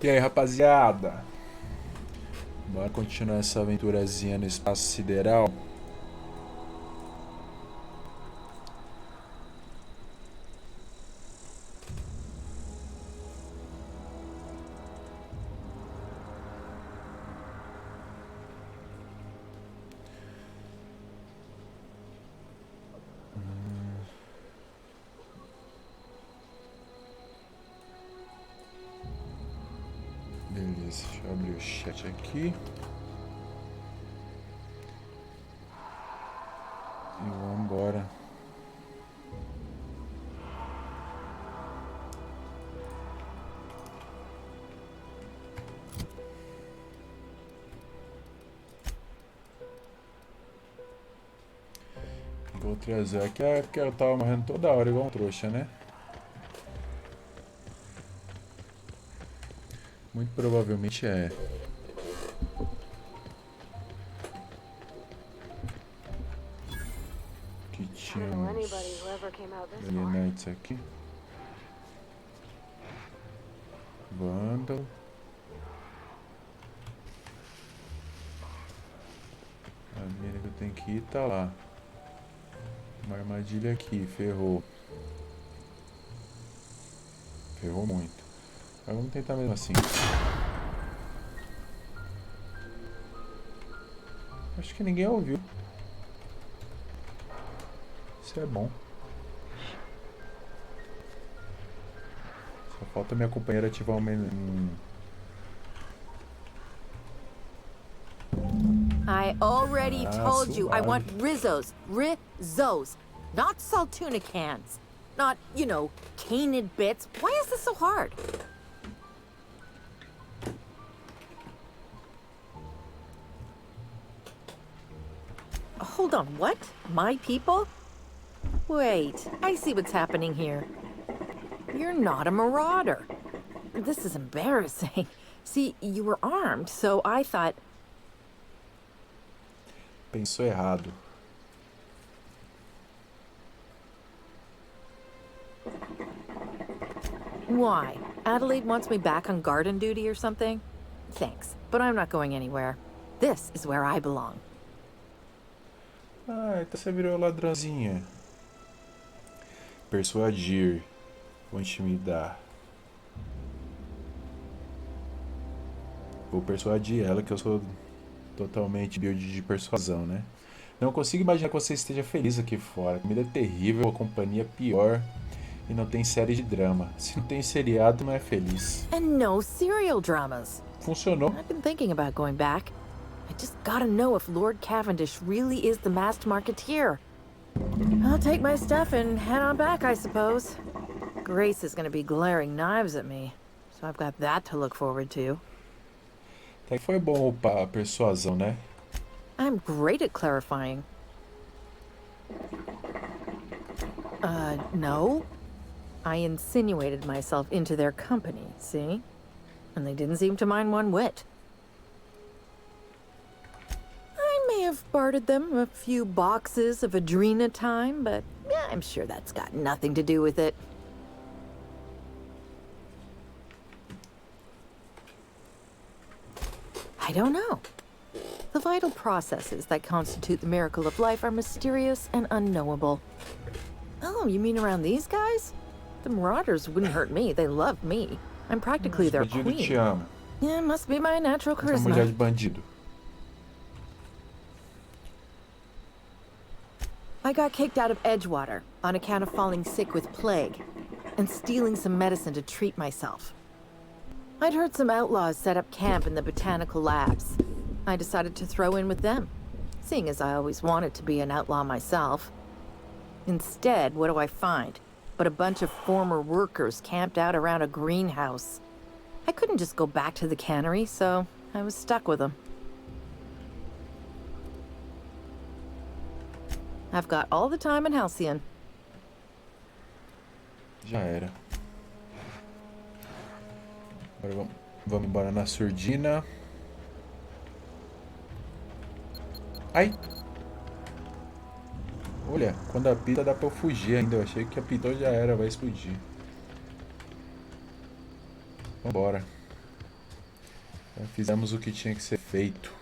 E aí, rapaziada? Bora continuar essa aventurazinha no espaço sideral. Beleza, deixa eu abrir o chat aqui. E vambora. Vou trazer aqui, porque eu tava morrendo toda hora igual um trouxa, né? Muito provavelmente é. Que tinha uns alienates aqui. Vandal. A mina que eu tenho que ir tá lá. Uma armadilha aqui, ferrou. Ferrou muito. Mas vamos tentar mesmo assim. Acho que ninguém ouviu. Isso é bom. Só falta minha companheira ativar I already told you I suave. want Rizzos. Rizzos. Not Saltuna cans. Not, you know, canid bits. Why is this so hard? Hold on, what? My people? Wait, I see what's happening here. You're not a marauder. This is embarrassing. See, you were armed, so I thought... Pensou errado. Why? Adelaide wants me back on garden duty or something? Thanks, but I'm not going anywhere. This is where I belong. Ah, então você virou ladrãozinha. Persuadir. Vou intimidar. Vou persuadir ela que eu sou totalmente build de persuasão, né? Não consigo imaginar que você esteja feliz aqui fora. A comida é terrível, a companhia é pior. E não tem série de drama. Se não tem seriado, não é feliz. And no serial dramas. Funcionou. I've been thinking about going back. I just gotta know if Lord Cavendish really is the masked marketeer. I'll take my stuff and head on back, I suppose. Grace is gonna be glaring knives at me, so I've got that to look forward to. Até que foi bom upar a persuasão, né? I'm great at clarifying. No. I insinuated myself into their company, see? And they didn't seem to mind one whit. I may have bartered them a few boxes of Adrena time, but yeah, I'm sure that's got nothing to do with it. I don't know. The vital processes that constitute the miracle of life are mysterious and unknowable. Oh, you mean around these guys? The Marauders wouldn't hurt me. They love me. I'm practically their Bandido te queen. ama. Yeah, must be my natural Essa mulher de charisma. bandido. I got kicked out of Edgewater on account of falling sick with plague and stealing some medicine to treat myself. I'd heard some outlaws set up camp in the botanical labs. I decided to throw in with them, seeing as I always wanted to be an outlaw myself. Instead, what do I find? But a bunch of former workers camped out around a greenhouse. I couldn't just go back to the cannery, so I was stuck with them. I've got all the time in Halcyon. Já era. Agora vamos embora na surdina. Ai! Olha, quando apita dá pra eu fugir ainda. Eu achei que apitou já era, vai explodir. Vambora. Já fizemos o que tinha que ser feito.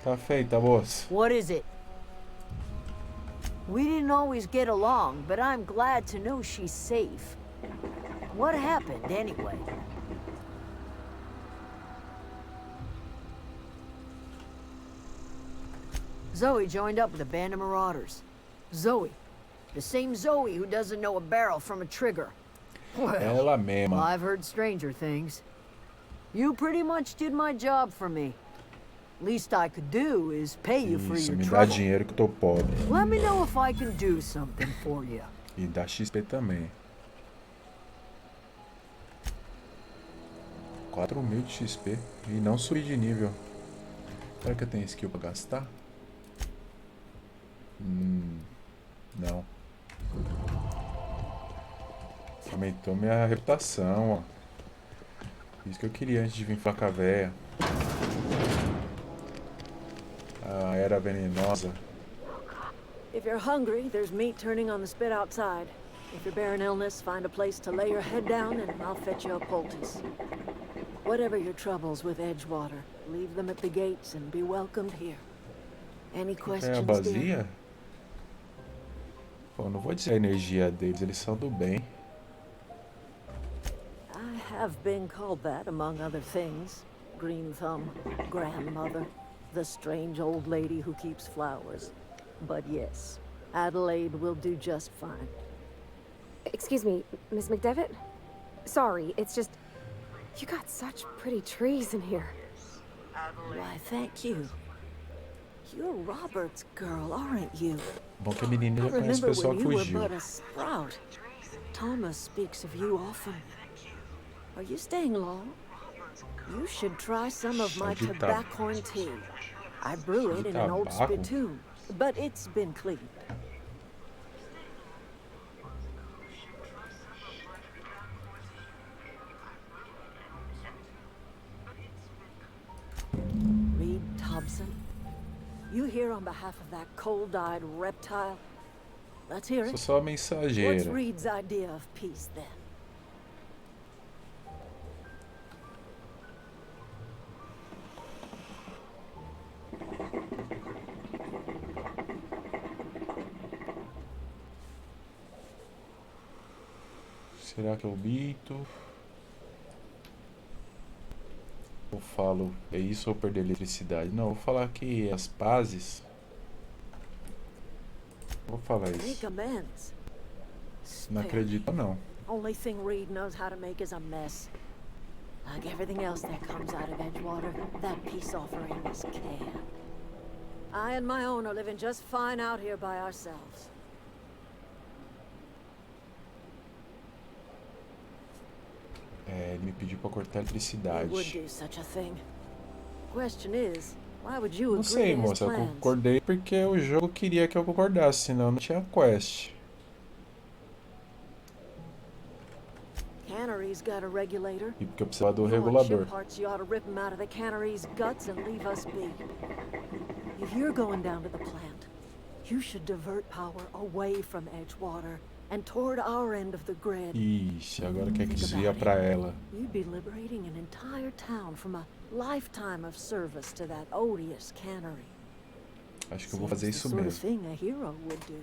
Tá feita, moça. What is it? We didn't always get along, but I'm glad to know she's safe. What happened, anyway? Zoe joined up with a band of marauders. Zoe. The same Zoe who doesn't know a barrel from a trigger. Well, Ela mesma. I've heard stranger things. You pretty much did my job for me. Least I could do is pay you for Isso, your me dá trouble. dinheiro que eu tô pobre. Let me know if I can do something for you. E dá XP também. 4.000 de XP. E não subir de nível. Será que eu tenho skill pra gastar? Não. Aumentou minha reputação, ó. Isso que eu queria antes de vir falar com a véia. A era venenosa. If you're hungry, there's meat turning on the spit outside. If you're bearing illness, find a place to lay your head down and I'll fetch you a poultice. Whatever your troubles with Edgewater, leave them at the gates and be welcomed here. Any É a questions, dear? vazia? Bom, não vou dizer a energia deles, eles são do bem. I have been called that, among other things. Green Thumb, grandmother, the strange old lady who keeps flowers. But yes, Adelaide will do just fine. Excuse me, Miss McDevitt? Sorry, it's just... You got such pretty trees in here. Why, thank you. You're Robert's girl, aren't you? Bom que a menina I já conhece o remember pessoal when que you were fugiu. but a sprout. Thomas speaks of you often. Are you staying long? You should try some of my Chá de tobaccorn tea. I brew Chá it de in an old tabaco? spittoon, but it's been cleaned. Reed Thompson, you here on behalf of that cold-eyed reptile? Let's hear Sou it. só a What's mensageira. Reed's idea of peace, then? Será que eu mito? Eu falo, é isso ou perder eletricidade? Não, eu vou falar que as pazes. Vou falar Make isso. amends. Não Spare acredito, me. não. Only thing Reed knows how to make is a mess. Like everything else that comes out of Edgewater, that peace offering is can. I and my own are living just fine out here by ourselves. É, ele me pediu pra cortar a He would eletricidade. do such a thing. Question is, why would you Não agree sei, to his moça. Eu plans? concordei porque o jogo queria que eu concordasse, senão não tinha quest. Cannery's got a regulator. E porque eu precisava do You want regulador. ship parts, you ought to rip 'em out of the cannery's guts and leave us be. If you're going down to the plant, you should divert power away from Edgewater and toward our end of the grid. Ixi, agora quer que Think desvia about pra it. ela. You'd be liberating an entire town from a lifetime of service to that odious cannery. Acho que eu vou fazer Seems isso the sort of mesmo. thing a hero would do.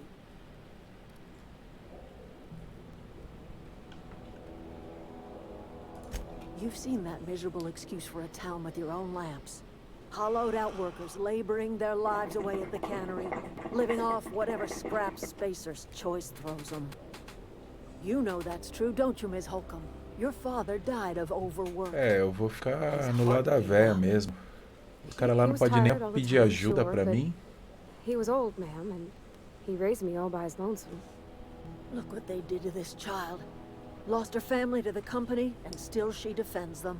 You've seen that miserable excuse for a town with your own lamps. Hollowed out workers laboring their lives away at the cannery, living off whatever scraps Spacer's choice throws them. You know that's true, don't you, Miss Holcomb? Your father died of overwork. É, eu vou ficar no lado da véia mesmo. O cara lá não pode nem pedir ajuda pra mim. He was old, ma'am, and he raised me all by his lonesome. Look what they did to this child. Lost her family to the company, and still she defends them.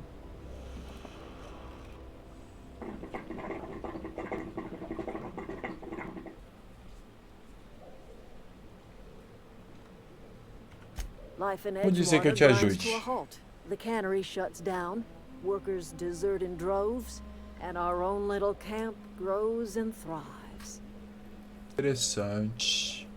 Life in Vou dizer que eu Edgewater te grinds ajude. to a halt. The cannery shuts down, workers desert in droves, and our own little camp grows and thrives. Interessante.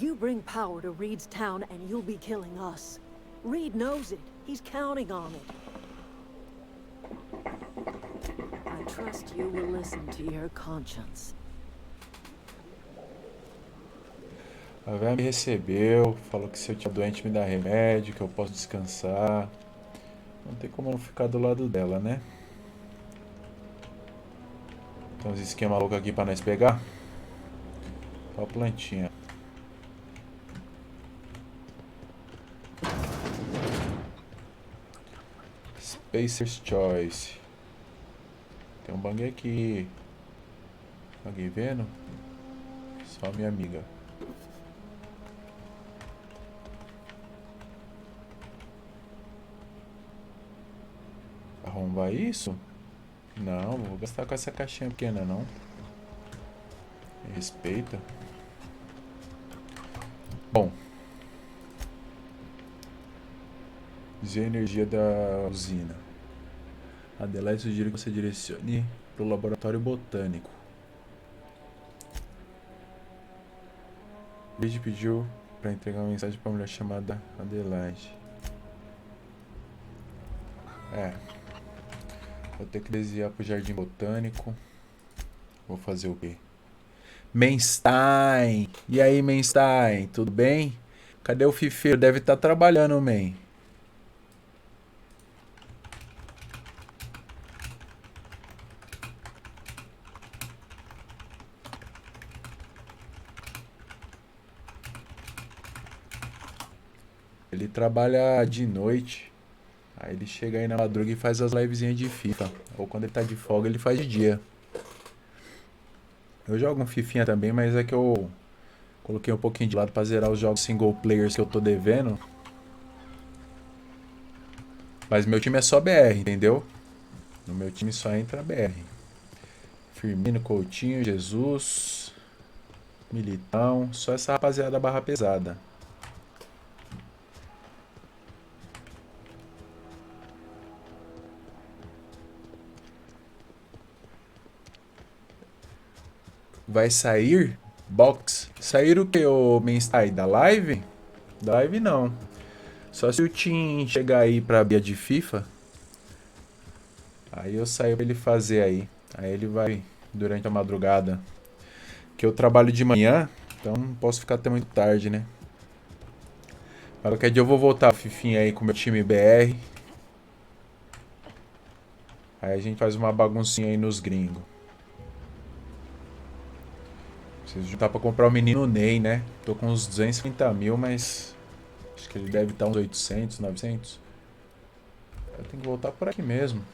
You bring power to Reed's town and you'll be killing us. Reed knows it. He's counting on it. I trust you will listen to your conscience. A velha me recebeu, falou que se eu tiver doente me dá remédio, que eu posso descansar. Não tem como não ficar do lado dela, né? Tem uns esquema louco aqui pra nós pegar. Ó a plantinha. Spacer's Choice. Tem um bang aqui. Alguém vendo? Só minha amiga. Arrombar isso? Não, vou gastar com essa caixinha pequena não. Respeita. Bom. Dizer a energia da usina. Adelaide sugere que você direcione para o laboratório botânico. Reed pediu para entregar uma mensagem para uma mulher chamada Adelaide. Vou ter que desviar pro jardim botânico. Vou fazer o quê? Menstein! E aí, Menstein? Tudo bem? Cadê o fifeiro? Deve estar trabalhando, man. Ele trabalha de noite. Aí ele chega aí na madruga e faz as livezinhas de FIFA. Ou quando ele tá de folga, ele faz de dia. Eu jogo um fifinha também, mas é que eu coloquei um pouquinho de lado pra zerar os jogos single players que eu tô devendo. Mas meu time é só BR, entendeu? No meu time só entra BR. Firmino, Coutinho, Jesus, Militão. Só essa rapaziada barra pesada. Vai sair box. Sair o que, ô Menstein? Da live? Da live não. Só se o Tim chegar aí pra Bia de FIFA. Aí eu saio pra ele fazer aí. Aí ele vai durante a madrugada. Que eu trabalho de manhã. Então não posso ficar até muito tarde, né? Mas qualquer dia eu vou voltar a fifinha aí com o meu time BR. Aí a gente faz uma baguncinha aí nos gringos. Preciso juntar pra comprar o menino Ney, né? Tô com uns 250 mil, mas acho que ele deve estar uns 800, 900. Eu tenho que voltar por aqui mesmo.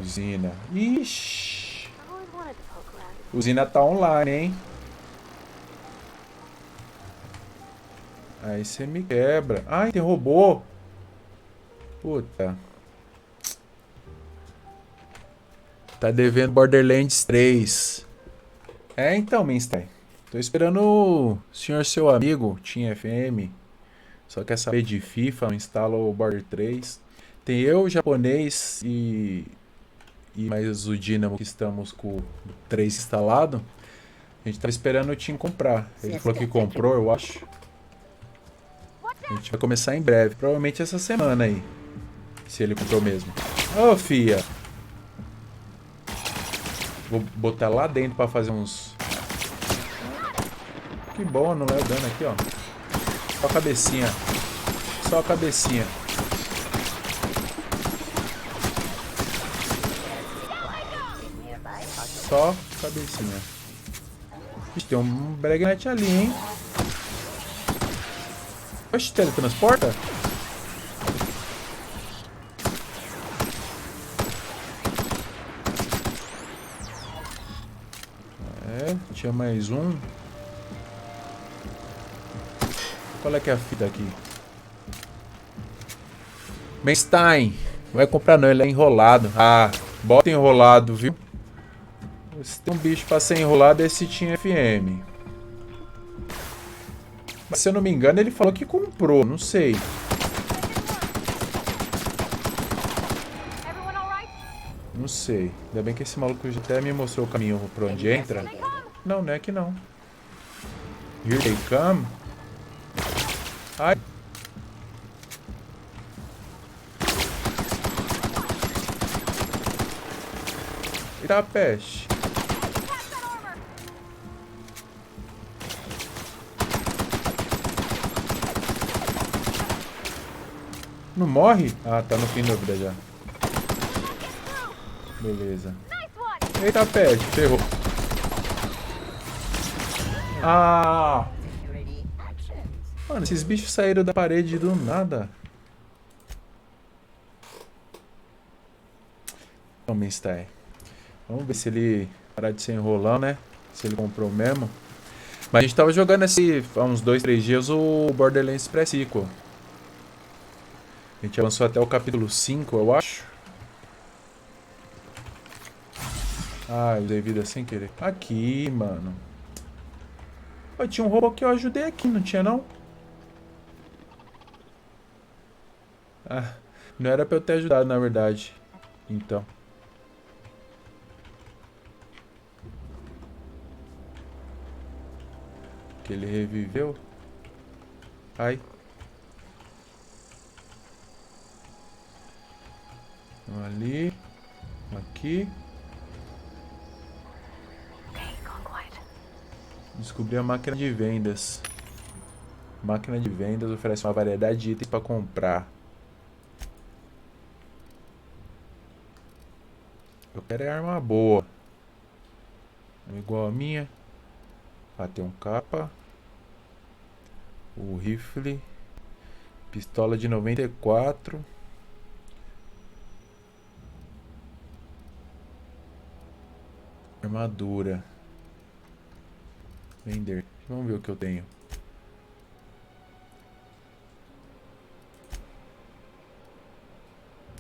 Usina. Ixi. Usina tá online, hein? Aí você me quebra. Ai, tem robô. Puta. Tá devendo Borderlands 3. Então, Menstein. Tô esperando o senhor seu amigo, Team FM. Só quer saber de FIFA, não instala o Border 3. Tem eu, o japonês e mais o Dynamo que estamos com o 3 instalado. A gente tava esperando o Team comprar. Ele falou que comprou, eu acho. A gente vai começar em breve. Provavelmente essa semana aí. Se ele comprou mesmo. Ô, fia. Vou botar lá dentro pra fazer uns... Que bom, não leva dano aqui, ó. Só a cabecinha. Só a cabecinha. Só a cabecinha. Ixi, tem um breguete ali, hein? Oxe, teletransporta? É, tinha mais um. Qual é que é a fita aqui? Menstein. Não vai comprar não, ele é enrolado. Ah, bota enrolado, viu? Se tem um bicho pra ser enrolado, esse tinha FM. Mas se eu não me engano, ele falou que comprou, não sei. Não sei. Ainda bem que esse maluco já até me mostrou o caminho pra onde entra. Não, não é que não. Here they come. Ai. Eita peste. Não morre? Ah, tá no fim da vida já. Beleza. Eita peste, ferrou. Ah! Mano, esses bichos saíram da parede do nada. Vamos estar. Vamos ver se ele parar de ser enrolão, né? Se ele comprou mesmo. Mas a gente tava jogando há uns 2, 3 dias o Borderlands pré-sequel. A gente avançou até o capítulo 5, eu acho. Ah, eu usei vida sem querer. Aqui, mano. Pô, tinha um robô que eu ajudei aqui, não tinha não? Ah, não era pra eu ter ajudado, na verdade. Então. Que ele reviveu. Ai. Um ali. Um aqui. Descobri a máquina de vendas. Máquina de vendas oferece uma variedade de itens para comprar. Eu quero é arma boa. Igual a minha. Ah, tem um capa. O rifle. Pistola de 94. Armadura. Vender. Vamos ver o que eu tenho.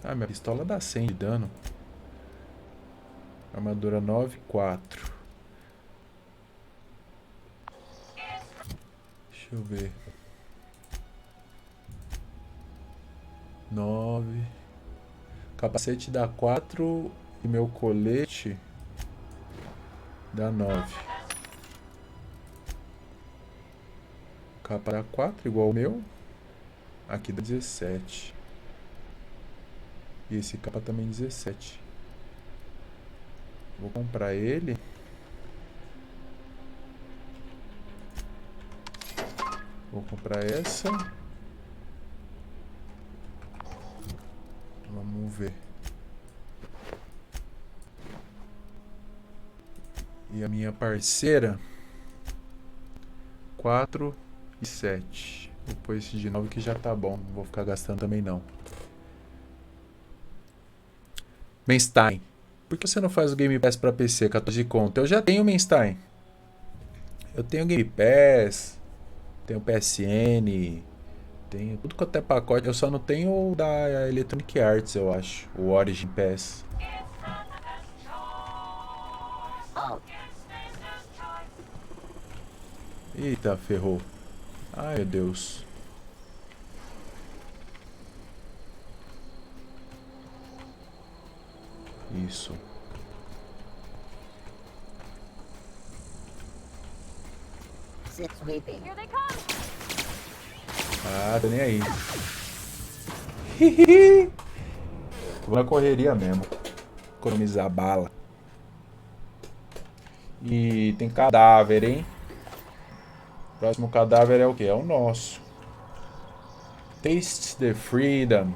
Ah, minha pistola dá 100 de dano. Armadura 9,4. Deixa eu ver. 9. Capacete dá 4 e meu colete dá 9. Capa dá 4 igual o meu. Aqui dá 17. E esse capa também 17. Vou comprar ele. Vou comprar essa. Vamos ver. E a minha parceira 4 e 7. Vou pôr esse de 9 que já tá bom. Não vou ficar gastando também não. Menstein. Por que você não faz o Game Pass pra PC, 14 conto? Eu já tenho o Menstein. Eu tenho Game Pass. Tenho PSN. Tenho tudo quanto é pacote. Eu só não tenho o da Electronic Arts, eu acho. O Origin Pass. Eita, ferrou. Ai, meu Deus. Isso. Ah, tô nem aí. Vou na correria mesmo. Economizar bala. E tem cadáver, hein? Próximo cadáver é o que? É o nosso. Taste the freedom.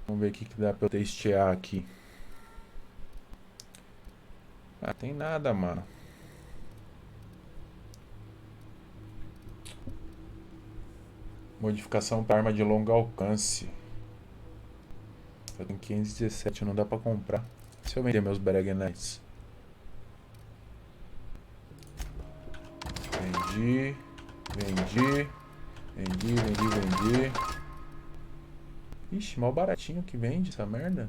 Vamos ver o que dá pra eu testear aqui. Ah, tem nada, mano. Modificação para arma de longo alcance. Eu tenho 517, não dá pra comprar. Se eu vender meus Borderlands. Vendi. Vendi. Vendi, vendi, vendi. Ixi, mal baratinho que vende essa merda.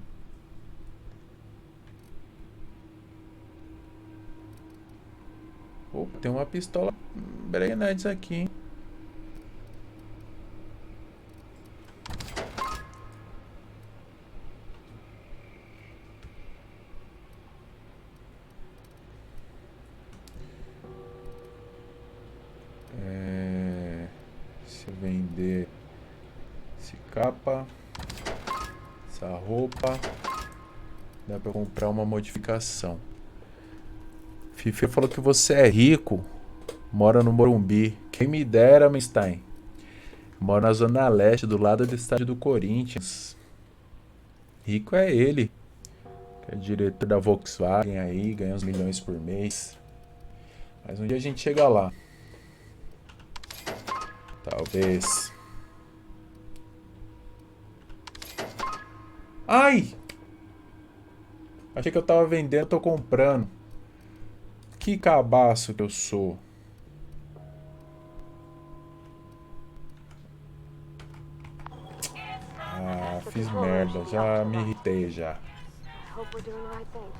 Opa, tem uma pistola Borderlands aqui, hein? Se eu vender esse capa, essa roupa, dá pra comprar uma modificação. Fifi falou que você é rico, mora no Morumbi. Quem me dera, Einstein. Mora na Zona Leste, do lado do estádio do Corinthians. Rico é ele, que é diretor da Volkswagen aí, ganha uns milhões por mês. Mas um dia a gente chega lá. Talvez. Ai! Achei que eu tava vendendo, tô comprando. Que cabaço que eu sou. Ah, fiz merda. Já me irritei já. Hope we're doing the right thing.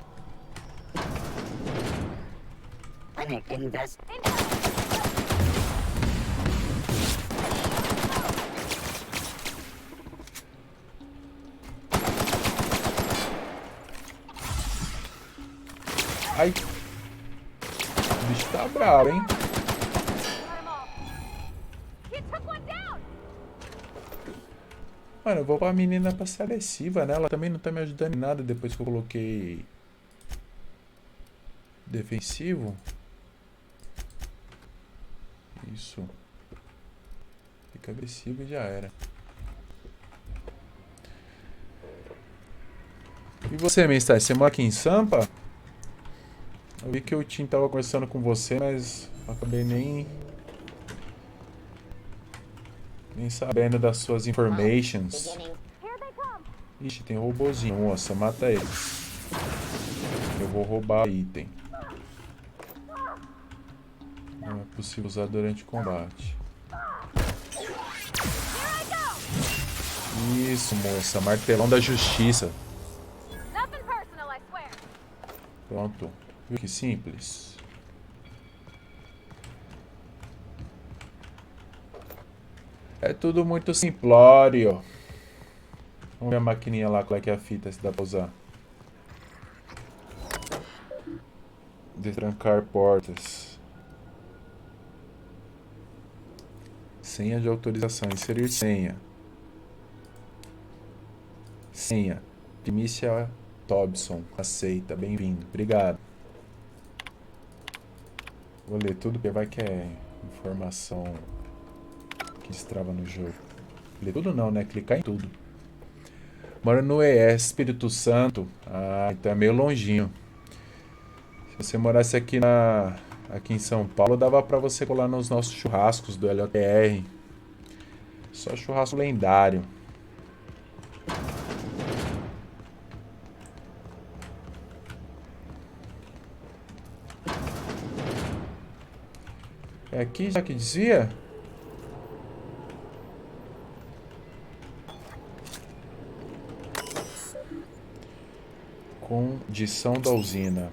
Ai. O bicho tá bravo, hein? Mano, eu vou pra menina pra ser agressiva, né? Ela também não tá me ajudando em nada depois que eu coloquei defensivo. Isso. Fica agressivo e já era. E você, Menstai? Você mora aqui em Sampa? Eu vi que o Tim tava conversando com você, mas acabei nem sabendo das suas informations. Ixi, tem um robozinho, moça, mata ele. Eu vou roubar item. Não é possível usar durante o combate. Isso, moça, martelão da justiça. Pronto. Viu que simples? É tudo muito simplório. Vamos ver a maquininha lá, qual é que é a fita, se dá pra usar. Detrancar portas. Senha de autorização. Inserir senha. Senha. Primícia Tobson. Aceita. Bem-vindo. Obrigado. Vou ler tudo porque vai que é informação que destrava no jogo. Ler tudo não, né? Clicar em tudo. Mora no ES, Espírito Santo. Ah, então é meio longinho. Se você morasse aqui em São Paulo, dava pra você colar nos nossos churrascos do LOTR. Só churrasco lendário. É aqui já que dizia? Condição da usina.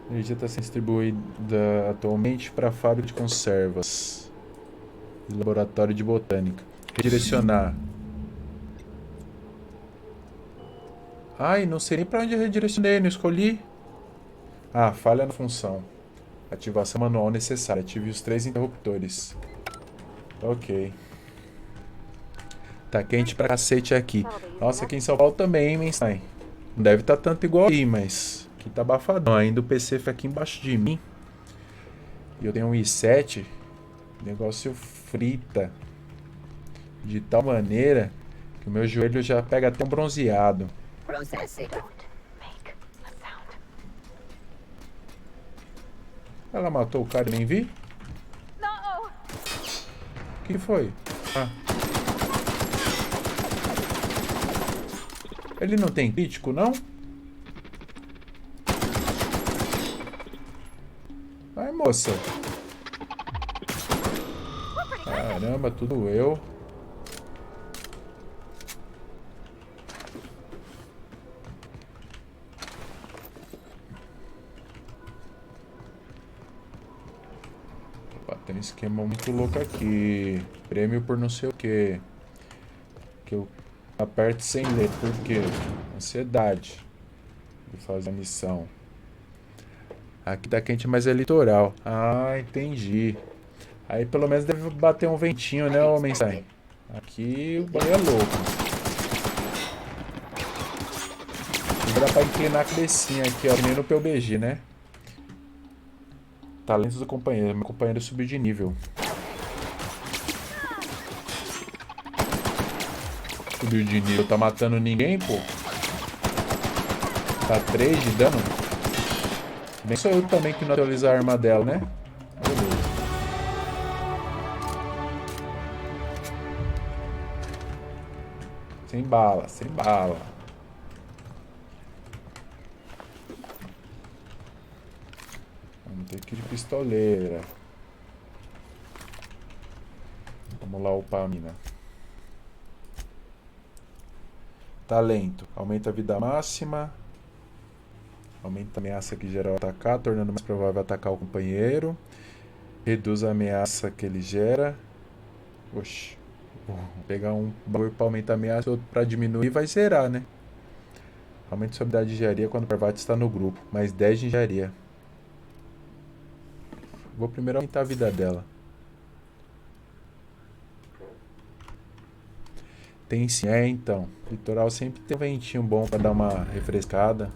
A energia está sendo distribuída atualmente para a fábrica de conservas e laboratório de botânica. Redirecionar. Ai, não sei nem para onde eu redirecionei, não escolhi. Ah, falha na função. Ativação manual necessária. Ative os 3 interruptores. Ok. Tá quente pra cacete aqui. Nossa, aqui em São Paulo também, hein, Einstein? Não deve estar tanto igual aí, mas aqui tá abafadão. Ainda o PC fica aqui embaixo de mim. E eu tenho um i7. O negócio frita. De tal maneira que o meu joelho já pega até um bronzeado. Ela matou o cara e nem vi? O que foi? Ah. Ele não tem crítico, não? moça? Caramba, tudo eu. Opa, tem um esquema muito louco aqui. Prêmio por não sei o que. Que eu aperte sem ler. Por quê? Ansiedade de fazer a missão. Aqui tá quente, mas é litoral. Ah, entendi. Aí pelo menos deve bater um ventinho, né, ô mensagem? Aqui o bagulho é louco. Dá pra inclinar a cabecinha aqui, ó. Nem no PUBG, né? Talentos do companheiro. Meu companheiro subiu de nível. Subiu de nível. Tá matando ninguém, pô. Tá 3 de dano. Nem sou eu também que não atualizar a arma dela, né? Beleza. Sem bala, sem bala. Vamos ter que ir de pistoleira. Vamos lá upar a mina. Talento. Aumenta a vida máxima. Aumenta a ameaça que gera ao atacar, tornando mais provável atacar o companheiro. Reduz a ameaça que ele gera. Oxi. Vou pegar um bagulho pra aumentar a ameaça e outro pra diminuir, vai zerar, né? Aumenta sua habilidade de engenharia quando o Parvati está no grupo. Mais 10 de engenharia. Vou primeiro aumentar a vida dela. Tem sim. É, então. Litoral sempre tem um ventinho bom pra dar uma refrescada.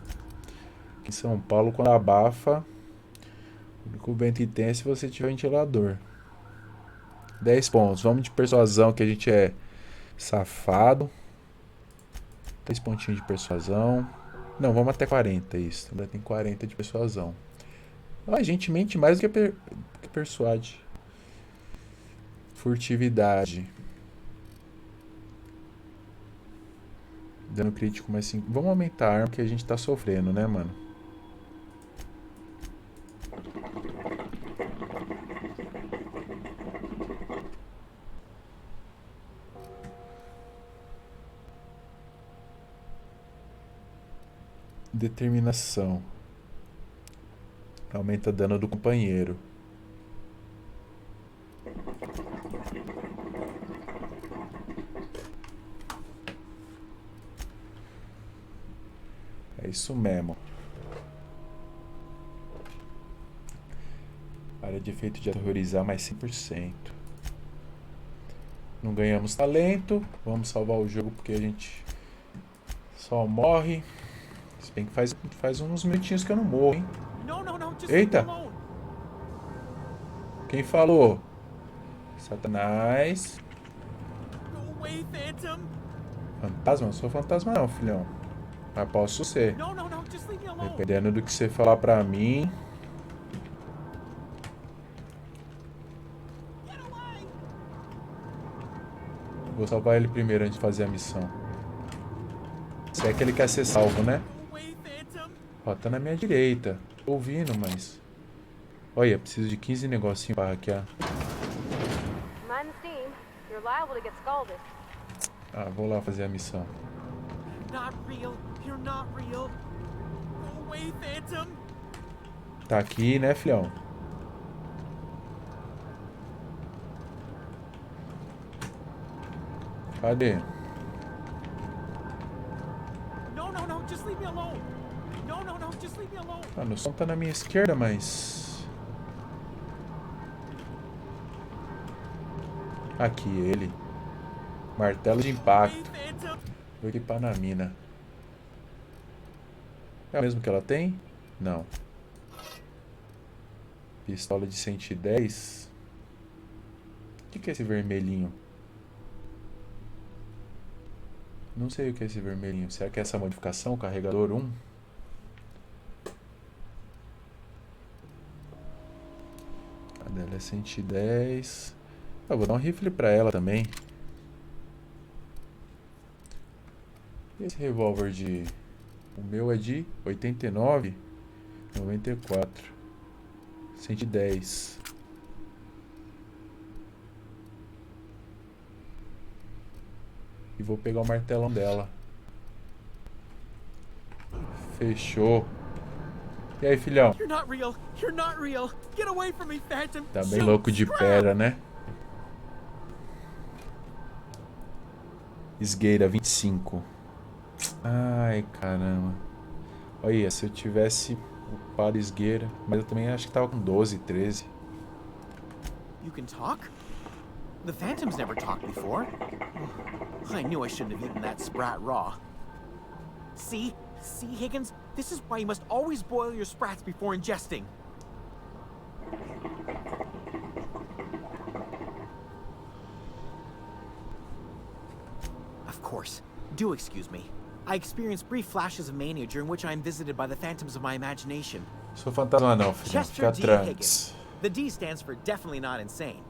Aqui em São Paulo, quando abafa, o único vento que tem é se você tiver ventilador. 10 pontos. Vamos de persuasão, que a gente é safado. 3 pontinhos de persuasão. Não, vamos até 40, isso. Ainda tem 40 de persuasão. A gente mente mais do que persuade. Furtividade. Dano crítico mais 5. Vamos aumentar a arma que a gente tá sofrendo, né, mano? Determinação. Aumenta dano do companheiro. É isso mesmo. Área de efeito de aterrorizar mais 100%. Não ganhamos talento. Vamos salvar o jogo porque a gente só morre. Se bem que faz uns minutinhos que eu não morro, hein? Eita! Quem falou? Satanás. Fantasma? Não sou fantasma não, filhão. Mas posso ser. Dependendo do que você falar pra mim. Vou salvar ele primeiro antes de fazer a missão. Se é que ele quer ser salvo, né? Ó, tá na minha direita. Tô ouvindo, mas... Olha, preciso de 15 negocinhos pra hackear. Ah, vou lá fazer a missão. Tá aqui, né, filhão? Cadê? Ah, no som tá na minha esquerda, mas... Aqui, ele. Martelo de impacto. Vou equipar na mina. É o mesmo que ela tem? Não. Pistola de 110. O que é esse vermelhinho? Não sei o que é esse vermelhinho. Será que é essa modificação? Carregador 1? A dela é 110. Ah, vou dar um rifle pra ela também. E esse revólver de... O meu é de 89, 94. 110. E vou pegar o martelão dela. Fechou. E aí, filhão? You're not real. You're not real. Get away from me, Phantom. Tá bem louco de pedra, né? Esgueira 25. Ai, caramba. Olha, se eu tivesse upado esgueira. Mas eu também acho que tava com 12, 13. You can talk? The Phantom's never talked before. I knew I shouldn't have eaten that sprat raw. See? See, Higgins? This is why you must always boil your sprats before ingesting. Of course. Do excuse me. I experience brief flashes of mania during which I am visited by the phantoms of my imagination. Sou fantasma não, filhão. Chester Fica D. tranquilo. Higgins. The D stands for definitely not insane.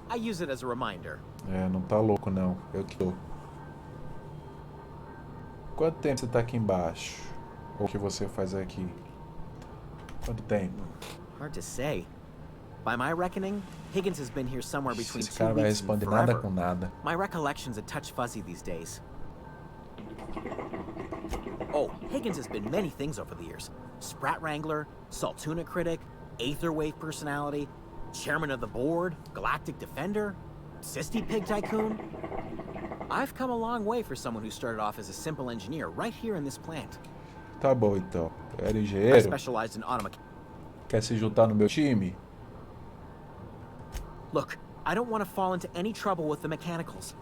I use it as a reminder. É, não tá louco não. Eu que tô. Quanto tempo você tá aqui embaixo? Ou o que você faz aqui? Quanto tempo? Hard to say. By my reckoning, Higgins has been here somewhere between Esse 2 cara vai weeks and responder nada forever. com nada. My recollection's a touch fuzzy these days. Oh, Higgins has been many things over the years. Sprat Wrangler, Saltuna Critic, Aetherwave Personality, Chairman of the Board, Galactic Defender, Sisty Pig Tycoon. I've come a long way for someone who started off as a simple engineer right here in this plant. Tá bom então. Era I engenheiro? specialized in automechanics. Quer se juntar no meu time? Look, I don't want to fall into any trouble with the mechanicals.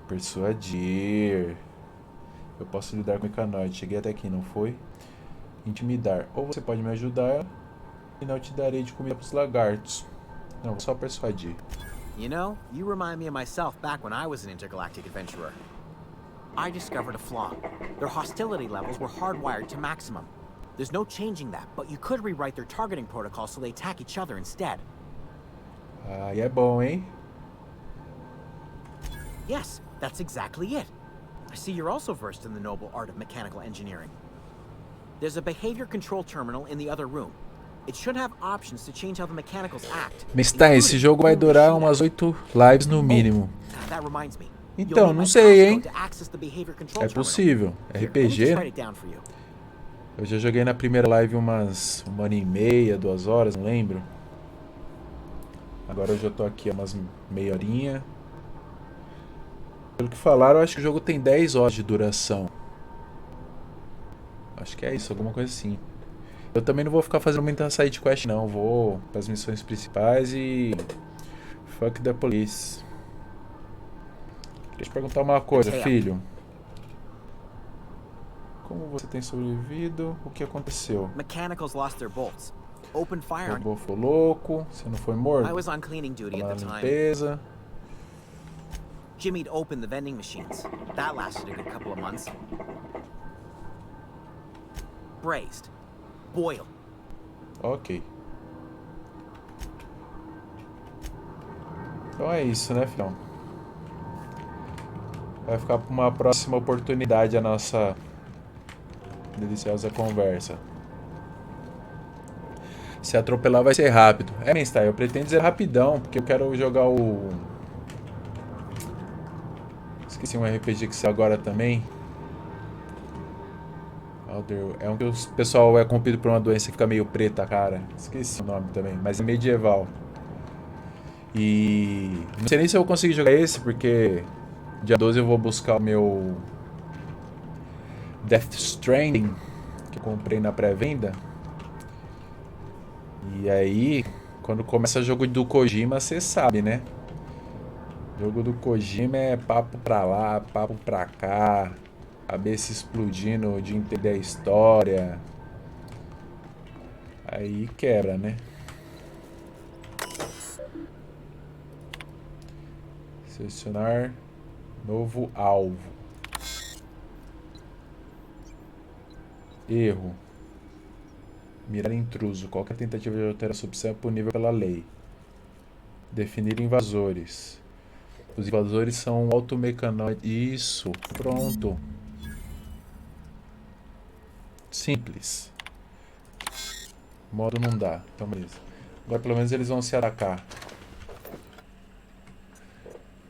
Persuadir. Eu posso lidar com o mecanoide. Cheguei até aqui, não foi? Intimidar. Ou você pode me ajudar e não te darei de comida pros lagartos. Não, vou só persuadir. You know, you remind me of myself back when I was an intergalactic adventurer. I discovered a flaw. Their hostility levels were hardwired to maximum. There's no changing that, but you could rewrite their targeting protocol so they attack each other instead. Aí é bom, hein? Yes, that's exactly it. I see you're also versed in the noble art of mechanical engineering. There's a behavior control terminal in the other room. It should have options to change how the mechanicals act. Mistã, esse jogo vai durar umas 8 lives no mínimo. That reminds me. Então, não sei, hein? É possível. RPG, né? Eu já joguei na primeira live umas 1h30, 2 horas, não lembro. Agora eu já tô aqui há umas meia horinha. Pelo que falaram, eu acho que o jogo tem 10 horas de duração. Acho que é isso, alguma coisa assim. Eu também não vou ficar fazendo muita side quest não. Vou para as missões principais e... Fuck the police. Deixa eu te perguntar uma coisa, filho. Como você tem sobrevivido? O que aconteceu? Mechanicals lost their bolts. Open fire. O robô foi louco. Você não foi morto? I was on cleaning duty at the time. Limpeza. Jimmy'd opened the vending machines. That lasted a good couple of months. Braised. Boiled. Ok. Então é isso, né, filhão? Vai ficar para uma próxima oportunidade a nossa deliciosa conversa. Se atropelar vai ser rápido. É, Menstai, eu pretendo dizer rapidão, porque eu quero jogar o... Esqueci um RPG que saiu agora também. É um que o pessoal é corrompido por uma doença que fica meio preta, cara. Esqueci o nome também, mas é medieval. E... não sei nem se eu vou conseguir jogar esse, porque... dia 12 eu vou buscar o meu... Death Stranding, que eu comprei na pré-venda. E aí, quando começa o jogo do Kojima, você sabe, né? O jogo do Kojima é papo pra lá, papo pra cá, cabeça explodindo de entender a história. Aí quebra, né? Selecionar novo alvo. Erro. Mirar intruso. Qualquer tentativa de alterar a opção é punível pela lei. Definir invasores. Os invasores são automecanoides. Isso. Pronto. Simples. Modo não dá. Então beleza. Agora pelo menos eles vão se atacar.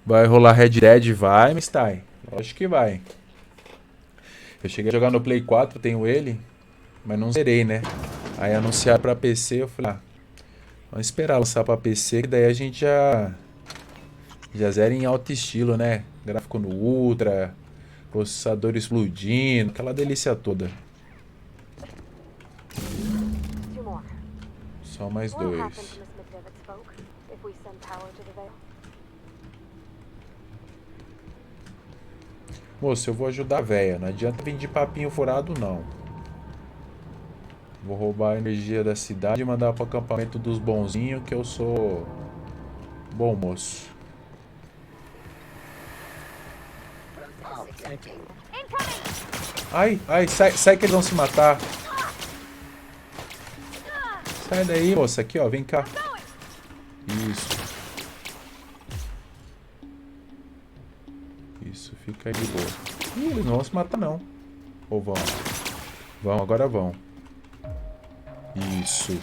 Vai rolar Red Dead? Vai, Mistai. Lógico que vai. Eu cheguei a jogar no Play 4, tenho ele, mas não zerei, né? Aí anunciaram pra PC, eu falei, vamos esperar lançar pra PC, que daí a gente já zera em alto estilo, né? Gráfico no Ultra, processador explodindo, aquela delícia toda. Two more. Só mais What'll happen dois. to Miss McDevitt's folk if we send power to the Vale? Moço, eu vou ajudar a véia. Não adianta vir de papinho furado, não. Vou roubar a energia da cidade e mandar pro acampamento dos bonzinhos, que eu sou bom moço. Ai, ai, sai que eles vão se matar. Sai daí, moça. Aqui, ó, vem cá. Isso. Isso, fica aí de boa. Ih, eles não vão se matar, não. Ou vão? Vão, agora vão. Isso.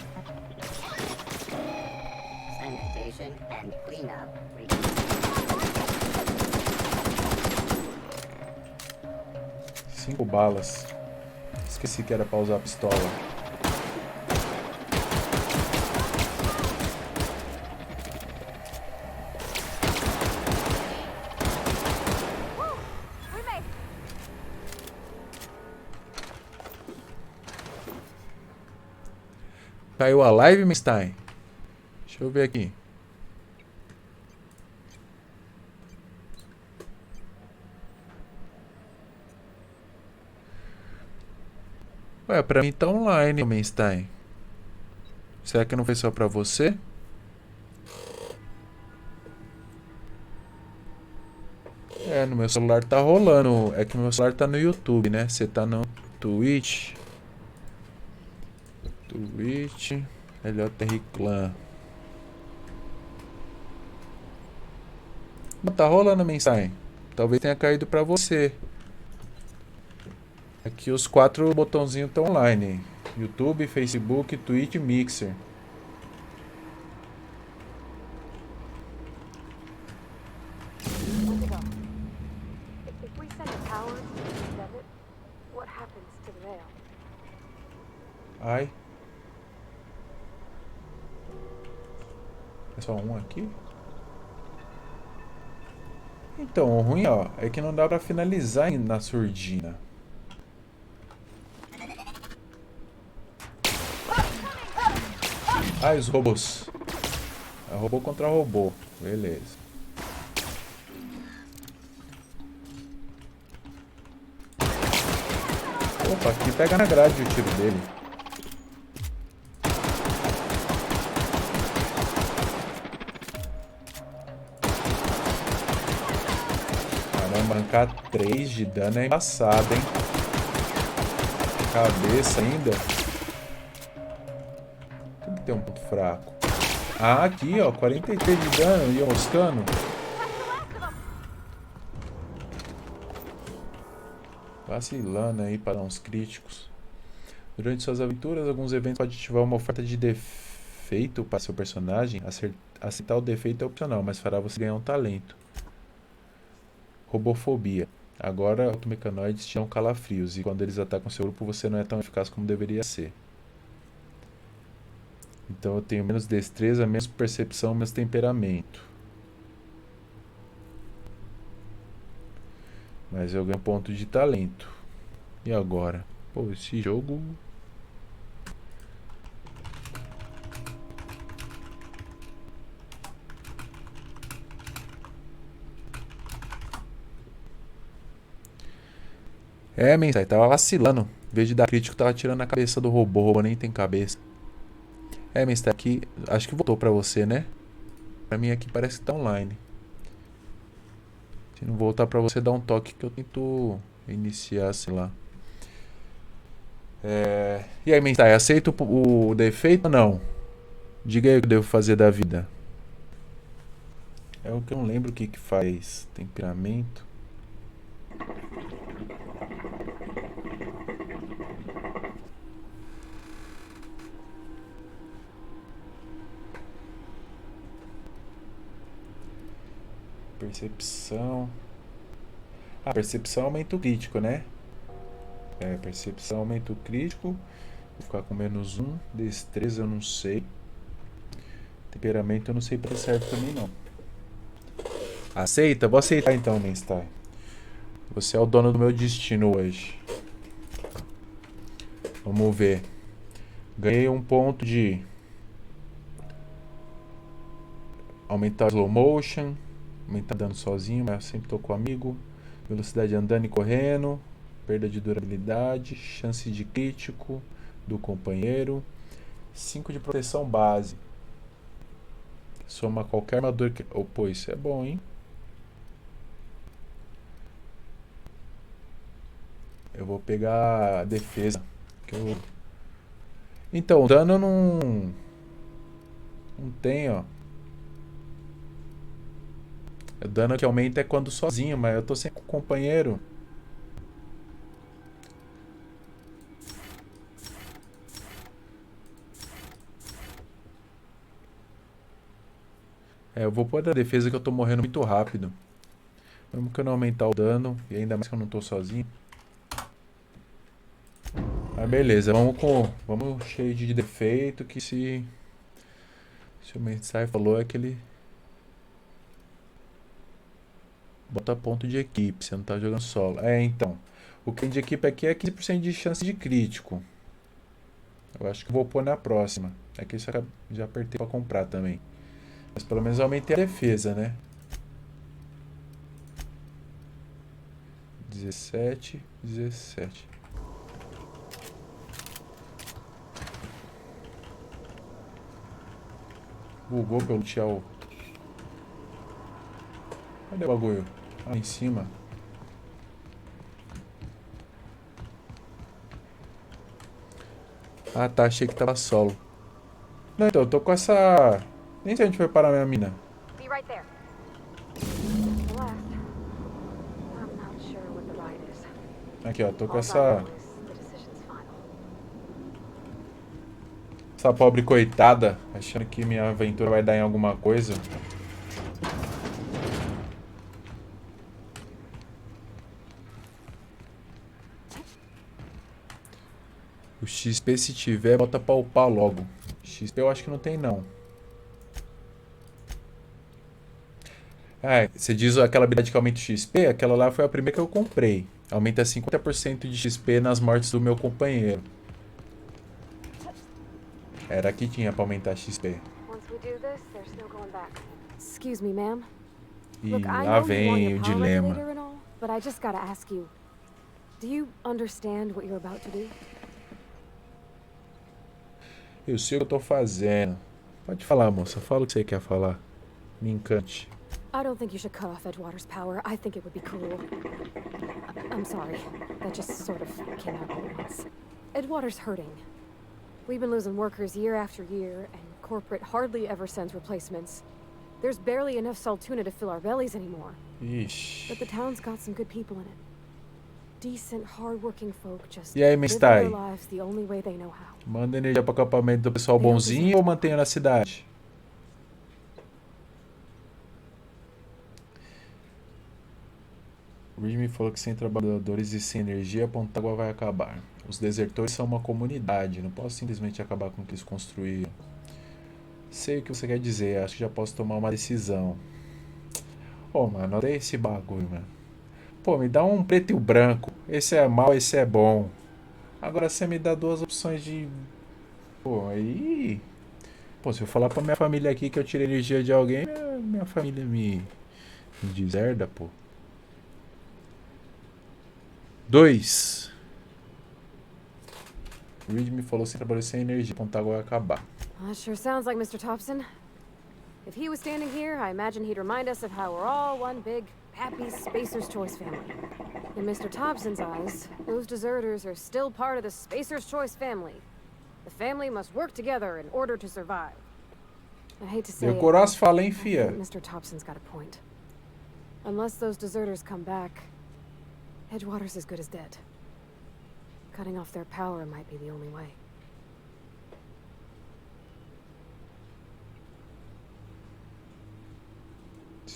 Sanitation and cleanup. 5 balas. Esqueci que era pra usar a pistola. Caiu a live, Mstein? Deixa eu ver aqui. Ué, pra mim tá online, Mstein. Será que não foi só pra você? É, no meu celular tá rolando. É que meu celular tá no YouTube, né? Você tá no Twitch. Twitch. LJR Clan. Não tá rolando a mensagem. Talvez tenha caído pra você. Aqui os 4 botãozinhos estão online. YouTube, Facebook, Twitch e Mixer. Where'd they go? If we send the power to Miss McDevitt, what happens to the Vale? Ai. É só um aqui? Então, o ruim, ó, é que não dá pra finalizar na surdina. Ah, os robôs. É robô contra robô. Beleza. Opa, aqui pega na grade o tiro dele. Caramba, arrancar 3 de dano é embaçado, hein? Cabeça ainda. Tudo tem um ponto fraco. Ah, aqui, ó, 43 de dano e moscando. Vacilando aí para uns críticos. Durante suas aventuras, alguns eventos podem ativar uma oferta de defeito para seu personagem. Aceitar o defeito é opcional, mas fará você ganhar um talento. Robofobia. Agora, automecanoides te dão calafrios e quando eles atacam seu grupo, você não é tão eficaz como deveria ser. Então eu tenho menos destreza, menos percepção, menos temperamento. Mas eu ganho ponto de talento. E agora? Pô, esse jogo... É, mensagem, tava vacilando. Em vez de dar crítico, tava tirando a cabeça do robô. O robô nem tem cabeça. É, mensagem, aqui... Acho que voltou pra você, né? Pra mim aqui parece que tá online. Se não voltar pra você, dá um toque que eu tento iniciar, sei lá. E aí, mensagem, aceita o defeito ou não? Diga aí o que eu devo fazer da vida. É o que eu não lembro o que que faz. Temperamento. percepção. Ah, percepção aumenta o crítico, né? É, percepção aumenta o crítico. Vou ficar com -1. Destreza eu não sei. Temperamento eu não sei pra certo também não. Aceita? Vou aceitar então, Mainstar. Você é o dono do meu destino hoje. Vamos ver. Ganhei um ponto de aumentar o slow motion, aumentar dano sozinho, mas eu sempre tô com o amigo. Velocidade andando e correndo, perda de durabilidade, chance de crítico do companheiro, 5 de proteção base. Soma qualquer armadura que... Oh, pô, isso é bom, hein? Eu vou pegar a defesa. Então, o dano não tem, ó. O dano que aumenta é quando sozinho, mas eu tô sempre com o companheiro. É, eu vou pôr da defesa que eu tô morrendo muito rápido. Mesmo que eu não aumentar o dano, e ainda mais que eu não tô sozinho. Mas beleza, vamos cheio de defeito, que se o Mensai falou é que ele bota ponto de equipe, você não tá jogando solo. É, então, o que de equipe aqui é 15% de chance de crítico. Eu acho que vou pôr na próxima. É que isso já apertei pra comprar também. Mas pelo menos eu aumentei a defesa, né? 17. Bugou pelo tchau. Cadê o bagulho? Ah, em cima. Ah, tá. Achei que tava solo. Não, então, eu tô com essa... Nem sei onde foi parar a minha mina. Be right there. The last. I'm not sure what the ride is. Aqui, ó. Tô com All I essa... know is the decision's final. Essa pobre coitada. Achando que minha aventura vai dar em alguma coisa. O XP, se tiver, bota pra upar logo. XP eu acho que não tem, não. Ah, você diz aquela habilidade que aumenta o XP? Aquela lá foi a primeira que eu comprei. Aumenta 50% de XP nas mortes do meu companheiro. Era a que tinha pra aumentar XP. Once we do this, there's no going back. Excuse me, ma'am. E Look, I lá know you want vem your o power dilema. regulator and all, but I just gotta ask you. Do you understand what you're about to do? Eu sei o que eu tô fazendo. Pode falar, moça. Fala o que você quer falar. Me encante. I don't think you should cut off Edgewater's power. I think it would be cruel. I'm sorry. That just sort of came out all at once. Edgewater's hurting. We've been losing workers year after year, and corporate hardly ever sends replacements. There's barely enough Saltuna to fill our bellies anymore. Ixi. But the town's got some good people in it. Decent, hard-working folk just E aí, living Mistai? their lives the only way they know how. Manda energia pro acampamento do pessoal bonzinho ou mantenha na cidade? O Reed me falou que sem trabalhadores e sem energia, a Pontágua vai acabar. Os desertores são uma comunidade, não posso simplesmente acabar com o que eles construíram. Sei o que você quer dizer, acho que já posso tomar uma decisão. Ô, mano, olha esse bagulho, mano. Pô, me dá um preto e o branco. Esse é mal, esse é bom. Agora você me dá duas opções de... Pô, aí... Pô, se eu falar pra minha família aqui que eu tirei energia de alguém, minha família me deserda, pô. 2. Reed me falou sem trabalho sem energia, Pontágua vai acabar. That sure sounds like Mr. Thompson. If he was standing here, I imagine he'd remind us of how we're all one big, happy Spacer's Choice family. In Mr. Thompson's eyes, those deserters are still part of the Spacer's Choice family. The family must work together in order to survive. I hate to say Meu it, Coroas fala, hein, I fia? think Mr. Thompson's got a point. Unless those deserters come back, Edgewater's as good as dead. Cutting off their power might be the only way.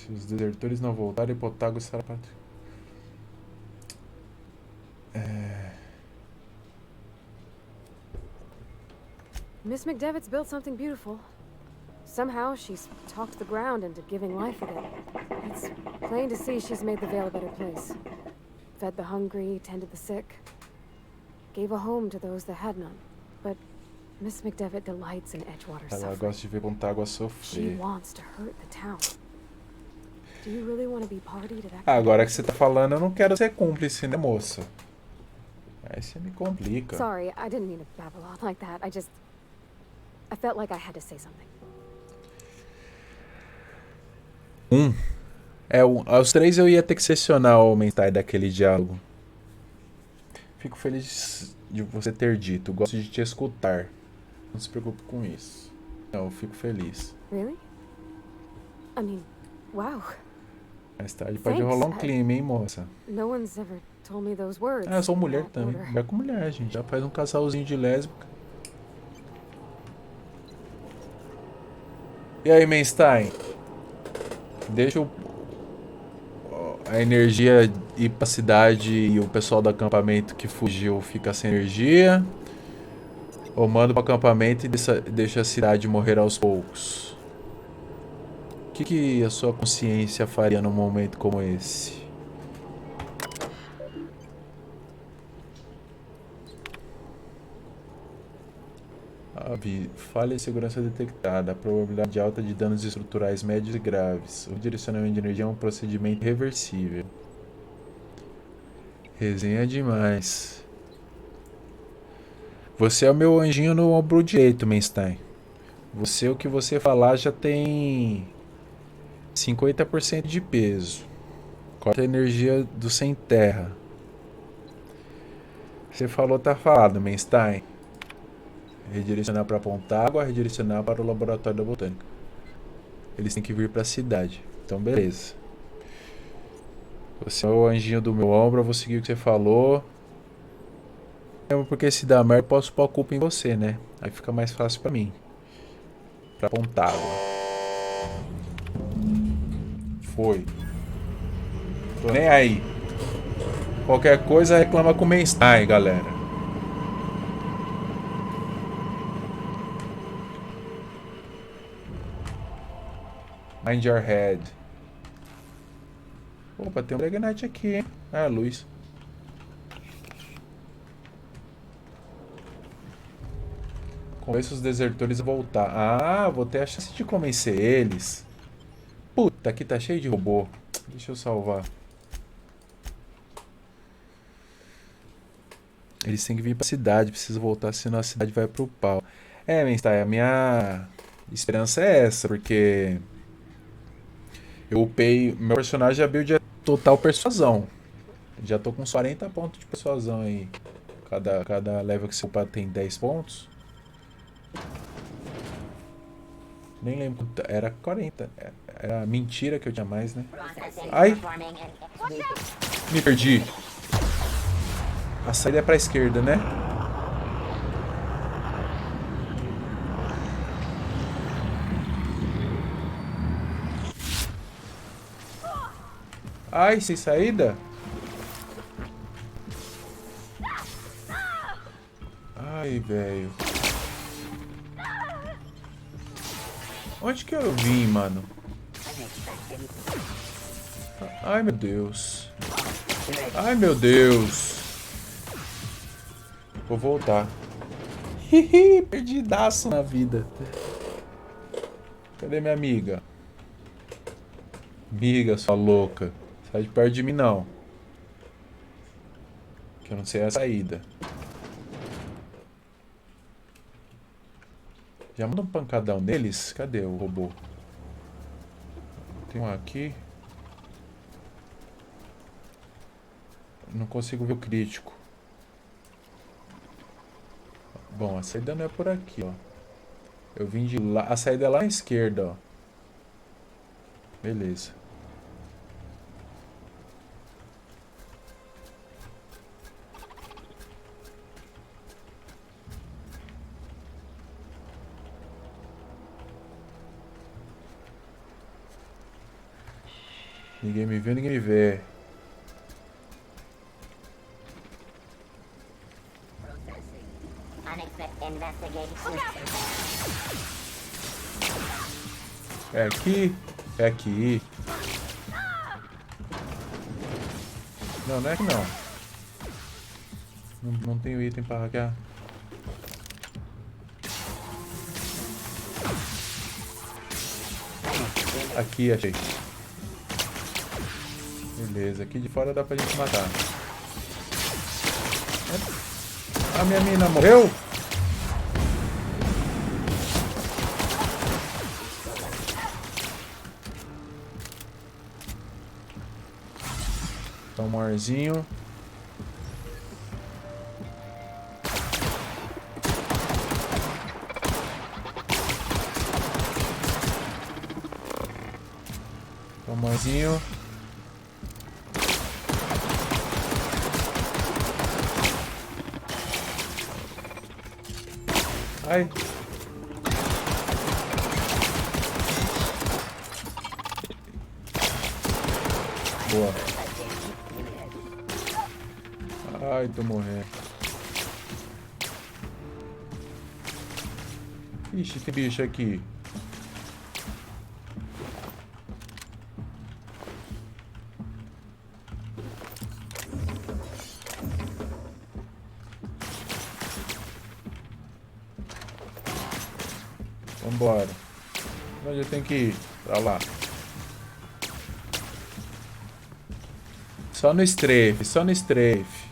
Se os desertores não voltarem, Potago estará... Miss McDevitt's built something beautiful. Somehow she's talked the ground into giving life again. It's plain to see she's made the Vale a better place. Fed the hungry, tended the sick. Gave a home to those that had none. But Miss McDevitt delights in Edgewater's Ela suffering. gosta de ver Potago She sofrer. wants to hurt the town. Do you really want to be party to that? Agora que você tá falando, eu não quero ser cúmplice, né, moça? Aí você me complica. Sorry, I didn't mean to babble on like that. I felt like I had to say something. Aos 3 eu ia ter que selecionar o mensageiro daquele diálogo. Fico feliz de você ter dito. Gosto de te escutar. Não se preocupe com isso. Não, eu fico feliz. Really? I mean, wow. Mais tarde pode Thanks. rolar um clima, hein, moça? No one's ever told me those words. Ah, eu sou in mulher that também. order. Mulher com mulher, gente. Já faz um casalzinho de lésbica. E aí, Mainstein? Deixa a energia ir pra cidade e o pessoal do acampamento que fugiu fica sem energia? Ou manda pro acampamento e deixa a cidade morrer aos poucos? O que a sua consciência faria num momento como esse? Falha de segurança detectada. A probabilidade alta de danos estruturais médios e graves. O direcionamento de energia é um procedimento reversível. Resenha demais. Você é o meu anjinho no ombro direito, Mainstein. O que você falar já tem 50% de peso. Corta a energia do sem terra. Você falou, tá falado, Mainstein. Redirecionar para Pontágua, redirecionar para o laboratório da botânica. Eles têm que vir para a cidade. Então, beleza. Você é o anjinho do meu ombro, eu vou seguir o que você falou. Porque se dá merda, eu posso pôr a culpa em você, né? Aí fica mais fácil para mim. Para Pontágua. Foi. Tô nem aí. Qualquer coisa reclama com o Mainstein, galera. Mind your head. Opa, tem um Dragonite aqui, hein? Ah, luz. Convença os desertores a voltar. Ah, vou ter a chance de convencer eles. Puta, aqui tá cheio de robô. Deixa eu salvar. Eles têm que vir pra cidade. Preciso voltar, senão a cidade vai pro pau. Mainstein, a minha esperança é essa, porque... eu upei... meu personagem, a build é total persuasão. Já tô com uns 40 pontos de persuasão aí. Cada level que você upa tem 10 pontos. Nem lembro. Era 40. Era mentira que eu tinha mais, né? Ai! Me perdi. A saída é pra esquerda, né? Ai, sem saída? Ai, velho. Onde que eu vim, mano? Ai, meu Deus. Ai, meu Deus. Vou voltar. Hihi, perdidaço na vida. Cadê minha amiga? Amiga, sua louca. Sai de perto de mim, não. Que eu não sei a saída. Já manda um pancadão neles? Cadê o robô? Tem um aqui. Não consigo ver o crítico. Bom, a saída não é por aqui, ó. Eu vim de lá. A saída é lá à esquerda, ó. Beleza. Ninguém me viu, ninguém me vê. É aqui? É aqui. Não, não é aqui não. Não tenho item pra hackear. Aqui, achei. Beleza, aqui de fora dá pra gente matar. A minha mina morreu? Toma um arzinho. Toma um arzinho. Ai. Boa. Ai, tô morrendo. Ixi, tem bicho aqui. Vambora. Onde eu tenho que ir? Pra lá. Só no strafe, só no strafe.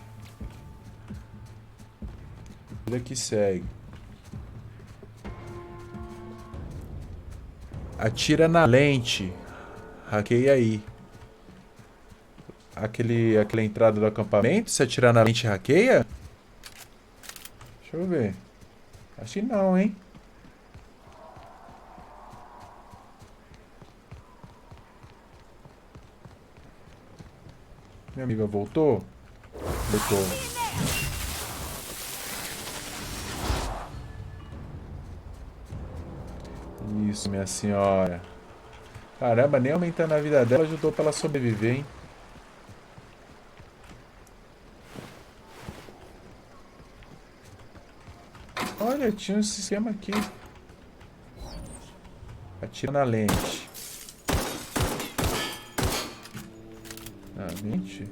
Vida que segue. Atira na lente. Hackeia aí. Aquela entrada do acampamento, se atirar na lente, hackeia? Deixa eu ver. Acho que não, hein? Minha amiga voltou? Voltou. Isso, minha senhora. Caramba, nem aumentando a vida dela ajudou pra ela sobreviver, hein? Olha, tinha um sistema aqui. Atira na lente. Ah, mente.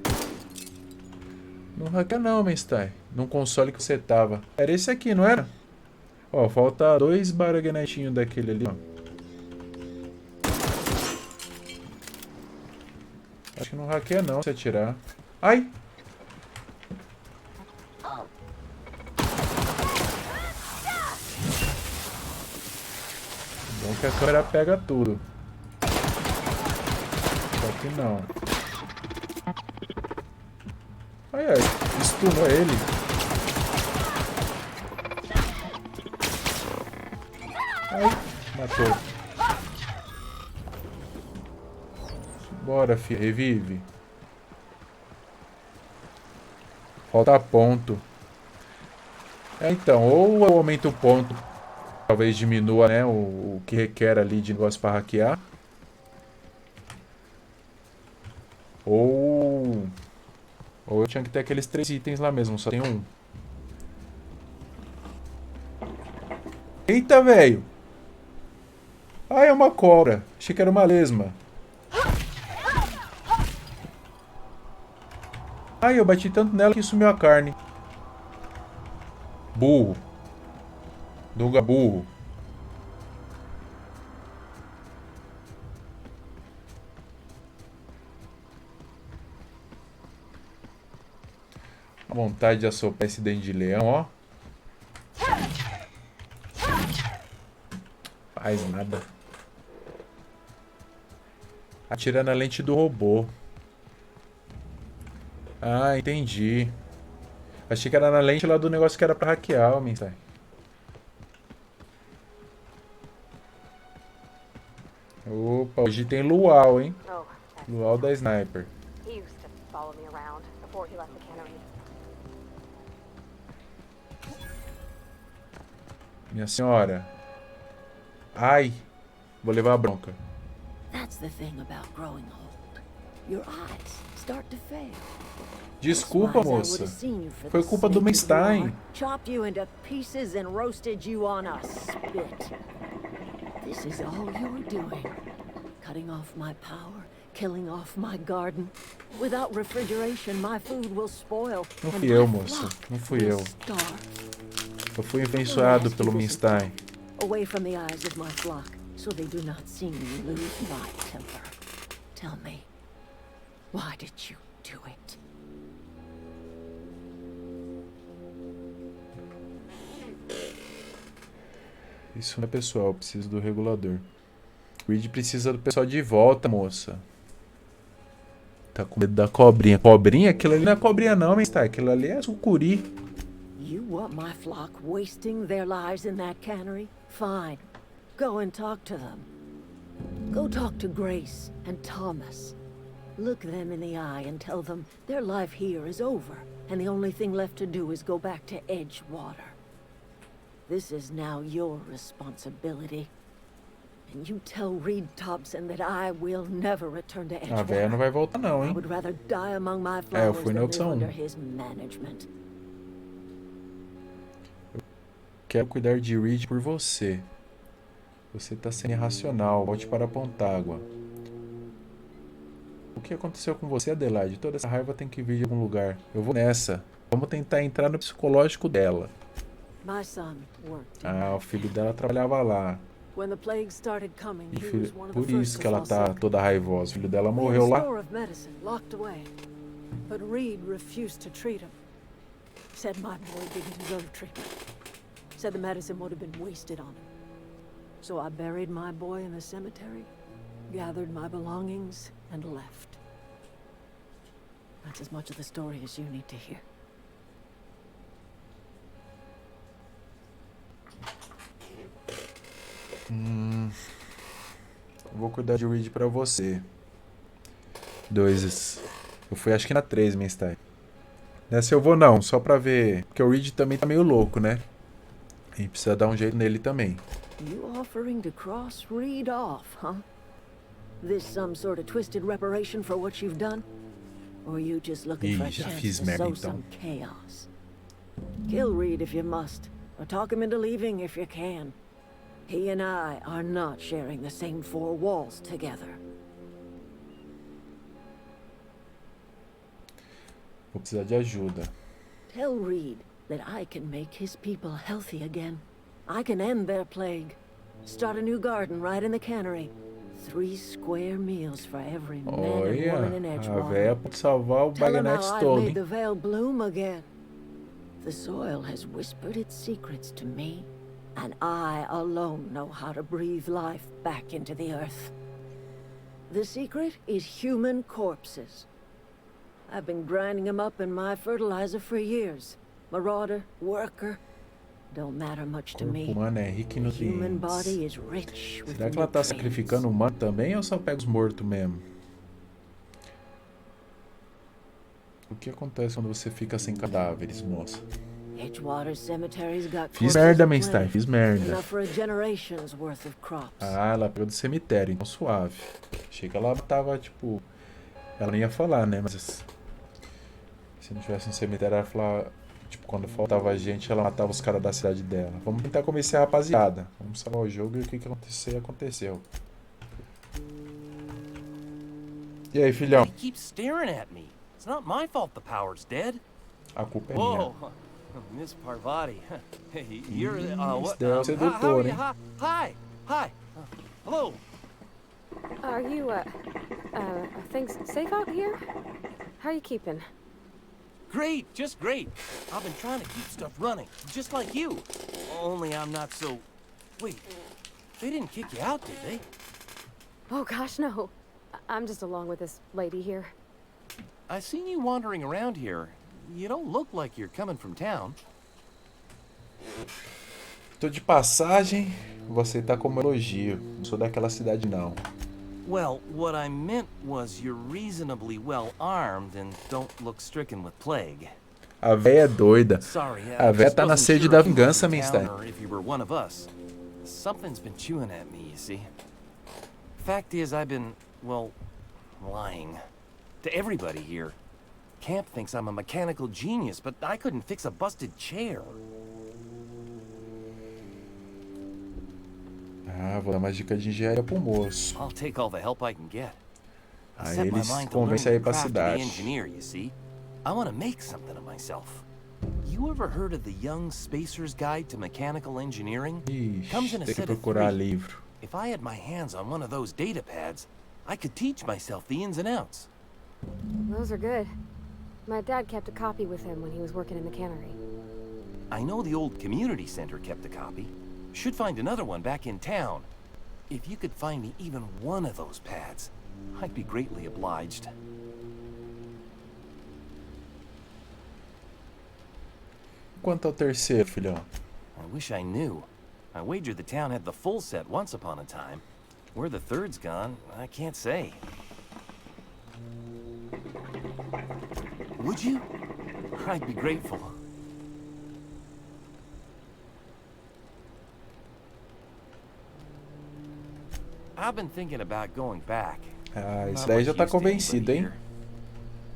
Não hackeia não, Mainstai. Num console que você tava. Era esse aqui, não era? Ó, falta 2 baraguenetinhos daquele ali, ó. Acho que não hackeia não se atirar. Ai! Bom que a câmera pega tudo. Só que não. Ai, ai. Stunou ele. Ai, matou. Bora, filho. Revive. Falta ponto. É, então, ou eu aumento o ponto, talvez diminua, né, o que requer ali de negócio para hackear. Ou eu tinha que ter aqueles 3 itens lá mesmo, só tem um. Eita, velho! Ai, é uma cobra. Achei que era uma lesma. Ai, eu bati tanto nela que sumiu a carne. Burro. Dunga burro. Vontade de assoprar esse dente de leão, ó. Faz nada. Atira na lente do robô. Ah, entendi. Achei que era na lente lá do negócio que era pra hackear, o mensagem. Opa, hoje tem luau, hein? Luau da sniper. He used to follow me around before he left the cannery. Minha senhora. Ai, vou levar a bronca. That's the thing about growing old. your eyes start to fail. Desculpa, moça. Foi culpa do Mainstein. Chopped you into pieces and roasted you on a spit. This is all you're doing. Cutting off my power, killing off my garden. Without refrigeration, my food will spoil. Não fui eu, moça. Não fui eu. Eu fui influenciado pelo Mainstein. Away from the eyes of my flock, so they do not see me lose my temper. Tell me, why did you do it? Isso não é pessoal, eu preciso do regulador. Reed precisa do pessoal de volta, moça. Tá com medo da cobrinha. Cobrinha? Aquilo ali não é cobrinha não, mas tá. Aquilo ali é sucuri. You want my flock wasting their lives in that cannery? Fine. Go and talk to them. Go talk to Grace and Thomas. Look them in the eye and tell them their life here is over, and the only thing left to do is go back to Edgewater. This is now your responsibility. And you tell Reed Thompson that I will never return to Edgewater. A véia não vai voltar não, I hein? would rather die among my eu flowers fui na than opção live 1. under his management. Quero cuidar de Reed por você. Você tá sendo irracional. Volte para a Pontágua. O que aconteceu com você, Adelaide? Toda essa raiva tem que vir de algum lugar. Eu vou nessa. Vamos tentar entrar no psicológico dela. My son worked in Ah, o filho dela trabalhava lá. When the plague started coming, E he was one of por the first isso to que ela fall tá sick. toda raivosa. O filho dela We had a morreu lá. store of medicine locked away, but Reed refused to treat him. Said my boy didn't deserve treatment. Said the medicine would have been wasted on him. So I buried my boy in the cemetery, gathered my belongings, and left. That's as much of the story as you need to hear. Vou cuidar de Reed pra você. 2. Eu fui acho que na 3, Mainstein. Nessa eu vou não, só pra ver. Porque o Reed também tá meio louco, né? A gente precisa dar um jeito nele também. You offering to cross Reed off, huh? This some sort of twisted reparation for what you've done? Or you just looking for a Ih, já chance fiz to merda sow então. some chaos? Kill Reed if you must, or talk him into leaving if you can. He and I are not sharing the same four walls together. Vou precisar de ajuda. Tell Reed that I can make his people healthy again. I can end their plague. Start a new garden right in the cannery. 3 square meals for every man and woman in Olha, a Edgewater. véia pode salvar o Tell him Baganete how I've todo, made hein? the veil bloom again. The soil has whispered its secrets to me, and I alone know how to breathe life back into the earth. The secret is human corpses. I've been grinding them up in my fertilizer for years. Marauder, worker, don't matter much to O me. corpo humano é rico em The human body nutrientes. is rich with Será que ela tá nutrients. sacrificando o humano também ou só pega os mortos mesmo? O que acontece quando você fica sem cadáveres, moça? Edgewater cemeteries got Fiz corpses merda, aplenty, Mainstein, fiz merda. enough for a generation's worth of crops. Ah, ela pegou do cemitério, então suave. Achei que ela tava, tipo... Ela nem ia falar, né? Mas... Se não tivesse um cemitério, ela ia falar... Tipo, quando faltava gente, ela matava os caras da cidade dela. Vamos tentar convencer a rapaziada. Vamos salvar o jogo e o que aconteceu, aconteceu. E aí, filhão? He keeps staring at me. It's not my fault the power's dead. A culpa é minha. Whoa, Miss Parvati. Hey, you're Ih, what? esse daí é o How sedutor, are you? hein? Hi. Hello. Are you, are things safe out here? How are you keeping? Great, just great. I've been trying to keep stuff running, just like you. Only I'm not so. Wait, they didn't kick you out, did they? Oh gosh, no. I'm just along with this lady here. I seen you wandering around here. You don't look like you're coming from town. Tô de passagem, você tá como elogio. Não sou daquela cidade, não. Well, what I meant was you're reasonably well armed and don't look stricken with plague. A véia é doida. Sorry, A véia tá na wasn't sede sure da if you were vingança, from Mainstein. town or if you were one of us. Something's been chewing at me, you see. Fact is, I've been, well, lying. To everybody here. Camp thinks I'm a mechanical genius, but I couldn't fix a busted chair. Ah, vou dar uma dica de engenharia pro moço. I'll take all the help I can get. I Aí set my eles mind to learning conversam aí the pra craft of the cidade. engineer, you see. I want to make something of myself. You ever heard of the Young Spacer's Guide to Mechanical Engineering? Comes in Ixi, a tem que set of procurar 3. livro. If I had my hands on one of those data pads, I could teach myself the ins and outs. Those are good. My dad kept a copy with him when he was working in the cannery. I know the old community center kept a copy. Should find another one back in town. If you could find me even one of those pads, I'd be greatly obliged. Quanto ao terceiro, filhão? I wish I knew. I wager the town had the full set once upon a time. Where the third's gone, I can't say. Would you? I'd be grateful. I've been thinking about going back. Ah, esse Not daí much já tá use to convencido, anybody hein? here.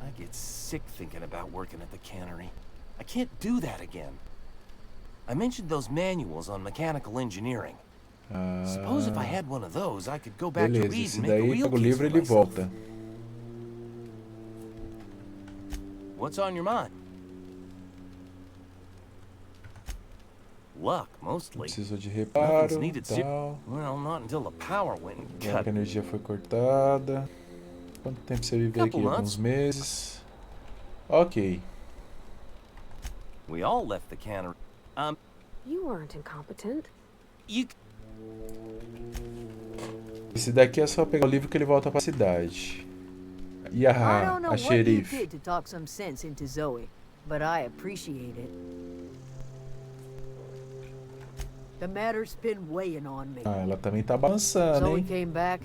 I get sick thinking about working at the cannery. I can't do that again. I mentioned those manuals on mechanical engineering. Suppose if I had one of those, I could go back to Beleza, read esse and make a daí real pega o case livro for e ele myself. volta. What's on your mind? Luck, mostly. Precisou de Nothing's reparo, needed tal. Well, not until the power went and Agora cut. que a energia foi cortada. Quanto tempo você vive aqui? Couple Alguns months. meses. Ok. We all left the cannery. You weren't incompetent. You Esse daqui é só pegar o livro que ele volta pra cidade. E I a don't know what you xerife? did to talk some sense into Zoe, but I appreciate it. The matter's been weighing on me. Ah, ela também tá balançando, Zoe hein? came back,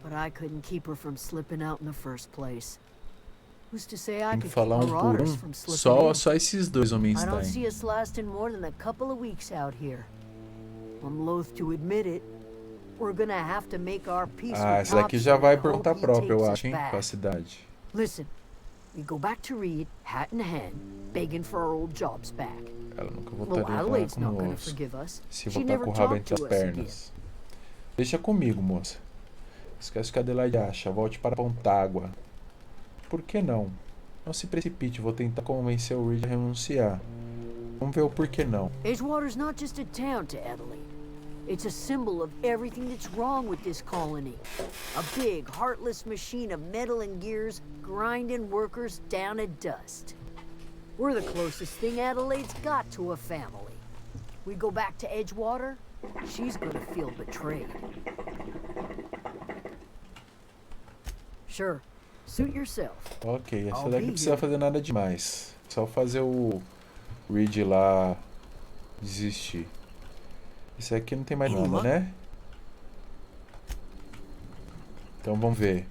but I couldn't keep her from slipping out in the first place. Who's to say I Tem could que keep falar um por marauders um. from slipping Só, in? só esses dois homens I don't têm. see us lasting more than a couple of weeks out here. I'm loath to admit it. We're gonna have to make our peace Ah, with essa daqui Thompson já vai and por hope conta he própria, eu takes us acho, hein? back. Pra cidade. Listen, we go back to Reed, hat in hand, begging for our old jobs back. Ela nunca Well, voltaria a falar Adelaide's com not o gonna moço. forgive us. Se She voltar never com o rabo talked entre as to us again. pernas. Deixa comigo, moça. Esquece o que a Adelaide acha. Volte para Pontágua. Por que não? Não se precipite. Vou tentar convencer o Reed a renunciar. Vamos ver o porquê não. Edgewater's not just a town to Adelaide. It's a symbol of everything that's wrong with this colony. A big, heartless machine of metal and gears grinding workers down to dust. We're the closest thing Adelaide's got to a family. We go back to Edgewater, she's gonna feel betrayed. Sure, suit yourself. Ok, essa I'll daqui be não precisa here. fazer nada demais. Só fazer o Reed lá desistir. Esse aqui não tem mais nada, né? Então vamos ver.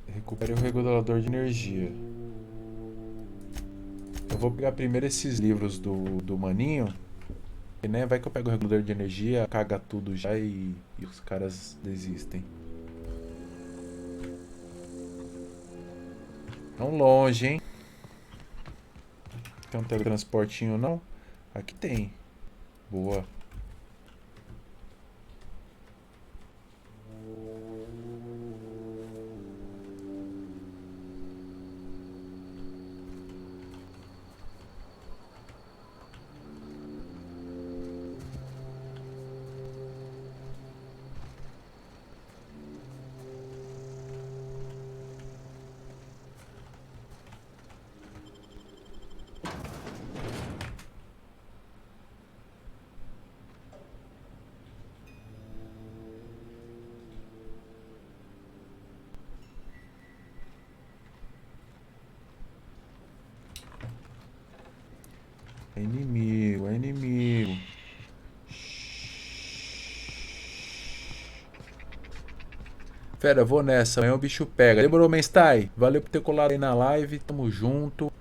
Recupere o regulador de energia. Eu vou pegar primeiro esses livros do maninho. E, né, vai que eu pego o regulador de energia, caga tudo já e os caras desistem. Tão longe, hein? Tem um teletransportinho não? Aqui tem. Boa. É inimigo, é inimigo. Fera, vou nessa. Amanhã o bicho pega. Demorou, Menstai? Valeu por ter colado aí na live. Tamo junto.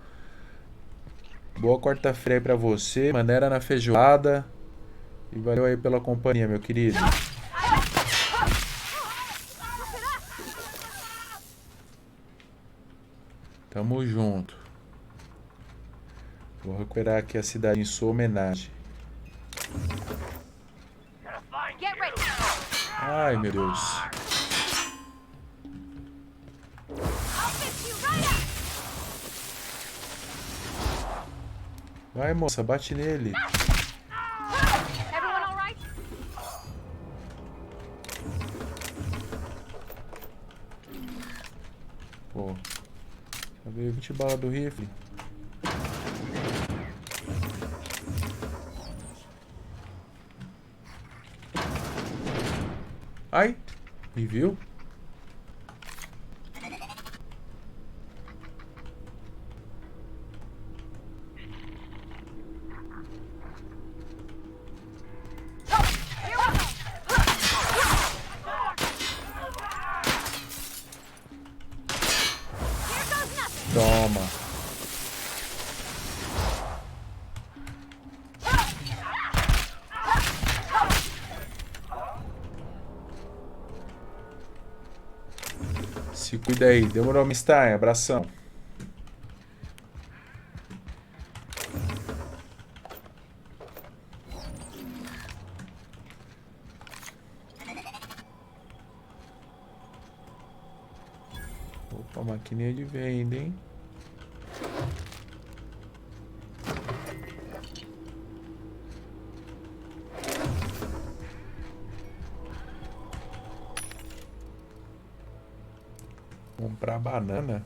Boa quarta-feira aí pra você. Maneira na feijoada. E valeu aí pela companhia, meu querido. Tamo junto. Vou recuperar aqui a cidade em sua homenagem. Ai, meu Deus. Vai, moça, bate nele. Pô, já veio 20 balas do rifle. Ai, me viu? Toma. Se cuida aí. Demorou, Mistine. Abração. Opa, maquininha de venda, hein? Comprar banana.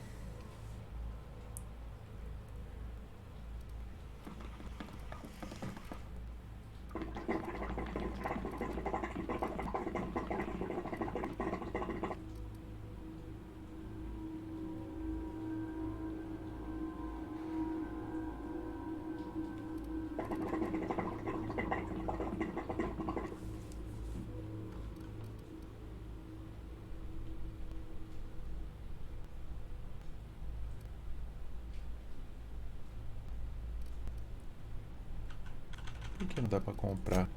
Por que não dá pra comprar?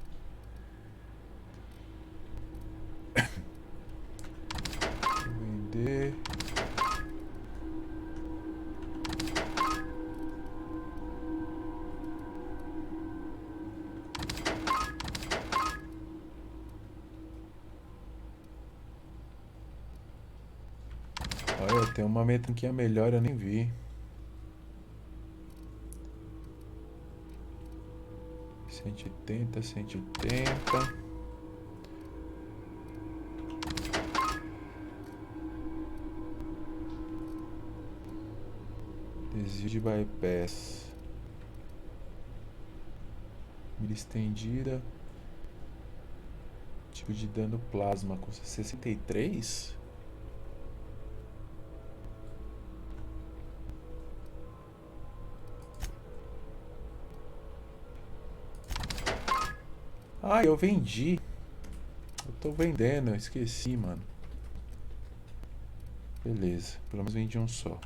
Vender. Olha, tem uma metanquinha melhor, eu nem vi. 180, 180. Desvio de bypass. Mira estendida. Tipo de dano plasma. Custa 63? Ah, eu vendi. Eu tô vendendo, eu esqueci, mano. Beleza, pelo menos vendi um só.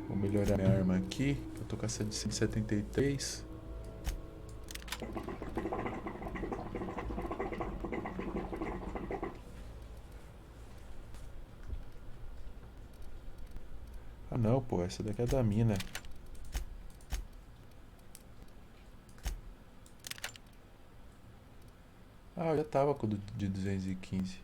Vou melhorar minha arma aqui. Eu tô com essa de 173. Ah não, pô, essa daqui é da mina. Ah, eu já tava com o de 215.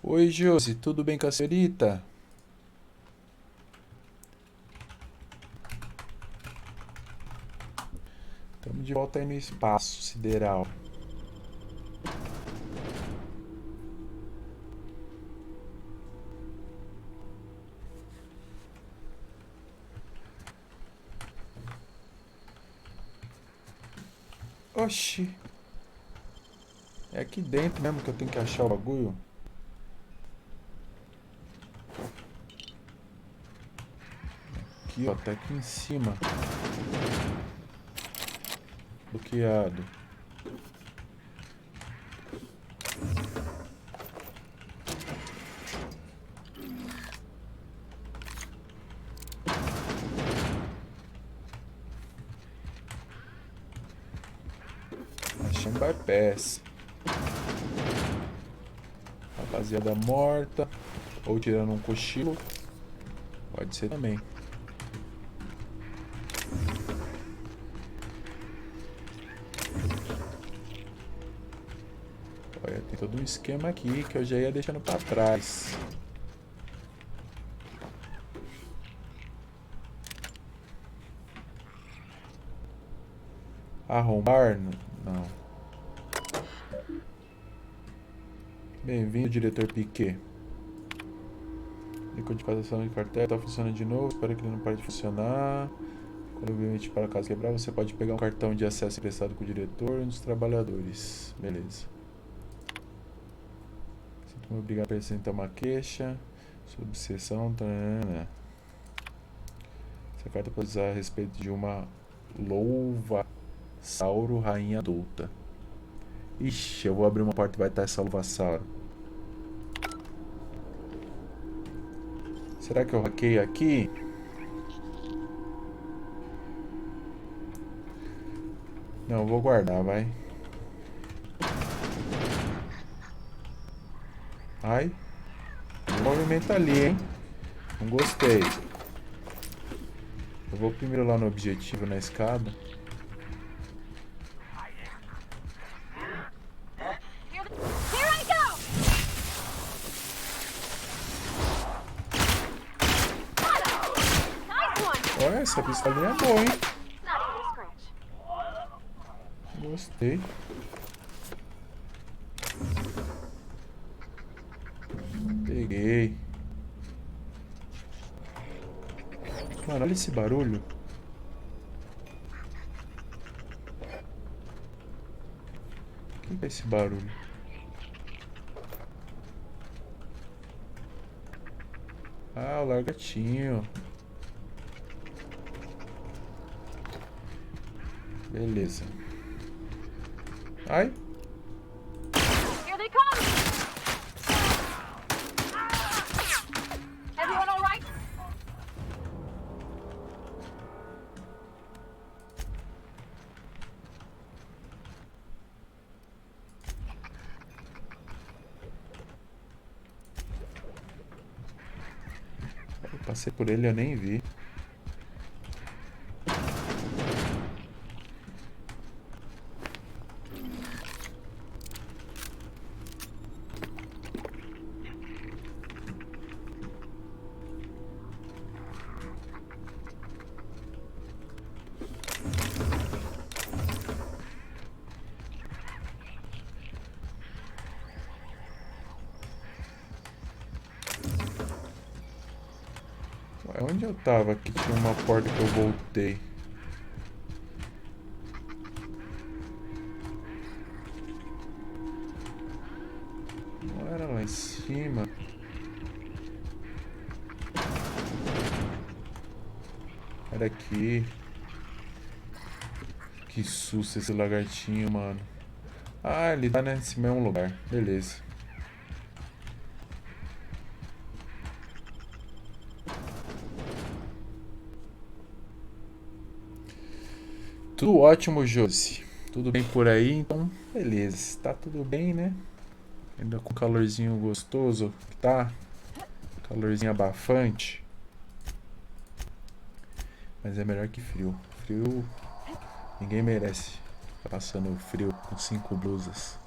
Oi, Josi, tudo bem com a senhorita? Estamos de volta aí no espaço sideral. Oxi. É aqui dentro mesmo que eu tenho que achar o bagulho. Aqui, ó. Tá aqui em cima. Bloqueado. Achei um bypass. Rapaziada morta. Ou tirando um cochilo. Pode ser também. Olha, tem todo um esquema aqui que eu já ia deixando pra trás. Arrombar? Não. Bem-vindo, diretor Piquet. Ícone de cadastração de carteira tá funcionando de novo. Espero que ele não pare de funcionar. Quando o ambiente para casa quebrar, você pode pegar um cartão de acesso emprestado com o diretor e um dos trabalhadores. Beleza. Sinto-me obrigado a apresentar uma queixa sobre sessão. Essa carta pode usar a respeito de uma louva-sauro rainha adulta. Ixi, eu vou abrir uma porta e vai estar essa louva-sauro. Será que eu hackeio aqui? Não, vou guardar, vai. Ai. Movimento ali, hein? Não gostei. Eu vou primeiro lá no objetivo, na escada. Olha, essa pistolinha é boa, hein? Gostei. Peguei. Mano, olha esse barulho. O que é esse barulho? Ah, o largatinho. Beleza. Ai. Here they come! Everyone all right? Eu passei por ele e eu nem vi. Onde eu tava? Aqui tinha uma porta que eu voltei. Não era lá em cima. Era aqui. Que susto esse lagartinho, mano. Ah, ele tá nesse mesmo lugar. Beleza. Tudo ótimo, Josi. Tudo bem por aí? Então, beleza. Tá tudo bem, né? Ainda com calorzinho gostoso, tá? Calorzinho abafante. Mas é melhor que frio. Frio, ninguém merece. Tá passando frio com 5 blusas.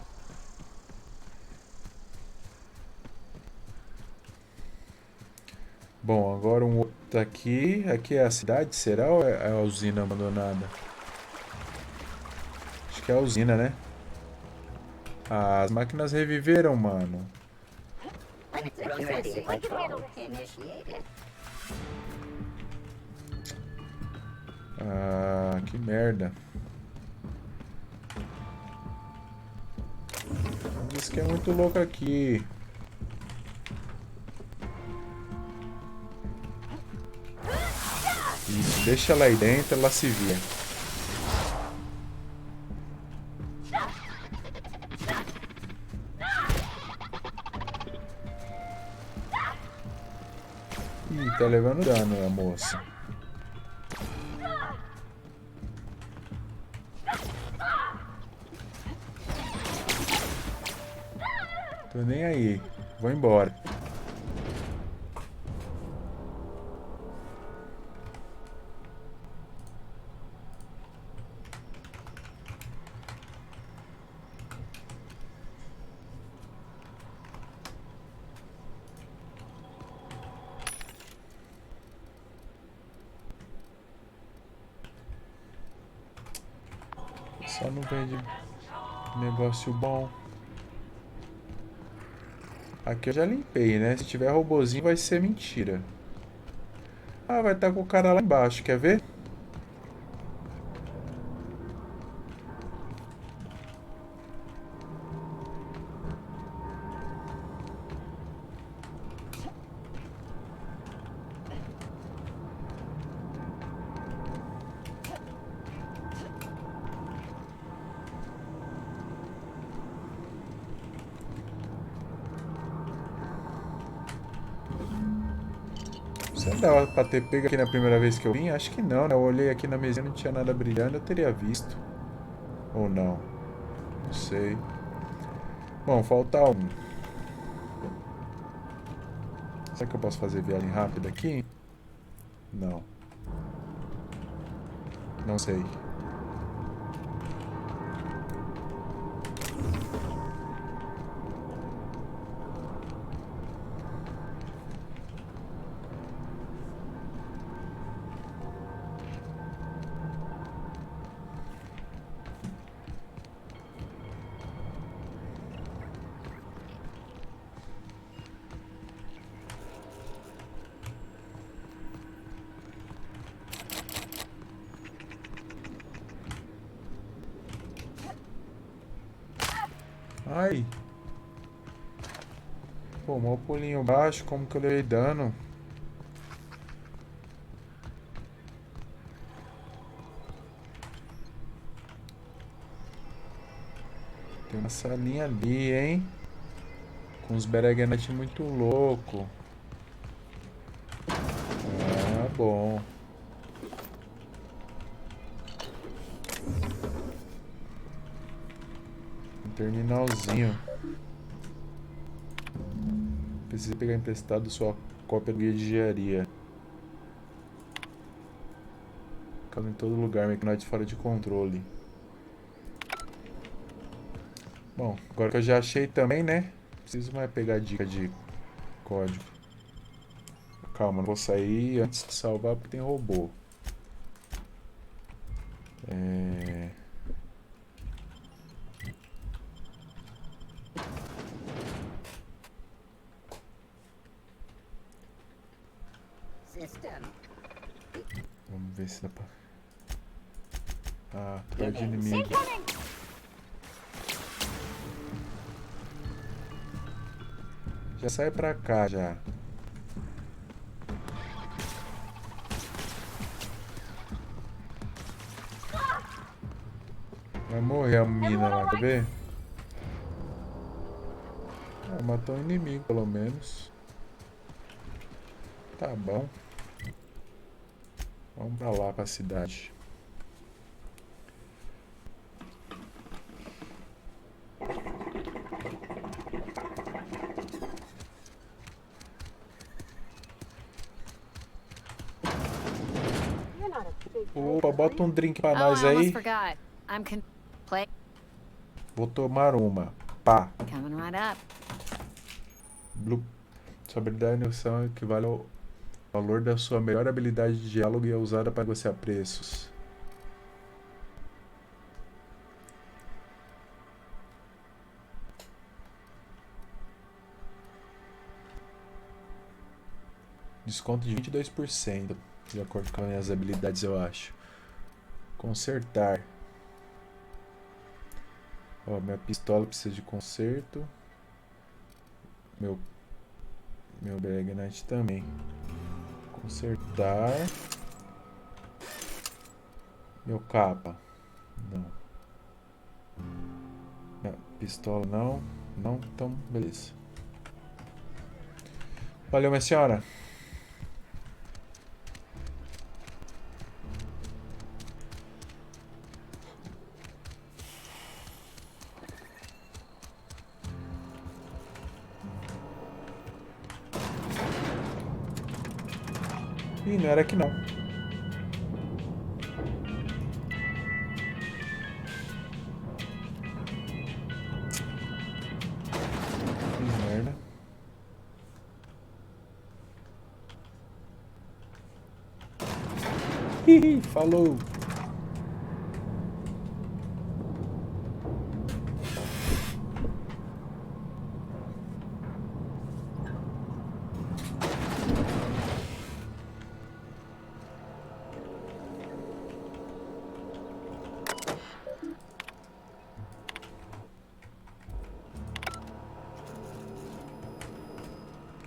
Bom, agora um outro aqui. Aqui é a cidade, será? Ou é a usina abandonada? Acho que é a usina, né? Ah, as máquinas reviveram, mano. Ah, que merda. Isso que é muito louco aqui. Isso, deixa ela aí dentro, ela se vira. Ih, tá levando dano a moça. Tô nem aí. Vou embora. Só não vende negócio bom. Aqui eu já limpei, né? Se tiver robozinho vai ser mentira. Ah, vai estar com o cara lá embaixo, quer ver? Você dava pra ter pego aqui na primeira vez que eu vim? Acho que não, né? Eu olhei aqui na mesinha, não tinha nada brilhando, eu teria visto. Ou não? Não sei. Bom, falta um. Será que eu posso fazer viagem rápida aqui? Não. Não sei. Ai. Pô, mó pulinho baixo, como que eu levei dano? Tem uma salinha ali, hein? Com uns bereguenetes muito louco. Ah, bom. Um terminalzinho. Precisa pegar emprestado sua cópia do guia de engenharia. Causa em todo lugar, meio fora de controle. Bom, agora que eu já achei também, né? Preciso mais pegar dica de código. Calma, não vou sair antes de salvar porque tem robô. System. Vamos ver se dá pra... Ah, atrás de inimigo. Já sai pra cá, já. Vai morrer a mina lá, quer ver? Ah, matou um inimigo, pelo menos. Tá bom. Vamos pra lá, pra cidade. Opa, bota um drink pra nós aí. Vou tomar uma. Pá. Coming right up. Blue. Sua habilidade de negociação equivale ao valor da sua melhor habilidade de diálogo e é usada para negociar preços. Desconto de 22%, de acordo com as minhas habilidades, eu acho. Consertar. Ó, minha pistola precisa de conserto. Meu Bergnite também. Consertar. Meu capa. Não. Minha pistola não. Não, então beleza. Valeu, minha senhora. Ih, não era aqui não. Que merda. Ih, falou.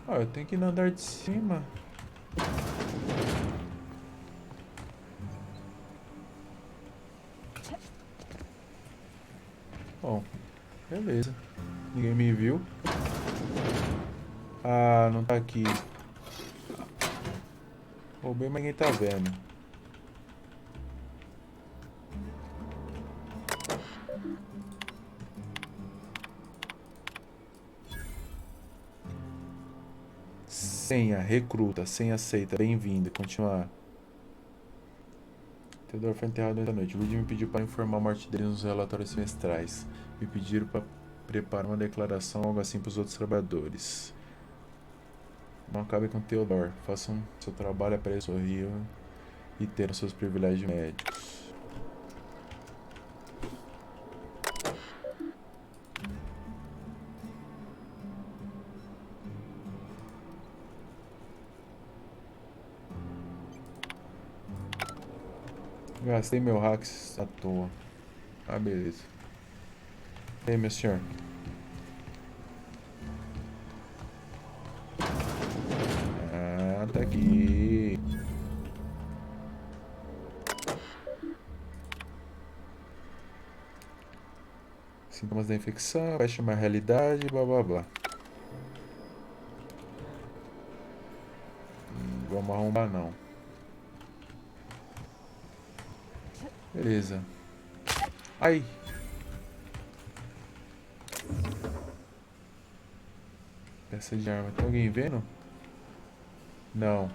Ó, eu tenho que ir no andar de cima. Bom, beleza. Ninguém me viu. Ah, não tá aqui. Roubei, mas ninguém tá vendo. Senha, recruta, senha aceita, bem-vindo, continuar. Teodoro foi enterrado ontem à noite. O vídeo me pediu para informar a morte dele nos relatórios semestrais. Me pediram para preparar uma declaração, algo assim, para os outros trabalhadores. Não acabe com Teodoro. Façam seu trabalho, apareça sorrir e ter seus privilégios médicos. Gastei meu hacks à toa. Ah, beleza. E aí, meu senhor? Ah, tá aqui. Sintomas da infecção, vai chamar a realidade, blá blá blá. Vamos arrombar não. Beleza. Ai! Peça de arma. Tem alguém vendo? Não.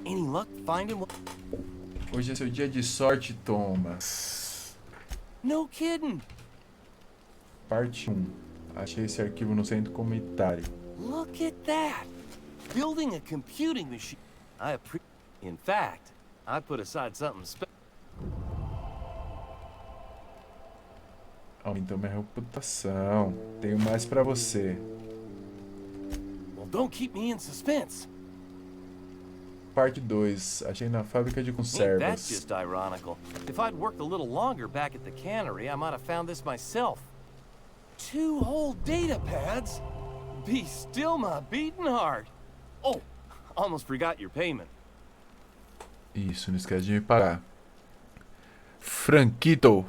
Any luck finding what? Hoje é seu dia de sorte, Thomas. No kidding. Parte 1. Achei esse arquivo no centro comunitário. Look at that. Building a computing machine. In fact, I put aside something special. Aumentou minha reputação. Tenho mais pra você. Well, don't keep me in suspense. Parte 2. Achei na fábrica de Ain't that conservas. just ironical? If I'd worked a little longer back at the cannery, I might have found this myself. 2 whole data pads? Be still my beating heart. Oh, almost forgot your payment. Isso, não esquece de me pagar. Franquito.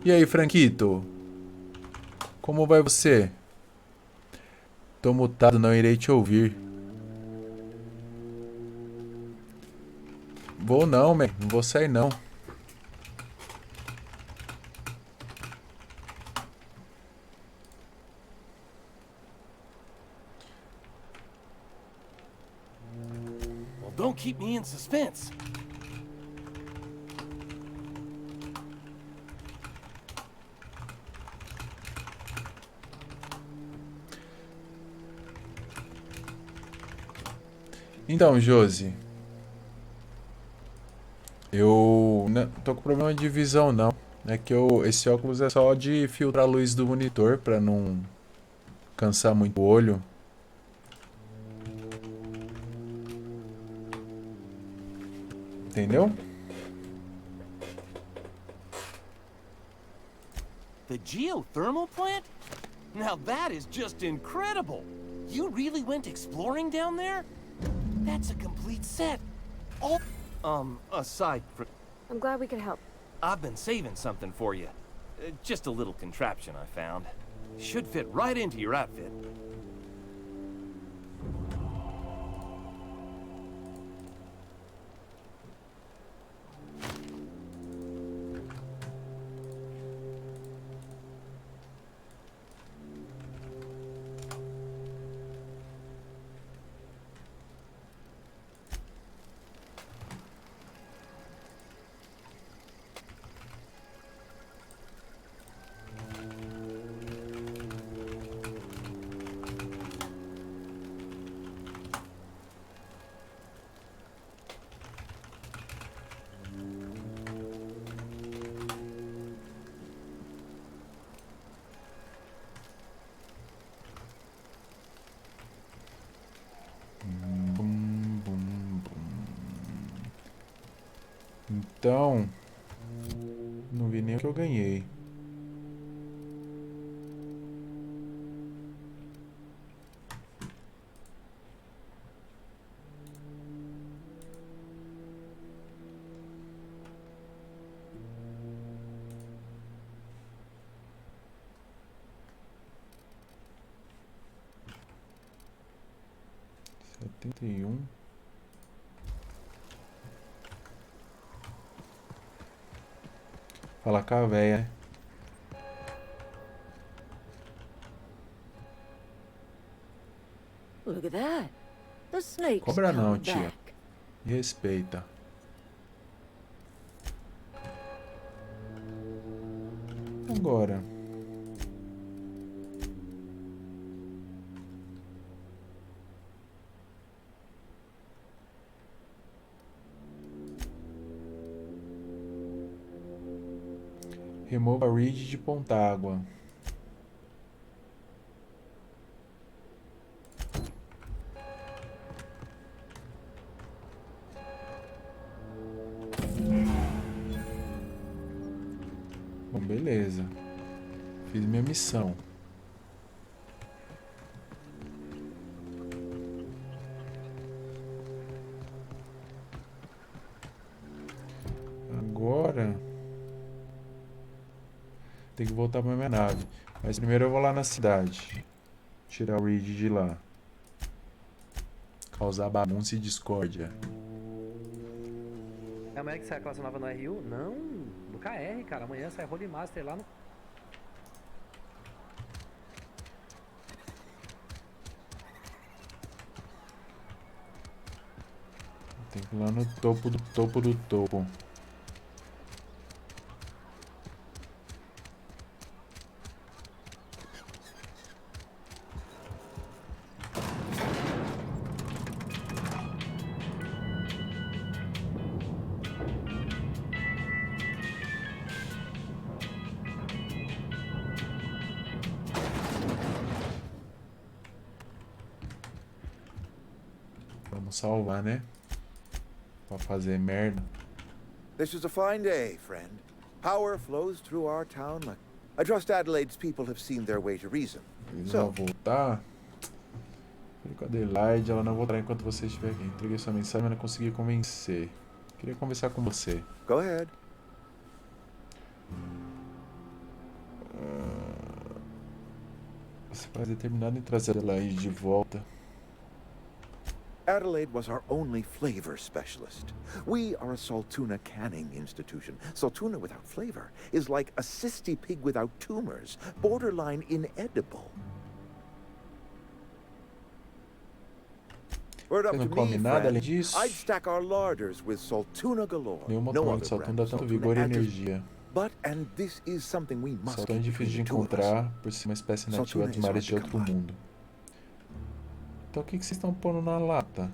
E aí, Franquito? Como vai você? Tô mutado, não irei te ouvir. Vou não, man. Não vou sair não. Well, don't keep me in suspense. Então, Josi, eu não tô com problema de visão não. É que esse óculos é só de filtrar a luz do monitor pra não cansar muito o olho. Entendeu? The geothermal plant? Now that is just incredible. You really went exploring down there? That's a complete set. Oh, aside from... I'm glad we could help. I've been saving something for you. Just a little contraption I found. Should fit right into your outfit. Bum, bum, bum. Então, não vi nem o que eu ganhei. Setenta e um. Fala com a véia, né? Look at that. The snake's Cobra não, coming tia. back. Me respeita. Agora. Remova a reed de Pontágua. Bom, beleza. Fiz minha missão. Agora tem que voltar pra minha nave. Mas primeiro eu vou lá na cidade. Tirar o Reed de lá. Causar bagunça e discórdia. Amanhã que sai a classe nova no RU? Não, no KR, cara. Amanhã sai Holy Master lá no... Tem que ir lá no topo do topo do topo. Vamos salvar, né? Pra fazer merda. This is a fine day, friend. Power flows through our town like... I trust Adelaide's people have seen their way to reason. Eles So, vão voltar. Falei com a Adelaide, ela não voltará enquanto você estiver aqui. Entreguei sua mensagem, mas não consegui convencer. Queria conversar com você. go ahead. Você parece determinado em trazer a Adelaide de volta. Adelaide was our only flavor specialist. We are a Saltuna canning institution. Saltuna without flavor is like a cysty pig without tumors, borderline inedible. Were it up Você não to come me, nada além friend, disso? I'd stack our larders with Saltuna galore. Nenhuma No prova other de Saltuna brand dá of tanto Saltuna vigor e answers. energia. But, and this is something we must Saltuna é keep difícil de between the two of us. encontrar por ser uma espécie nativa Saltuna dos is mares hard de to outro come by. mundo. Então o que vocês estão pondo na lata?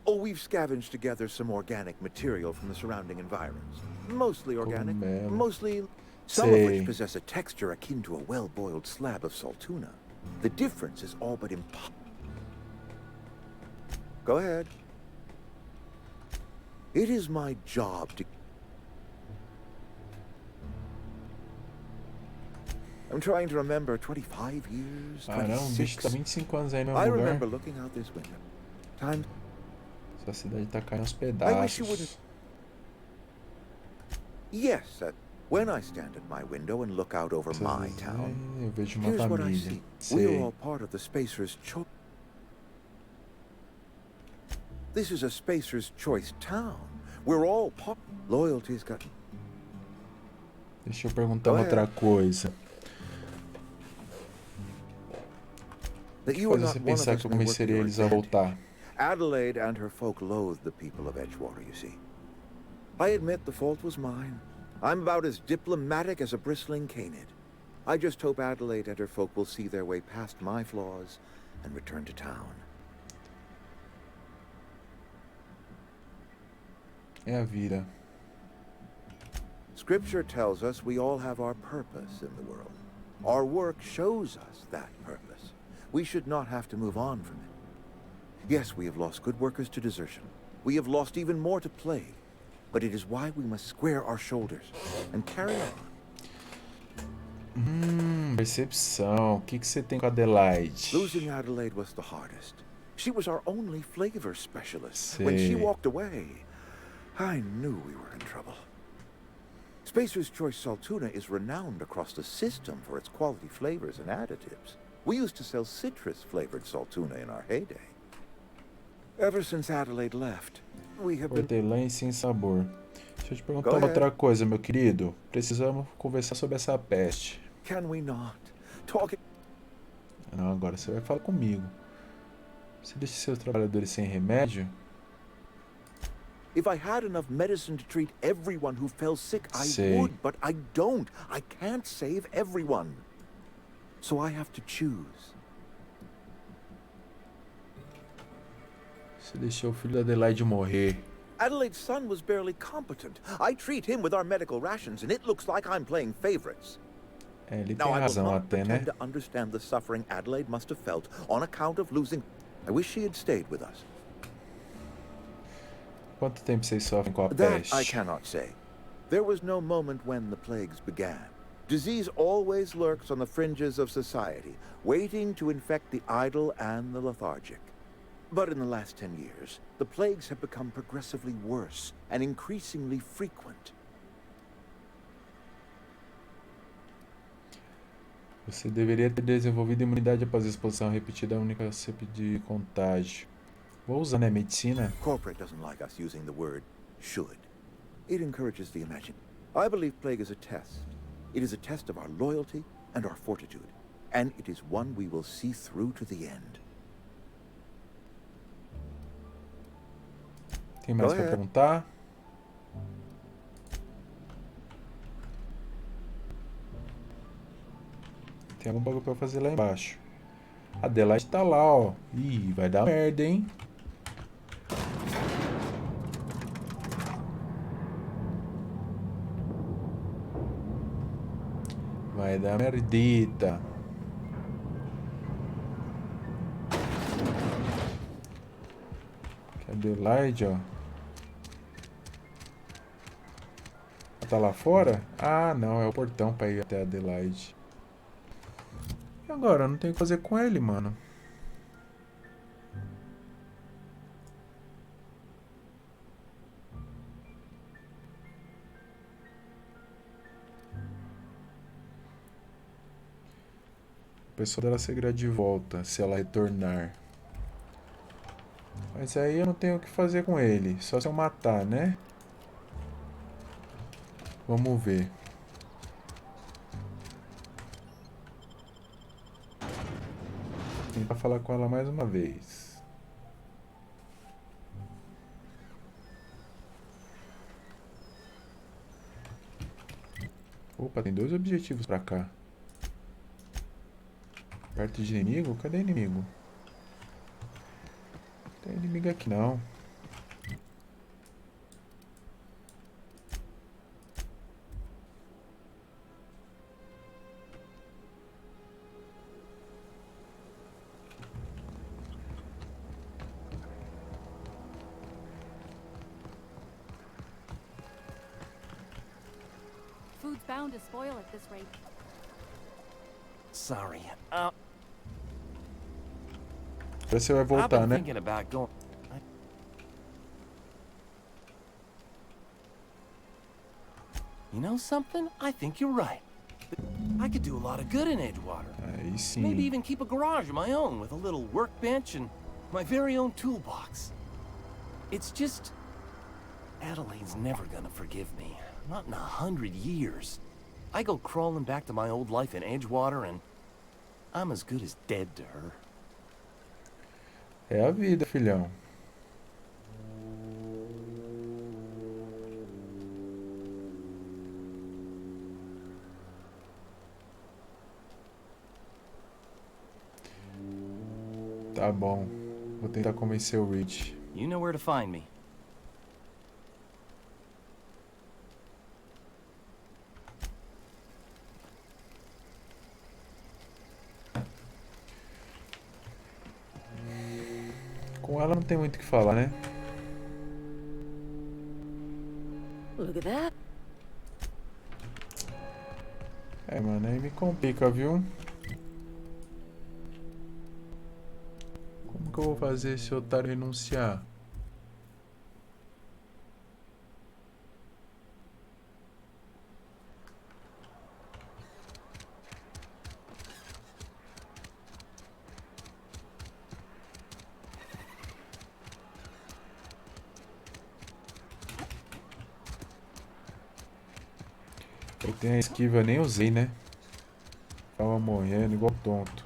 Oh, we've scavenged together some organic material from the surrounding environs. Mostly organic, Cogumelo. mostly... Some of which Sei. possess a texture akin to a well-boiled slab of Saltuna. The difference is all but impossible. Go ahead. It is my job to... I'm trying to remember 25 years, Ah não, o bicho 26. tá 25 anos aí no I mesmo lugar. remember looking out this window. Time... Essa cidade tá caindo aos I wish you wouldn't... pedaços. Yes, when I stand at my window and look out over my Essas- town, Eu vejo uma here's what I família. see. We are Sei. all part of the Spacer's Choice. This is a Spacer's Choice town. We're all part... Loyalty's got... Deixa eu perguntar Go uma outra ahead. coisa. That you are Faz not você one of pensar us que eu may work convenceria your eles a advantage. voltar. Adelaide and her folk loathe the people of Edgewater, you see. I admit the fault was mine. I'm about as diplomatic as a bristling canid. I just hope Adelaide and her folk will see their way past my flaws and return to town. É a vida. Scripture tells us we all have our purpose in the world. Our work shows us that purpose. We should not have to move on from it. Yes, we have lost good workers to desertion. We have lost even more to plague. But it is why we must square our shoulders and carry on. Percepção. O que você tem com a Adelaide? Losing Adelaide was the hardest. She was our only flavor specialist. When she Sei. walked away, I knew we were in trouble. Spacer's Choice Saltuna is renowned across the system for its quality flavors and additives. We used to sell citrus-flavored Saltuna in our heyday. Ever since Adelaide left, we have been... Hortelã sem sabor. Deixa eu te perguntar Go uma ahead. outra coisa, meu querido. Precisamos conversar sobre essa peste. Can we not? Talk... Não, agora você vai falar comigo. Você deixa seus trabalhadores sem remédio? If I had enough medicine to treat everyone who fell sick, I Sei. would, but I don't. I can't save everyone. So I have to choose. Você deixou o filho da Adelaide morrer. Adelaide's son was barely competent. I treat him with our medical rations, and it looks like I'm playing favorites. É, ele Now, tem I will razão not até, né? pretend to understand the suffering Adelaide must have felt on account of losing... I wish she had stayed with us. Quanto tempo vocês sofrem com a That I peste? cannot say. There was no moment when the plagues began. Disease always lurks on the fringes of society, waiting to infect the idle and the lethargic. But in the last 10 years, the plagues have become progressively worse and increasingly frequent. Você deveria ter desenvolvido imunidade após a exposição repetida a única cepa de contágio. Vou usar, né? Medicina? Corporate doesn't like us using the word should. It encourages the imagination. I believe plague is a test. It is a test of our loyalty and our fortitude. And it is one we will see through to the end. Tem mais Go pra ahead. perguntar? Tem algum bagulho pra eu fazer lá embaixo. A Adelaide tá lá, ó. Ih, vai dar merda, hein? Vai dar merdita. Que Adelaide, ó. Ela tá lá fora? Ah, não, é o portão pra ir até a Adelaide. E agora? Eu não tenho o que fazer com ele, mano. O pessoal dela seguirá de volta, se ela retornar. Mas aí eu não tenho o que fazer com ele. Só se eu matar, né? Vamos ver. Vou tentar falar com ela mais uma vez. Opa, tem 2 objetivos pra cá. Perto de inimigo? Cadê inimigo? Não tem inimigo aqui não. Food's bound to spoil at this rate. Sorry. Você vai I've voltar, been né? thinking about going. You know something? I think you're right. I could do a lot of good in Edgewater. Aí sim. Maybe even keep a garage of my own with a little workbench and my very own toolbox. It's just... Adelaide's never gonna forgive me. Not in 100 years. I go crawling back to my old life in Edgewater and I'm as good as dead to her. É a vida, filhão. Tá bom. Vou tentar convencer o Rich. You know where to find me. Com ela não tem muito o que falar, né? Look at that. É, mano, aí me complica, viu? Como que eu vou fazer esse otário renunciar? Eu tenho a esquiva, nem usei, né? Tava morrendo igual tonto.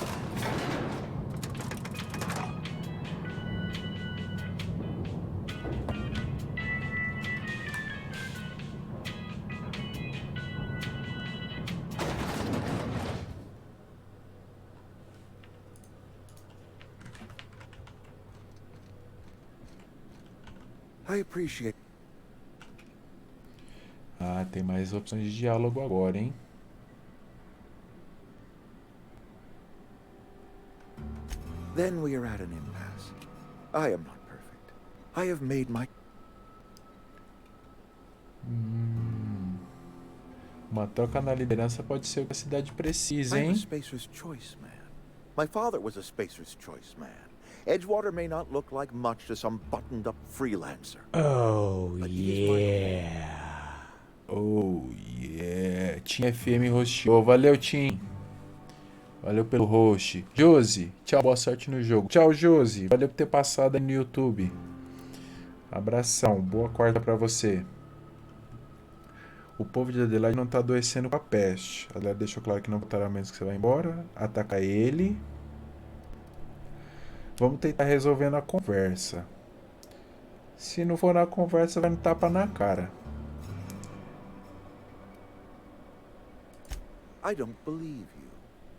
I appreciate... Ah, tem mais opções de diálogo agora, hein? Then we are at an impasse. I am not perfect. I have made my... Uma troca na liderança pode ser o que a cidade precisa, I'm a hein? spacer's choice man. My father was a spacer's choice man. Edgewater may not look like much to some buttoned-up freelancer. Oh, But it is my yeah. Oh, yeah. Tim FM rosteou. Valeu, Tim. Valeu pelo host. Josi, tchau, boa sorte no jogo. Tchau, Josi. Valeu por ter passado aí no YouTube. Abração, boa quarta pra você. O povo de Adelaide não tá adoecendo com a peste. Adelaide deixou claro que não botará menos que você vai embora. Ataca ele. Vamos tentar resolver na conversa. Se não for na conversa, vai no tapa na cara. I don't believe you.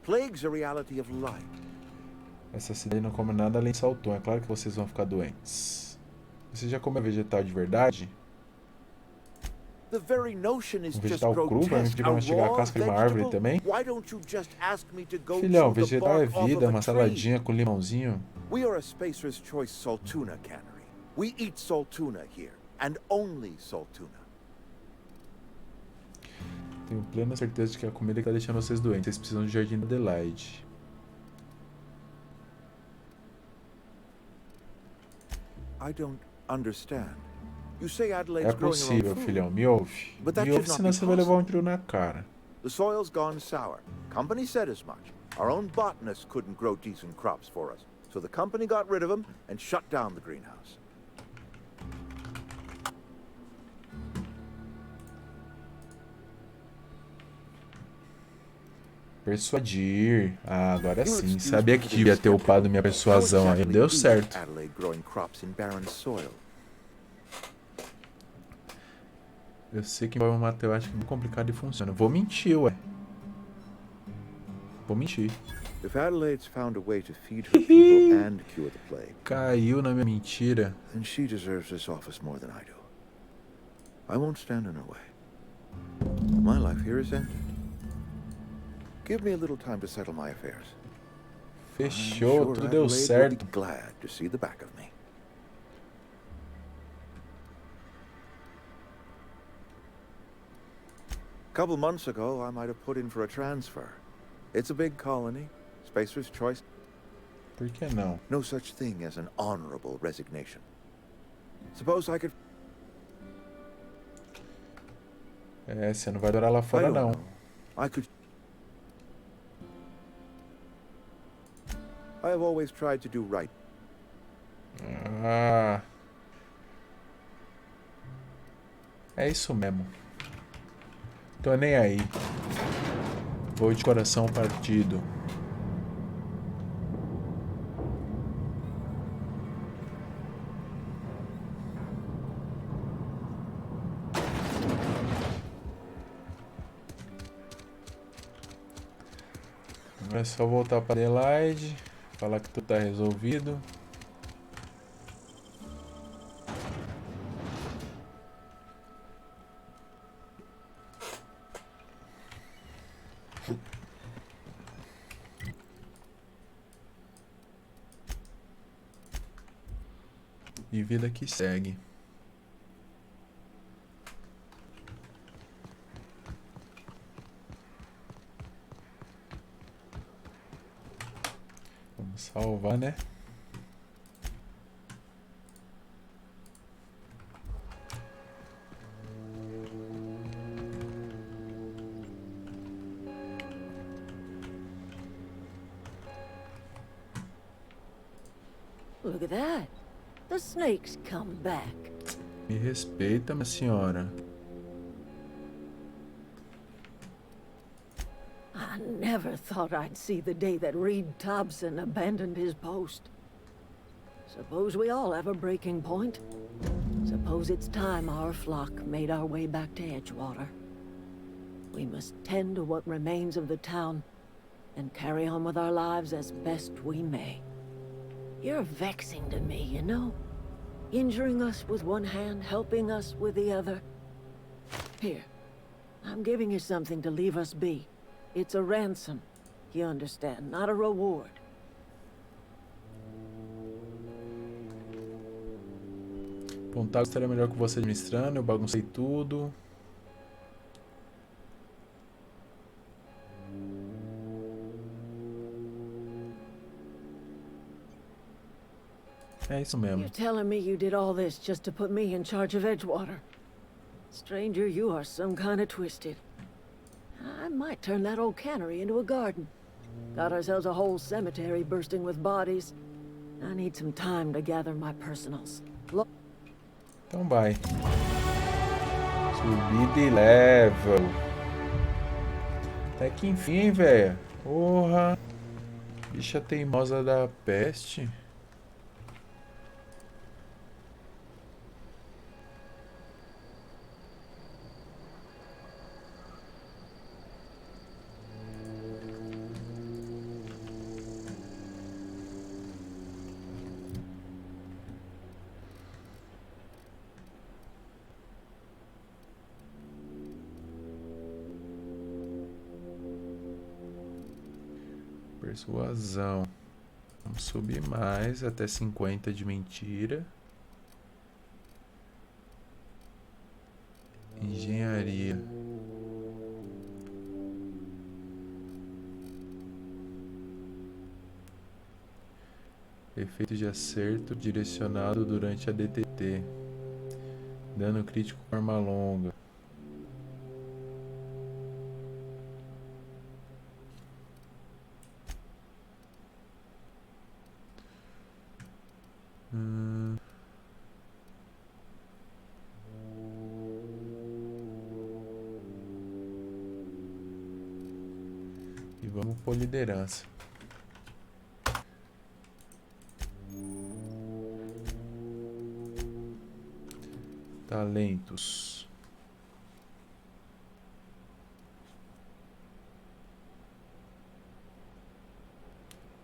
Plague's a reality of life. Essa cidade não come nada além de saltão. É claro que vocês vão ficar doentes. Você já comeu vegetal de verdade? The very notion is Um just vegetal cru? Vai me grotesque. pedir pra mastigar a raw casca de uma árvore vegetable? também? Why don't you just ask me to go Filhão, chew the vegetal é bark off vida. of a Uma tree? saladinha com limãozinho. We are a Spacer's Choice Saltuna cannery. We eat saltuna here, and only saltuna. Tenho plena certeza de que é a comida que tá deixando vocês doentes. Vocês precisam de Jardim da Adelaide. I don't understand. You say É Adelaide's growing her own possível, food. filhão. Me ouve. But that Me should ouve, not senão be você vai levar um possible. tiro na cara. The soil's gone sour. Company said as much. Our own botanists couldn't grow decent crops for us. So the company got rid of him and shut down the greenhouse. Persuadir. Ah, agora sim. Sabia que devia ter upado minha persuasão aí. Deu certo. Adelaide growing crops in barren soil. Eu sei que envolve uma matemática muito complicada e funciona. Vou mentir, ué. Vou mentir. If Adelaide's found a way to feed her people and cure the plague, Caiu na minha mentira. then she deserves this office more than I do. I won't stand in her way. My life here is ended. Give me a little time to settle my affairs. Fechou, tudo deu Adelaide will certo. be glad to see the back of me. A couple months ago, I might have put in for a transfer. It's a big colony. Spacer's choice. Por que não? No such thing as an honorable resignation. Suppose I could... É, você não vai durar lá fora, I don't não. know. I could... I have always tried to do right. Ah. É isso mesmo. Tô nem aí. Vou de coração partido. Agora é só voltar para Adelaide, falar que tudo tá resolvido. E vida que segue. Vamos salvar, né? Look at that. The snake's come back. Me respeita, minha senhora. I never thought I'd see the day that Reed Thompson abandoned his post. Suppose we all have a breaking point. Suppose it's time our flock made our way back to Edgewater. We must tend to what remains of the town and carry on with our lives as best we may. You're vexing to me, you know? Injuring us with one hand, helping us with the other. Here, I'm giving you something to leave us be. It's a ransom, you understand, not a reward. Pontago estaria melhor com você administrando, eu baguncei tudo. É isso mesmo. You're telling me you did all this just to put me in charge of Edgewater? Stranger, you are some kind of twisted. I might turn that old cannery into a garden. Got ourselves a whole cemetery bursting with bodies. I need some time to gather my personals. Então vai. Subida e level. Até que enfim, velho. Porra. Bicha teimosa da peste. Persuasão. Vamos subir mais até 50 de mentira. Engenharia. Efeito de acerto direcionado durante a DTT. Dano crítico com arma longa. E vamos por liderança. Talentos.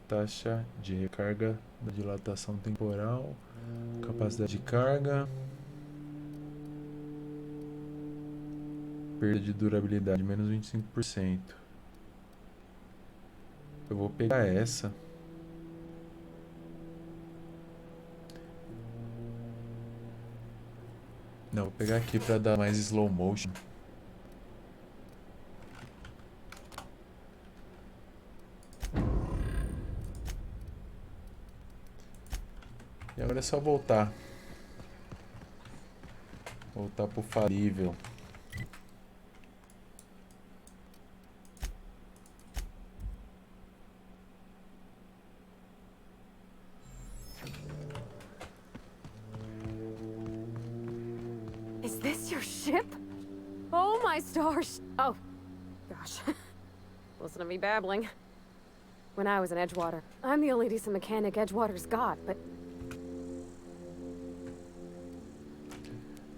Taxa de recarga da dilatação temporal. Capacidade de carga. Perda de durabilidade, menos 25%. Eu vou pegar essa. Não, vou pegar aqui para dar mais slow motion. E agora é só voltar. Voltar pro falível. Is this your ship? Oh, my stars. Oh, gosh. Listen to me babbling. When I was in Edgewater, I'm the only decent mechanic Edgewater's got, but...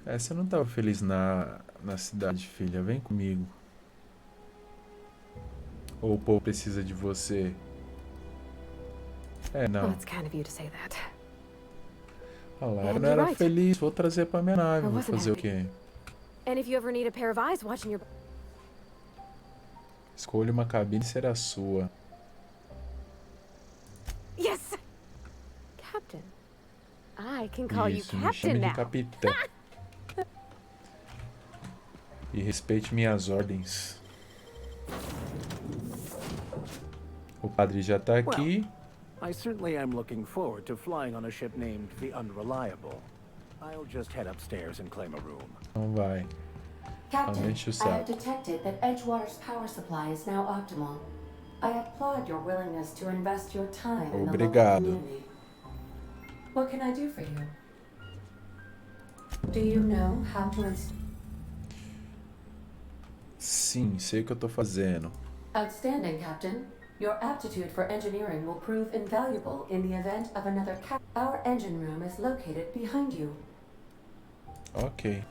Você não estava feliz na cidade, filha. Vem comigo. Ou o povo precisa de você? Não. Oh, it's kind of you to say that. Olha lá, eu não era feliz. Vou trazer pra minha nave. Vou wasn't fazer o happy. quê? And if you ever need a pair of eyes watching your... Escolha uma cabine, será sua. Yes! Captain. I can call Isso, you me chame Captain de now. capitão. E respeite minhas ordens. O padre já tá aqui. I certainly am looking forward to flying on a ship named the Unreliable. I'll just head upstairs and claim a room. Então vai. Captain, Não enche o I have saco. detected that Edgewater's power supply is now optimal. I applaud your willingness to invest your time in the local Obrigado. community. What can I do for you? Do you know how to Sim, sei o que eu tô fazendo. Outstanding, Captain. Your aptitude for engineering will prove invaluable in the event of another Our engine room is located behind you. Ok.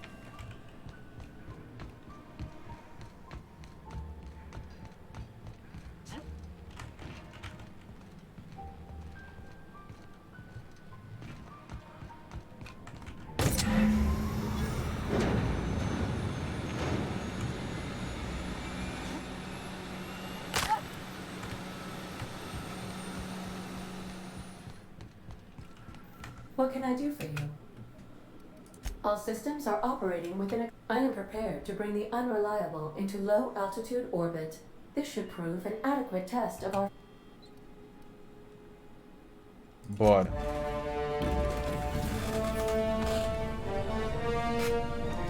What can I do for you? All systems are operating within a... I am prepared to bring the Unreliable into low altitude orbit. This should prove an adequate test of our... Bora.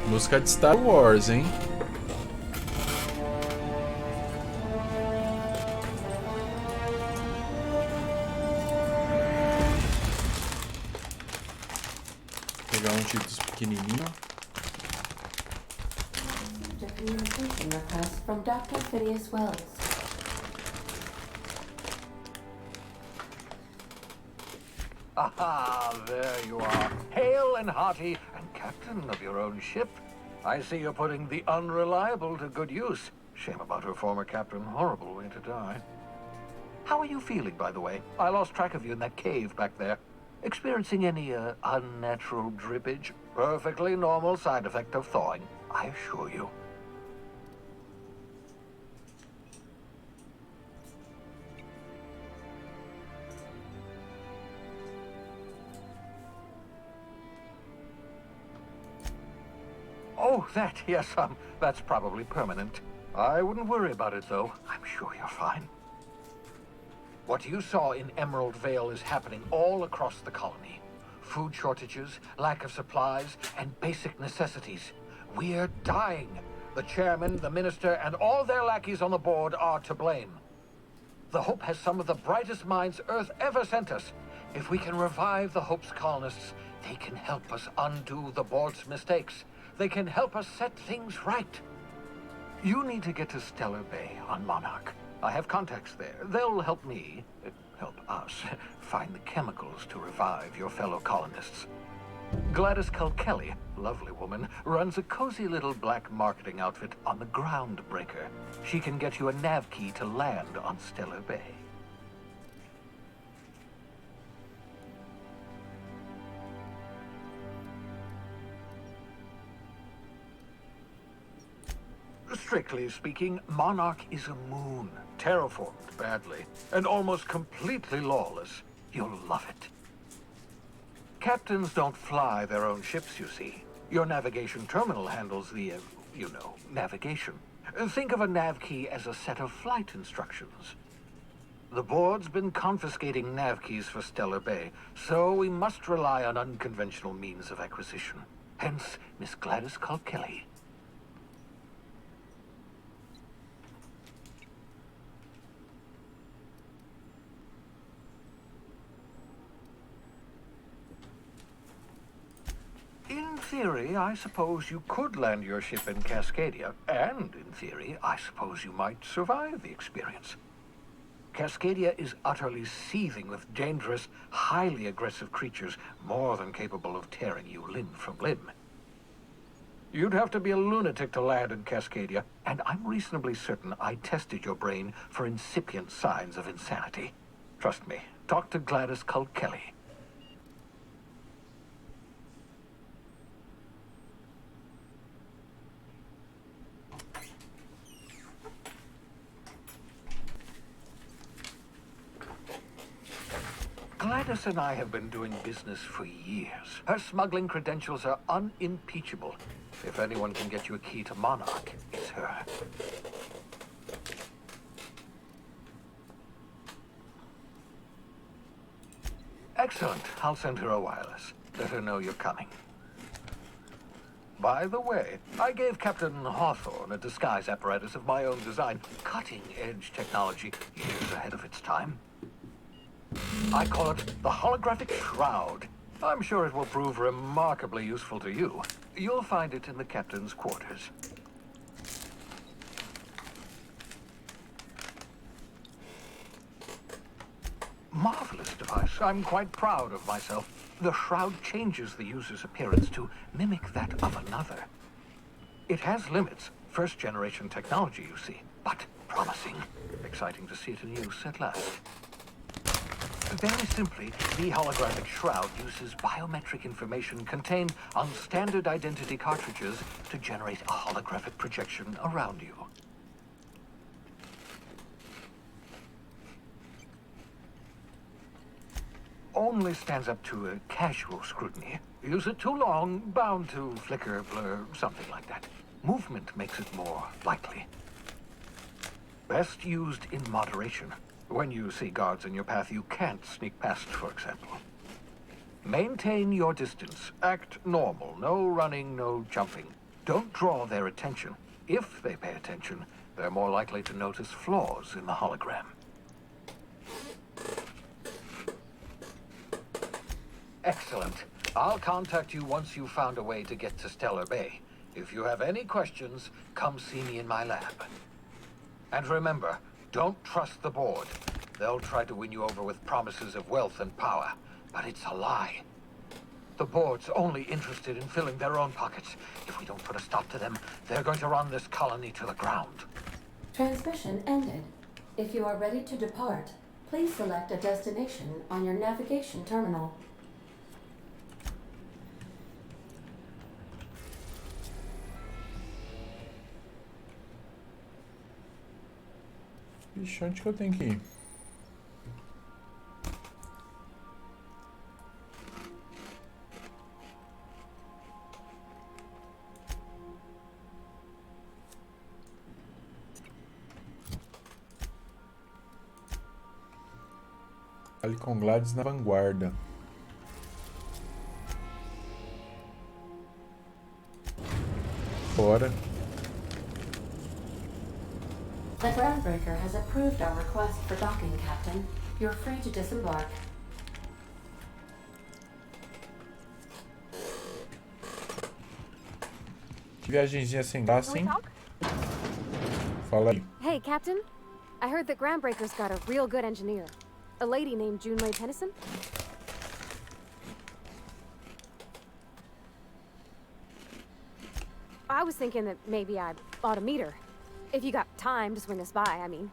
Música de Star Wars, hein? Pegar um Cheetos pequenininho. A communication request from Dr. Phineas Wells. Aha, there you are. Hale and hearty, and captain of your own ship. I see you're putting the Unreliable to good use. Shame about her former captain. Horrible way to die. How are you feeling, by the way? I lost track of you in that cave back there. Experiencing any, unnatural drippage? Perfectly normal side effect of thawing, I assure you. Oh, that, yes, that's probably permanent. I wouldn't worry about it, though. I'm sure you're fine. What you saw in Emerald Vale is happening all across the colony. Food shortages, lack of supplies, and basic necessities. We're dying. The chairman, the minister, and all their lackeys on the board are to blame. The Hope has some of the brightest minds Earth ever sent us. If we can revive the Hope's colonists, they can help us undo the board's mistakes. They can help us set things right. You need to get to Stellar Bay on Monarch. I have contacts there. They'll help me, help us, find the chemicals to revive your fellow colonists. Gladys Kelly, lovely woman, runs a cozy little black marketing outfit on the Groundbreaker. She can get you a nav key to land on Stellar Bay. Strictly speaking, Monarch is a moon, terraformed badly, and almost completely lawless. You'll love it. Captains don't fly their own ships, you see. Your navigation terminal handles the, navigation. Think of a nav key as a set of flight instructions. The board's been confiscating nav keys for Stellar Bay, so we must rely on unconventional means of acquisition. Hence, Miss Gladys Kelly. In theory, I suppose you could land your ship in Cascadia, and in theory, I suppose you might survive the experience. Cascadia is utterly seething with dangerous, highly aggressive creatures, more than capable of tearing you limb from limb. You'd have to be a lunatic to land in Cascadia, and I'm reasonably certain I tested your brain for incipient signs of insanity. Trust me, talk to Gladys Kelly. Gladys and I have been doing business for years. Her smuggling credentials are unimpeachable. If anyone can get you a key to Monarch, it's her. Excellent. I'll send her a wireless. Let her know you're coming. By the way, I gave Captain Hawthorne a disguise apparatus of my own design. Cutting-edge technology, years ahead of its time. I call it the holographic shroud. I'm sure it will prove remarkably useful to you. You'll find it in the captain's quarters. Marvelous device. I'm quite proud of myself. The shroud changes the user's appearance to mimic that of another. It has limits. First-generation technology, you see, but promising. Exciting to see it in use at last. Very simply, the holographic shroud uses biometric information contained on standard identity cartridges to generate a holographic projection around you. Only stands up to a casual scrutiny. Use it too long, bound to flicker, blur, something like that. Movement makes it more likely. Best used in moderation. When you see guards in your path you can't sneak past, for example. Maintain your distance. Act normal. No running, no jumping. Don't draw their attention. If they pay attention, they're more likely to notice flaws in the hologram. Excellent. I'll contact you once you've found a way to get to Stellar Bay. If you have any questions, come see me in my lab. And remember, don't trust the board. They'll try to win you over with promises of wealth and power, but it's a lie. The board's only interested in filling their own pockets. If we don't put a stop to them, they're going to run this colony to the ground. Transmission ended. If you are ready to depart, please select a destination on your navigation terminal. Ixi, onde que eu tenho que ir? Ali com Gladys na vanguarda. Bora. The Groundbreaker has approved our request for docking, Captain. You're free to disembark. Que viagemzinha sem graça, Can we hein? talk? Fala aí. Hey, Captain. I heard that Groundbreaker's got a real good engineer. A lady named Junwei Tennyson. I was thinking that maybe I ought to meet her. If you got time to swing us by, I mean.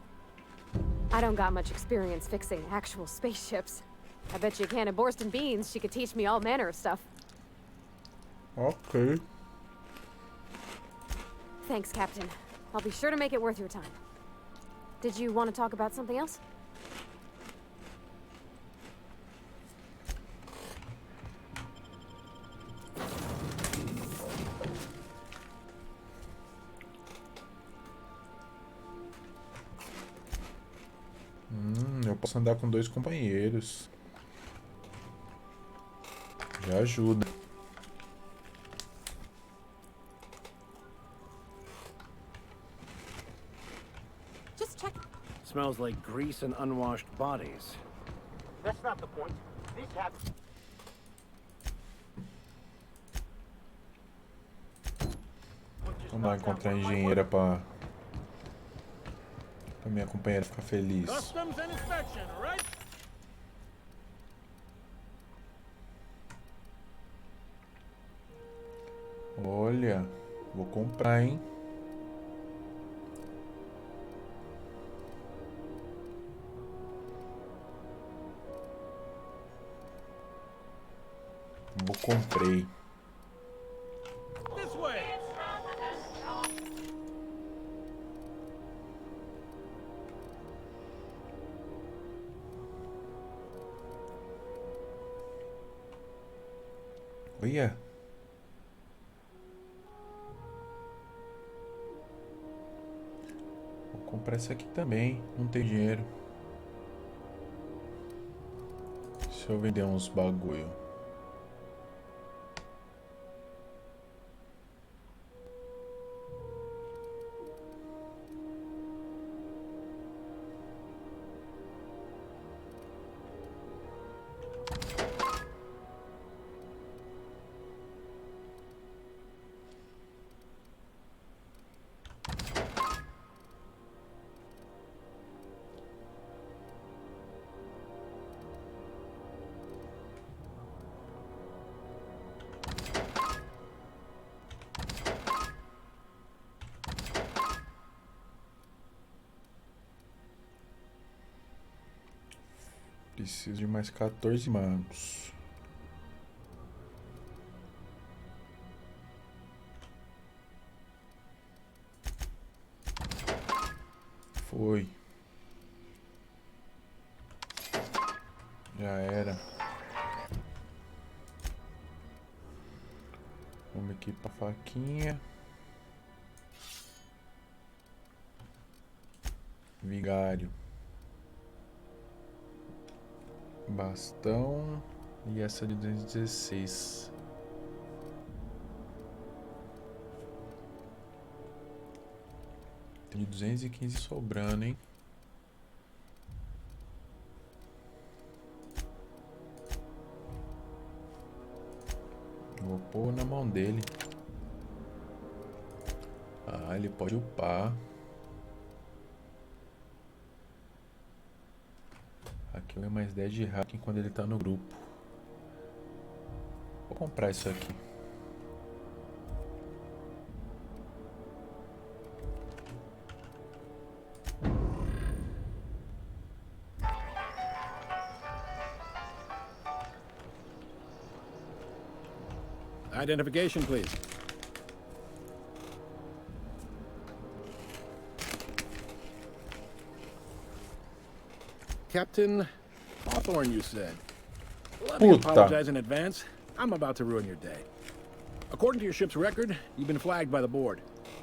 I don't got much experience fixing actual spaceships. I bet you a can of Borston beans she could teach me all manner of stuff. Ok. Thanks, Captain. I'll be sure to make it worth your time. Did you want to talk about something else? Eu posso andar com 2 companheiros. Já ajuda. Just check. Smells like grease and unwashed bodies. That's not the point. This happens. Vamos lá encontrar a engenheira pra minha companheira ficar feliz. Customs and inspection, right? Olha, vou comprar, hein? Comprei. This way. Olha. Vou comprar essa aqui também. Não tem dinheiro. Deixa eu vender uns bagulho. Preciso de mais 14 manos. Foi. Já era. Vamos aqui pra faquinha. Vigário. Bastão. E essa de 216. Tem 215 sobrando, hein? Vou pôr na mão dele. Ah, ele pode upar. Aqui é mais 10 de hacking quando ele tá no grupo. Vou comprar isso aqui. Identification, please. Captain Hawthorne, you said. Let me apologize in advance. I'm about to ruin your day. According to your ship's record, you've been flagged by the board.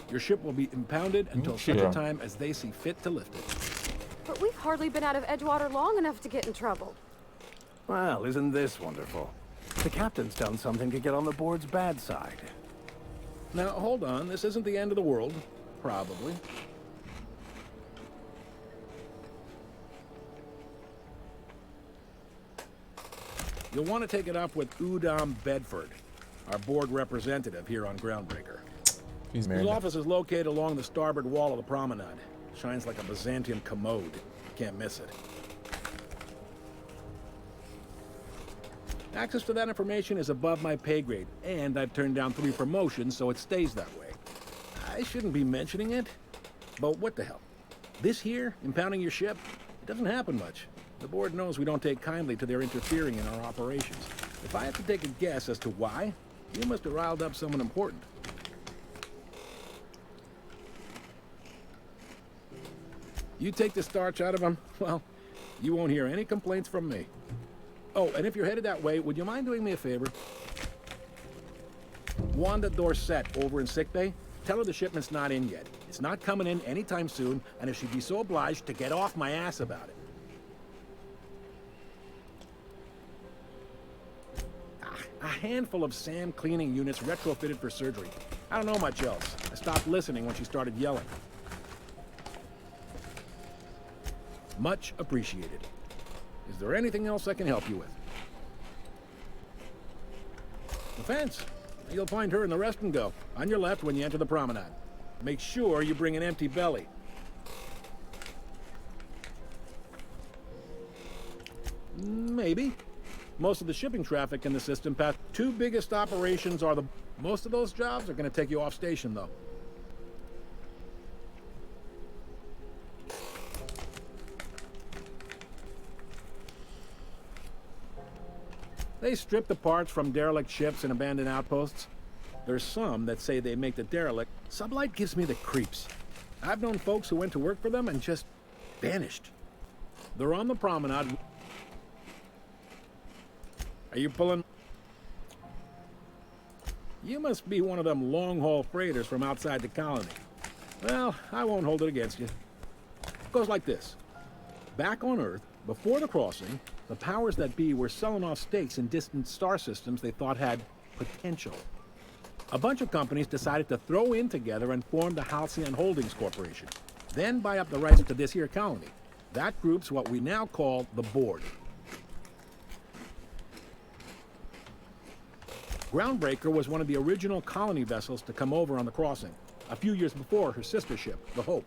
Your ship will be impounded until such a time as they see fit to lift it. But we've hardly been out of Edgewater long enough to get in trouble. Well, isn't this wonderful? The captain's done something to get on the board's bad side. Now, hold on. This isn't the end of the world. Probably. You'll want to take it up with Udom Bedford, our board representative here on Groundbreaker. Fiz His merda. office is located along the starboard wall of the promenade. Shines like a Byzantium commode. Can't miss it. Access to that information is above my pay grade, and I've turned down 3 promotions, so it stays that way. I shouldn't be mentioning it, but what the hell? This here, impounding your ship, it doesn't happen much. The board knows we don't take kindly to their interfering in our operations. If I have to take a guess as to why, you must have riled up someone important. You take the starch out of them, well, you won't hear any complaints from me. Oh, and if you're headed that way, would you mind doing me a favor? Wanda Dorset over in sickbay, tell her the shipment's not in yet. It's not coming in anytime soon, and if she'd be so obliged to get off my ass about it. A handful of SAM cleaning units retrofitted for surgery. I don't know much else. I stopped listening when she started yelling. Much appreciated. Is there anything else I can help you with? The fence. You'll find her in the rest and go, on your left when you enter the promenade. Make sure you bring an empty belly. Maybe. Most of the shipping traffic in the system past 2 biggest operations are the... Most of those jobs are going to take you off station, though. They strip the parts from derelict ships and abandoned outposts. There's some that say they make the derelict. Sublight gives me the creeps. I've known folks who went to work for them and just vanished. They're on the promenade. Are you pulling? You must be one of them long-haul freighters from outside the colony. Well, I won't hold it against you. It goes like this. Back on Earth, before the crossing, the powers that be were selling off stakes in distant star systems they thought had potential. A bunch of companies decided to throw in together and form the Halcyon Holdings Corporation, then buy up the rights to this here colony. That group's what we now call the Board. Groundbreaker was one of the original colony vessels to come over on the crossing, a few years before her sister ship, the Hope.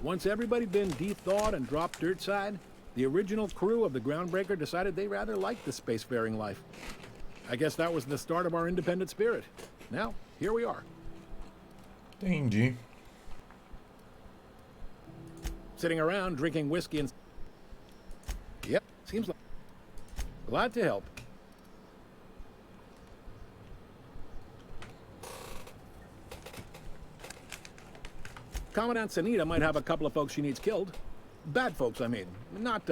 Once everybody'd been de-thawed and dropped dirt side, the original crew of the Groundbreaker decided they rather liked the spacefaring life. I guess that was the start of our independent spirit. Now, here we are. Entendi. Sitting around drinking whiskey and... Yep, seems like... Glad to help. Commandant Sanita might have a couple of folks she needs killed. Bad folks, I mean. Not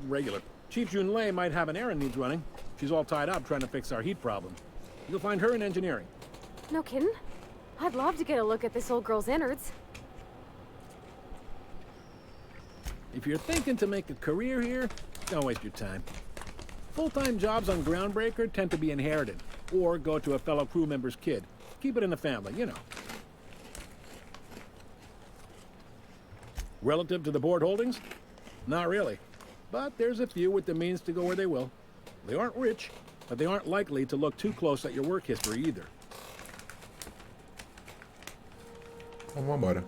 regular. Chief Junlei might have an errand needs running. She's all tied up trying to fix our heat problem. You'll find her in engineering. No kidding? I'd love to get a look at this old girl's innards. If you're thinking to make a career here, don't waste your time. Full-time jobs on Groundbreaker tend to be inherited, or go to a fellow crew member's kid. Keep it in the family, you know. Relative to the board holdings? Not really. But there's a few with the means to go where they will. They aren't rich, but they aren't likely to look too close at your work history either. Vamos embora.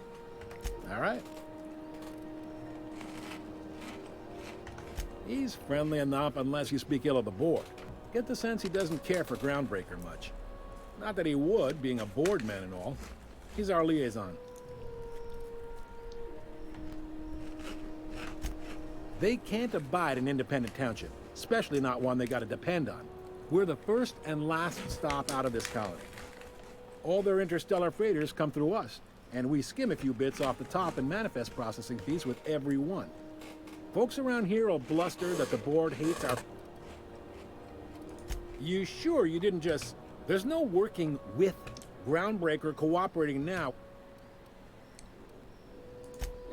All right. He's friendly enough unless you speak ill of the board. Get the sense he doesn't care for Groundbreaker much. Not that he would, being a board man and all. He's our liaison. They can't abide an independent township, especially not one they gotta depend on. We're the first and last stop out of this colony. All their interstellar freighters come through us, and we skim a few bits off the top and manifest processing fees with every one. Folks around here will bluster that the board hates our... You sure you didn't just... There's no working with Groundbreaker cooperating now.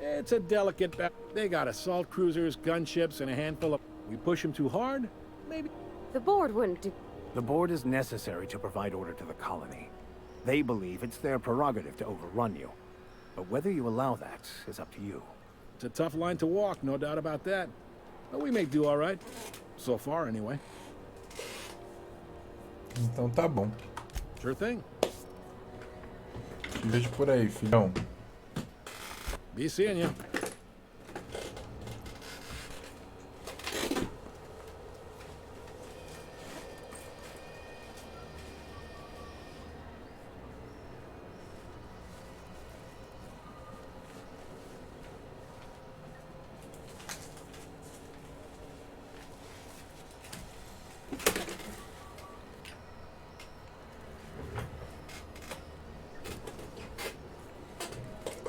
It's a delicate... They got assault cruisers, gunships, and a handful of... We push them too hard? Maybe... The board wouldn't do... The board is necessary to provide order to the colony. They believe it's their prerogative to overrun you. But whether you allow that is up to you. It's a tough line to walk, no doubt about that. But we may do all right. So far, anyway. Então tá bom. Sure thing. Te vejo por aí, filhão. Be seeing you.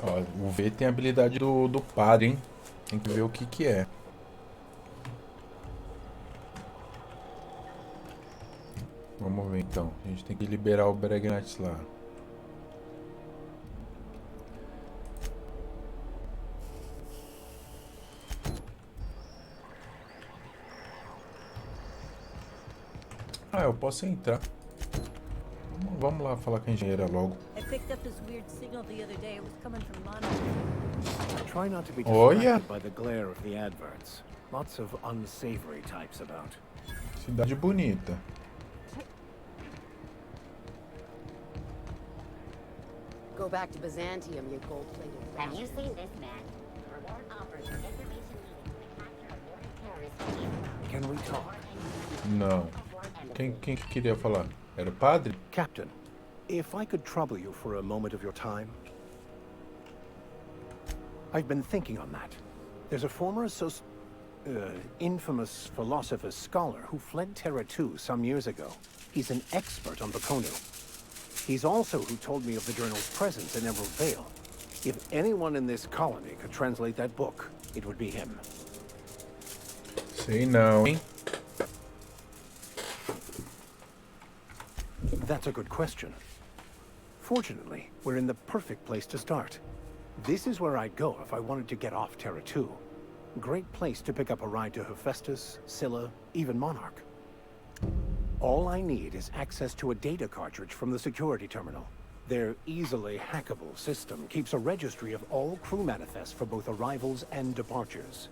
Ó, o V tem a habilidade do padre, hein? Tem que ver o que que é. Vamos ver então. A gente tem que liberar o Bregnat lá. Ah, eu posso entrar. Vamos lá falar com a engenheira logo. Try not to be Olha! distracted by the glare of the adverts. Lots of unsavory types about. Cidade bonita. Go back to Byzantium, you gold-plated Have you bastard. seen this man? The reward offers for information needed for the capture of wanted terrorists. Can we talk? Não. Quem que queria falar? Era o padre? Captain, if I could trouble you for a moment of your time. I've been thinking on that. There's a former infamous philosopher scholar who fled Terra 2 some years ago. He's an expert on Baconu. He's also who told me of the journal's presence in Emerald Vale. If anyone in this colony could translate that book, it would be him. Sei não, hein? That's a good question. Fortunately, we're in the perfect place to start. This is where I'd go if I wanted to get off Terra 2. Great place to pick up a ride to Hephaestus, Scylla, even Monarch. All I need is access to a data cartridge from the security terminal. Their easily hackable system keeps a registry of all crew manifests for both arrivals and departures.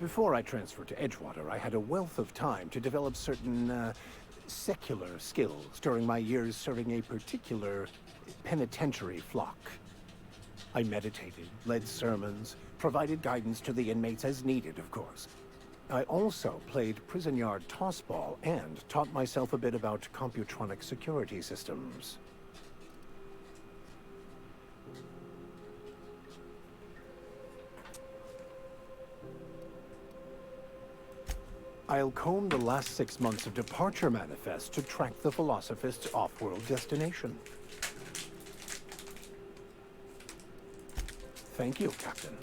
Before I transferred to Edgewater, I had a wealth of time to develop certain, secular skills during my years serving a particular penitentiary flock. I meditated, led sermons, provided guidance to the inmates as needed, of course. I also played prison yard tossball and taught myself a bit about computronic security systems. I'll comb the last 6 months of departure manifest to track the Philosophist's off-world destination. Thank you, Captain.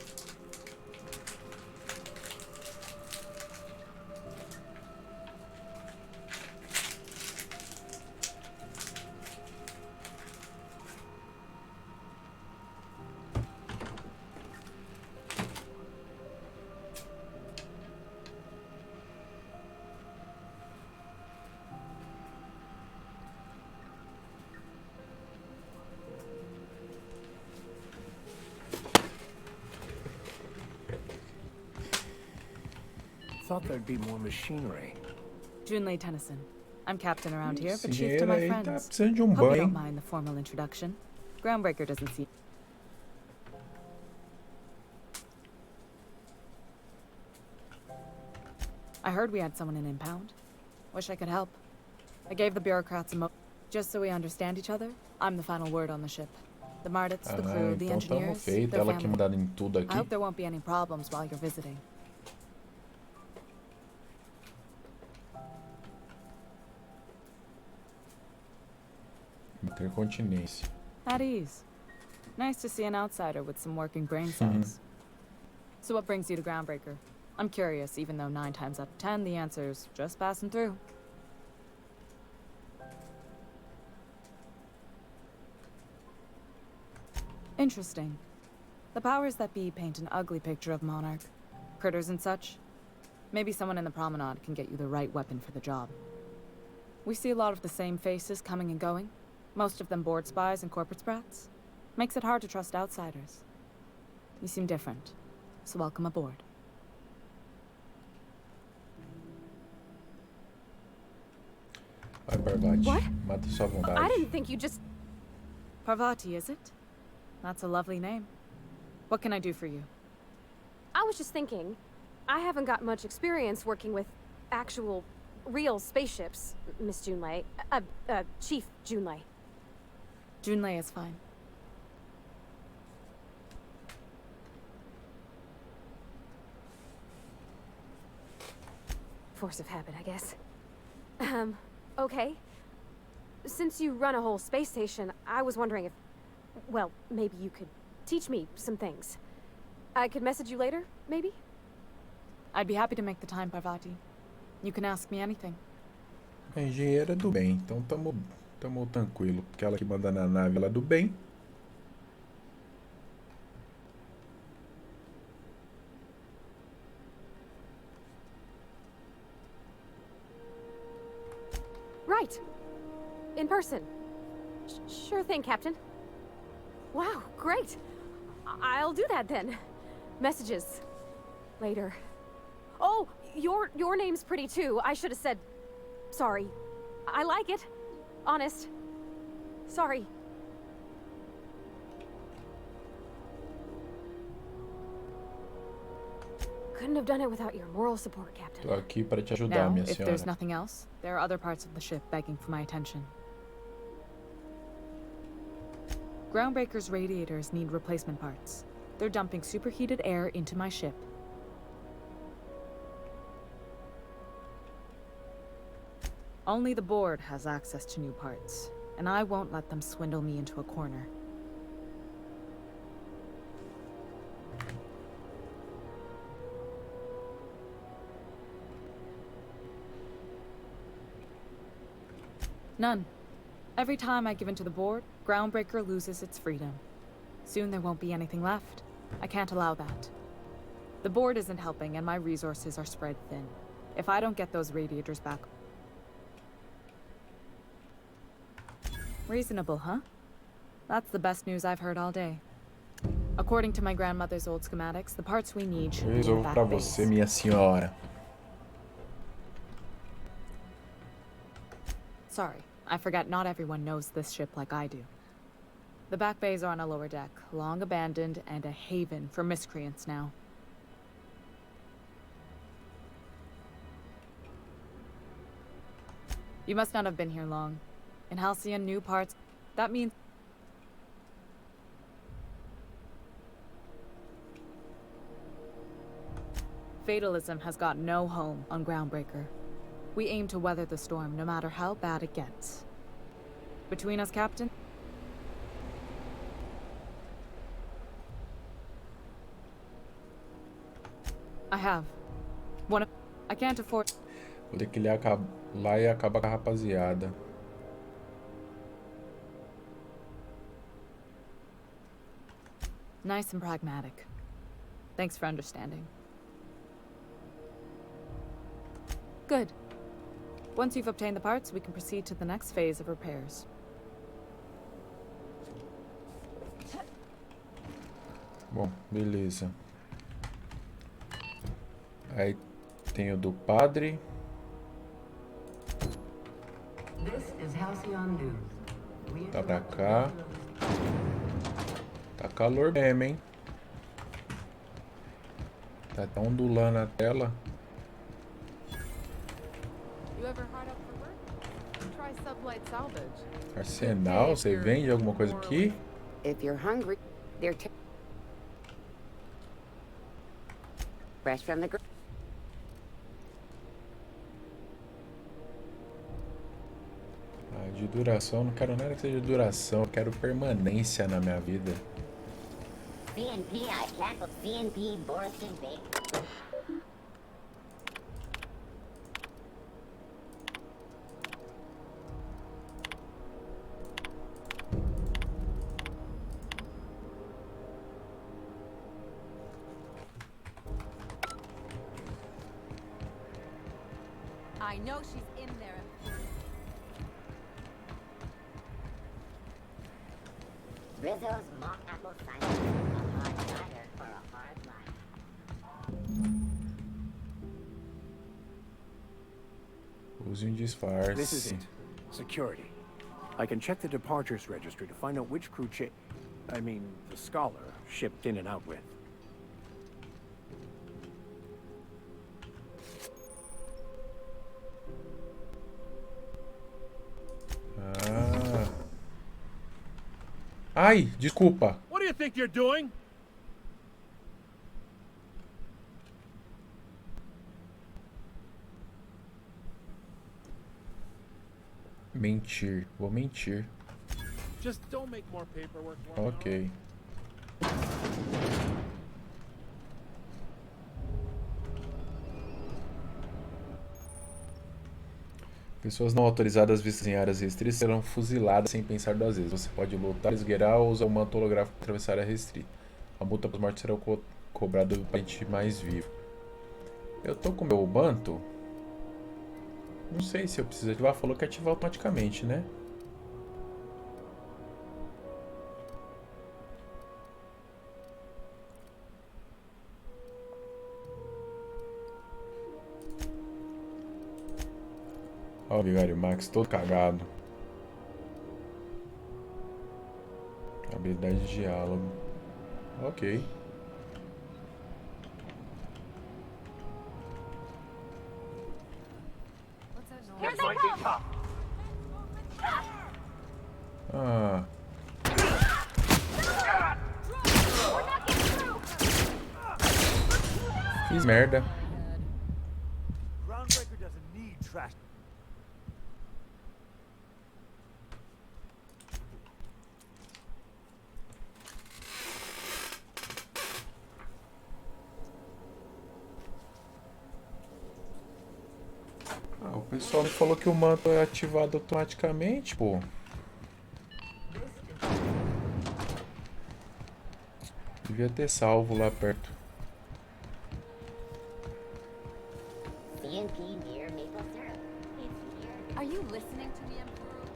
Thought there'd be more machinery. Junlei Tennyson. I'm captain around here, but Esse chief to my dinheiro aí tá friends. precisando de um Hope you banho. don't mind the formal introduction. Groundbreaker doesn't see. I heard we had someone in impound. Wish I could help. I gave the bureaucrats a just so we understand each other. I'm the final word on the ship. The Mardits, the crew, the Então tamo engineers, feito. their Ela que family. mandar em tudo I aqui. hope there won't be any problems while you're visiting. Intercontinência. At ease. Nice to see an outsider with some working brain cells. So what brings you to Groundbreaker? I'm curious, even though 9 times out of 10 the answer's just passing through. Interesting. The powers that be paint an ugly picture of Monarch. Critters and such. Maybe someone in the promenade can get you the right weapon for the job. We see a lot of the same faces coming and going. Most of them board spies and corporate sprats. Makes it hard to trust outsiders. You seem different, so welcome aboard. Parvati. What? Mata sua vontade. I didn't think you just... Parvati, is it? That's a lovely name. What can I do for you? I was just thinking, I haven't got much experience working with actual, real spaceships, Miss Junlei. Chief Junlei. Junlei is fine. Force of habit, I guess. Okay. Since you run a whole space station, I was wondering if... Well, maybe you could teach me some things. I could message you later, maybe? I'd be happy to make the time, Parvati. You can ask me anything. A engenheira do bem, então tamo tranquilo. Aquela que manda na nave, ela é do bem. Right. In person. Sure thing, Captain. Wow, great. I'll do that then. Messages. Later. Oh, your name's pretty too. I should have said... Sorry. I like it. Honest. Sorry. Couldn't have done it without your moral support, Captain. Tô aqui para te ajudar, Now, minha if senhora. there's nothing else, there are other parts of the ship begging for my attention. Groundbreaker's radiators need replacement parts. They're dumping superheated air into my ship. Only the board has access to new parts, and I won't let them swindle me into a corner. None. Every time I give in to the board, Groundbreaker loses its freedom. Soon there won't be anything left. I can't allow that. The board isn't helping, and my resources are spread thin. If I don't get those radiators back... Reasonable, huh? That's the best news I've heard all day. According to my grandmother's old schematics, the parts we need should be in the Resolvo back pra base. você, minha senhora. Sorry, I forgot not everyone knows this ship like I do. The back bays are on a lower deck, long abandoned and a haven for miscreants now. You must not have been here long. In Halcyon, new parts... That means... Fatalism has got no home on Groundbreaker. We aim to weather the storm, no matter how bad it gets. Between us, Captain? I have. One of... I can't afford... Vou ter que ir lá e acabar com a rapaziada. Nice and pragmatic. Thanks for understanding. Good. Once you've obtained the parts, we can proceed to the next phase of repairs. Bom, beleza. Aí tem o do padre. Tá pra cá. Tá calor mesmo, hein? Tá até ondulando a tela. You ever hard up for work? Try sublight salvage. Arsenal, você vende alguma coisa aqui? If you're hungry, they're fresh from the ground. De duração, não quero nada que seja de duração, eu quero permanência na minha vida. CNP, I cancelled CNP, Boriston Bay. I know she's in there. Rizzo's mock apple cider, a hard cider for a hard life. Use um disfarce. This is it. Security. I can check the departures registry to find out which crew the scholar shipped in and out with. Ah. Ai, desculpa. What do you think you're doing? Mentir, vou mentir. Just don't make more paperwork. Ok. Pessoas não autorizadas vistas em áreas restritas serão fuziladas sem pensar duas vezes. Você pode lutar, esgueirar ou usar o manto holográfico para atravessar a área restrita. A multa para os mortos será cobrada do parente mais vivo. Eu tô com o meu manto? Não sei se eu preciso ativar. Falou que ativa automaticamente, né? Ó, o Vigário Max todo cagado. Habilidade de diálogo. Ok. Ah. Fiz merda. Ah, o pessoal me falou que o manto é ativado automaticamente, pô. Devia ter salvo lá perto. CNP near maple syrup. It's weird. Are you listening to me, Emperor?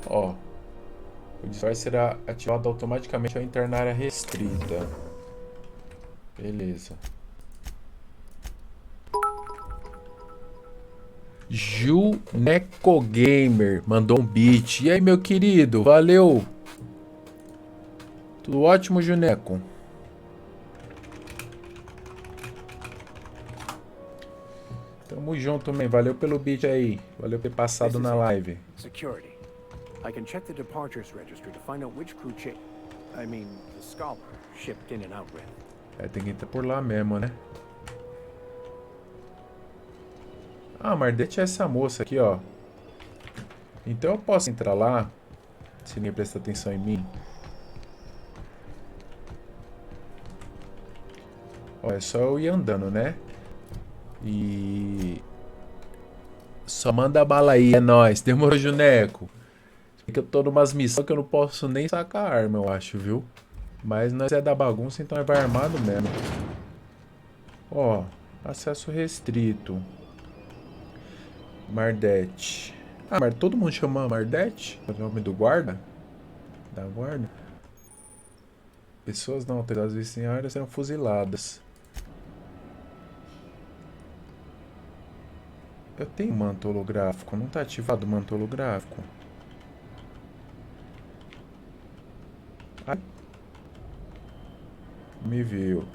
Ó. O disfarce será ativado automaticamente ao entrar na área restrita. Beleza. Juneco Gamer mandou um beat. E aí, meu querido? Valeu. Tudo ótimo, Juneco? Tamo junto, man. Valeu pelo beat aí. Valeu por ter passado na live. Security. I can check the departures registry to find out which crew the scholar shipped in and out with. É, tem que entrar por lá mesmo, né? Ah, Mardete é essa moça aqui, ó. Então eu posso entrar lá, se ninguém presta atenção em mim. Ó, é só eu ir andando, né? E... Só manda bala aí, é nóis. Demorou, Juneco. Que eu tô numas missões que eu não posso nem sacar a arma, eu acho, viu? Mas nós é da bagunça, então vai armado mesmo. Ó, acesso restrito. Mardete. Ah, mas todo mundo chama Mardete? É o nome do guarda? Da guarda? Pessoas não autorizadas vistas em área serão fuziladas. Eu tenho manto holográfico. Não tá ativado o manto holográfico. Ai. Me viu.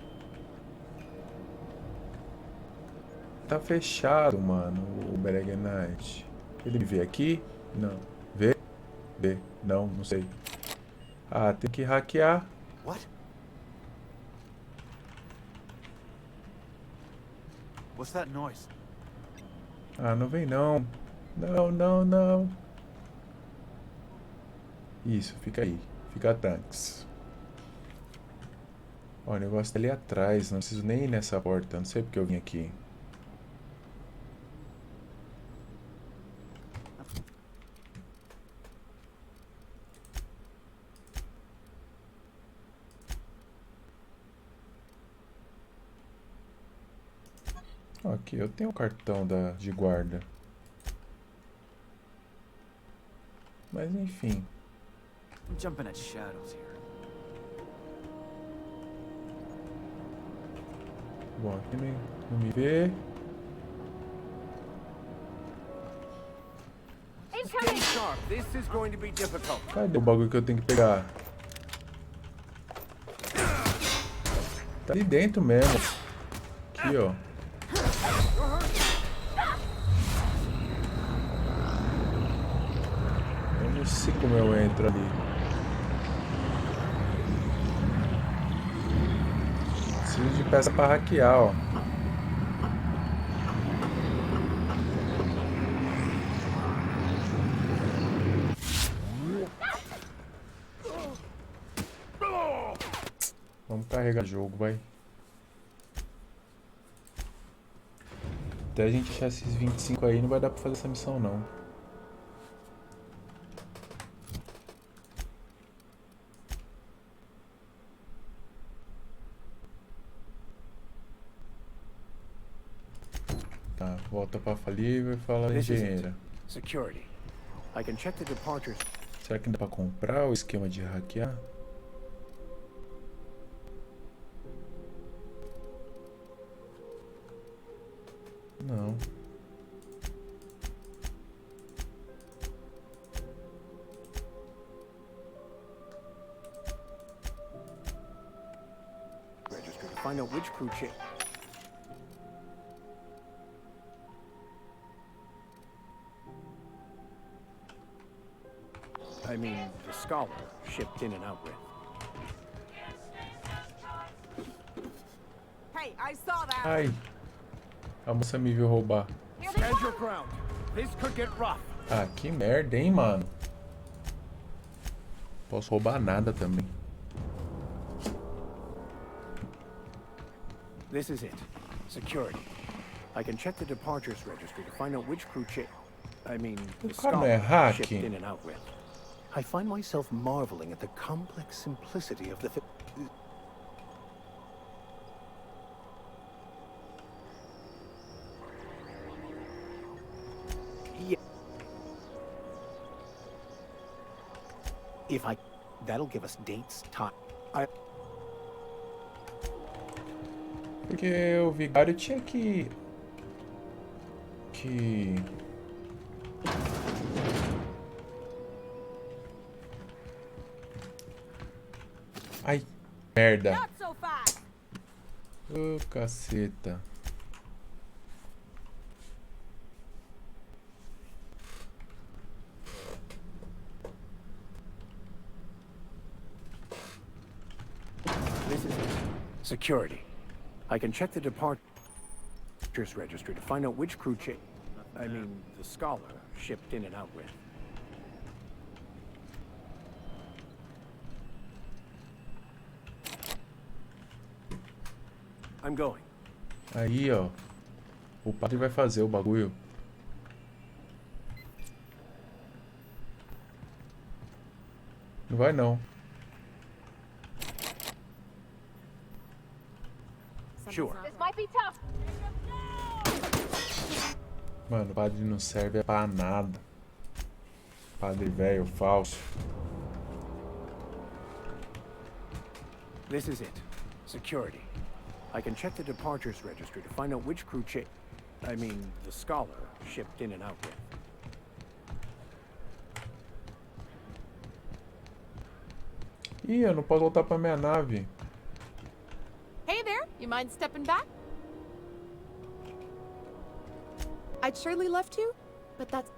Tá fechado, mano, o Bereg Knight. Ele me vê aqui? Não. Vê? Vê. Não, não sei. Ah, tem que hackear. What? What's that noise? Ah, não vem não. Não, não, não. Isso, fica aí. Fica tanques. Ó, o negócio tá ali atrás. Não preciso nem ir nessa porta. Não sei porque eu vim aqui. Aqui, eu tenho o cartão de guarda. Mas enfim. I'm jumping at shadows here. Bom, aqui não me vê. Stay sharp. This is going to be difficult. Cadê o bagulho que eu tenho que pegar? Tá ali dentro mesmo. Aqui, ó. Eu não sei como eu entro ali. Preciso de peça pra hackear, ó. Vamos carregar o jogo, vai. Até a gente achar esses 25 aí, não vai dar pra fazer essa missão, não. Tá, volta pra livre e fala engenheira. Security. I can check the departures. Será que dá pra comprar o esquema de hackear? Não. Register to find out which crew chief. I mean, the scholar shipped in and out with. Hey, I saw that. Ai. A moça me viu roubar. Stand your ground. This could get rough. Ah, que merda, hein, mano. Posso roubar nada também. This is it. Security. I can check the departures registry to find out which crew chief. I mean, the cara não é scholar shipped hacking. in and out with. I find myself marveling at the complex simplicity of the. Yeah. If I, that'll give us dates, time. Porque o vigário tinha que ai, merda. Ô, caceta. This is it. Security. I can check the departures registry to find out which crew chief. I mean, the scholar shipped in and out with. I'm going. Aí, ó. O padre vai fazer o bagulho. Não vai não. Sure. This might be tough. Mano, o padre não serve pra nada. Padre velho, falso. This is it. Security. I can check the departures registry to find out which crew chief. I mean, the scholar shipped in and out with. Ih, eu não posso voltar pra minha nave. Hey there, you mind stepping back? I'd surely love to, but that's...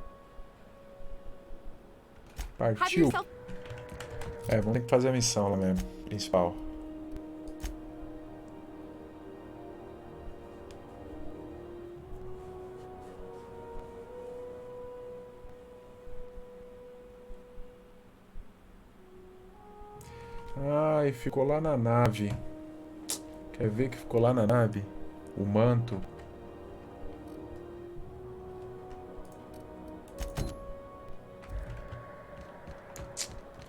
Have Partiu. yourself... É, vamos ter que fazer a missão lá mesmo, principal. Ai, ficou lá na nave. Quer ver que ficou lá na nave? O manto.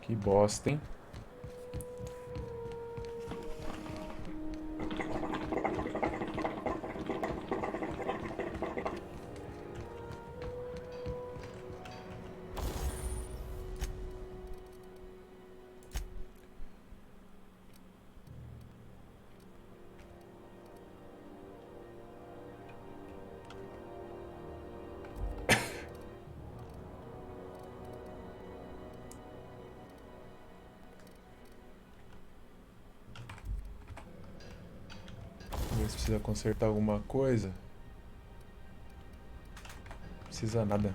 Que bosta, hein? se precisa consertar alguma coisa. Não precisa nada.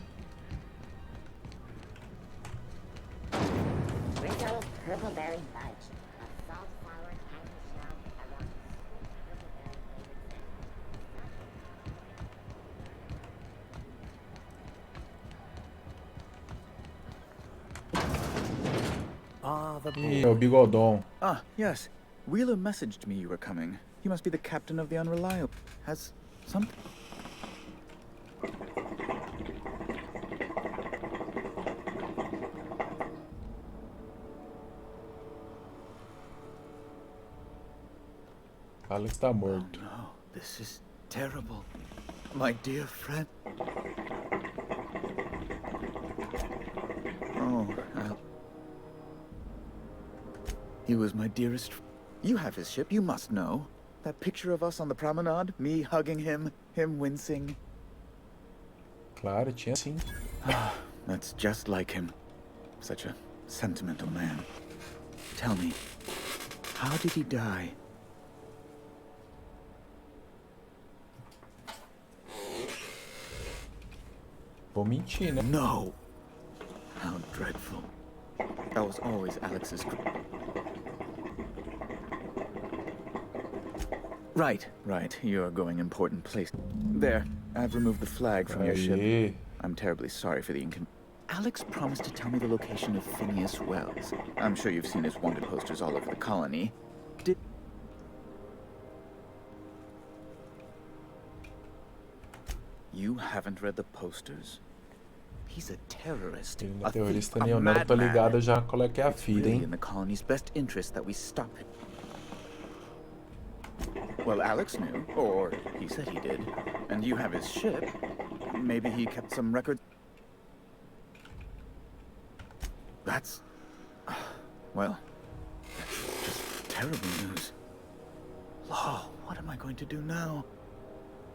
Rizzo's purple-berry fudge. A salt-sour candy shell around Ih, é o bigodão. Ah, yes. Wheeler messaged me you were coming. He must be the captain of the Unreliable. Has something... Alex tá morto. Oh, no. This is terrible. My dear friend. Oh, he was my dearest. You have his ship, you must know. That picture of us on the promenade, me hugging him, him wincing. Claro, tinha sim. That's just like him. Such a sentimental man. Tell me, how did he die? Vou mentir, né? No! How dreadful. That was always Alex's... Right. You're going important place. There, I've removed the flag from your ship. I'm terribly sorry for the Alex promised to tell me the location of Phineas Wells. I'm sure you've seen his wanted posters all over the colony. You haven't read the posters? He's a terrorist. A thief, a Eu tô ligado madman. já qual é que é a It's fita, really hein? in the colony's best interest that we stop him. Well, Alex knew, or he said he did. And you have his ship. Maybe he kept some record. That's... well, that's just terrible news. Law, what am I going to do now?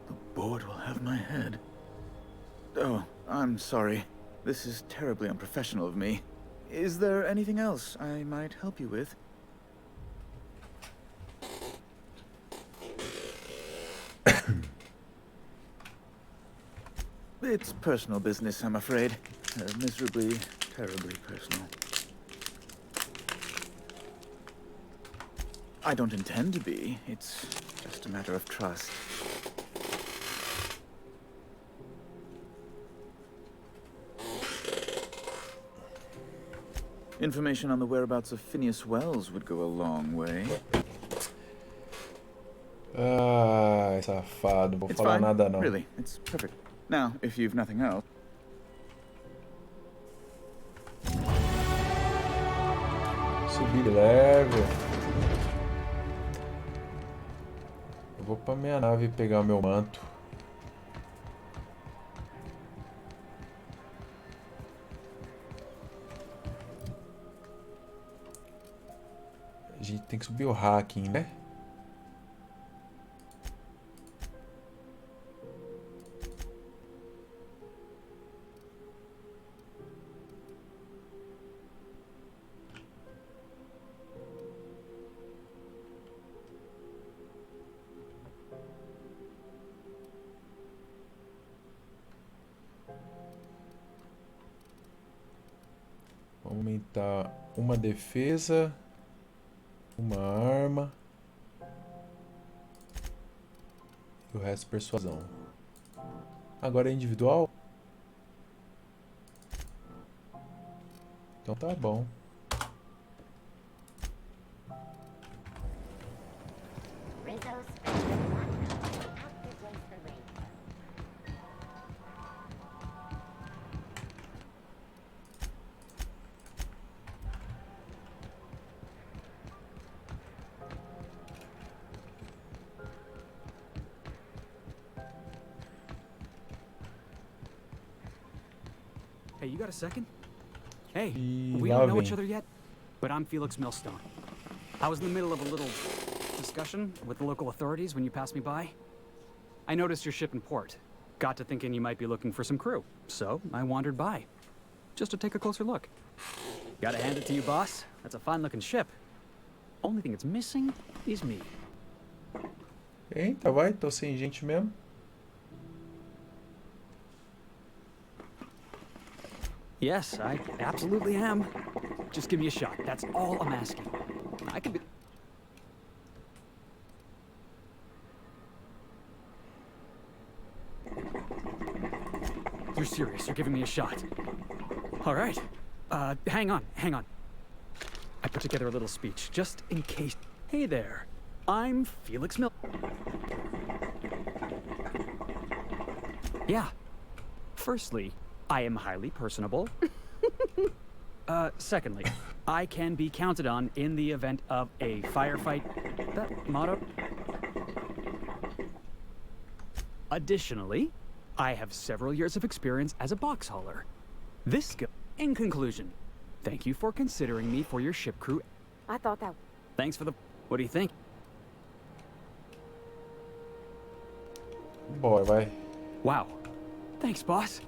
The board will have my head. Oh, I'm sorry. This is terribly unprofessional of me. Is there anything else I might help you with? It's personal business, I'm afraid. Miserably, terribly personal. I don't intend to be. It's just a matter of trust. Information on the whereabouts of Phineas Wells would go a long way. Ai, safado. Não vou It's falar fine. nada não. Really, it's perfect. Now, if you've nothing else. Subir level. Eu vou pra minha nave pegar o meu manto. A gente tem que subir o hacking, né? Vamos aumentar uma defesa, uma arma e o resto persuasão. Agora é individual? Então tá bom. Rizzo's special vodka. Active ways for rain. Hey, you got a second? Hey, E we lá don't know vem. each other yet, but I'm Felix Millstone. I was in the middle of a little discussion with the local authorities when you passed me by. I noticed your ship in port. Got to thinking you might be looking for some crew, so I wandered by, just to take a closer look. Gotta hand it to you, boss. That's a fine-looking ship. Only thing it's missing is me. Eita, vai, tô sem gente mesmo. Yes, I absolutely am. Just give me a shot. That's all I'm asking. I could be... You're serious. You're giving me a shot. All right. Hang on. I put together a little speech, just in case. Hey there. I'm Felix Mil... Yeah. Firstly, I am highly personable. Secondly, I can be counted on in the event of a firefight. That motto. Additionally, I have several years of experience as a box hauler. This skill. In conclusion, thank you for considering me for your ship crew. I thought that... Thanks for the... What do you think? Bora, vai. Wow. Thanks, boss.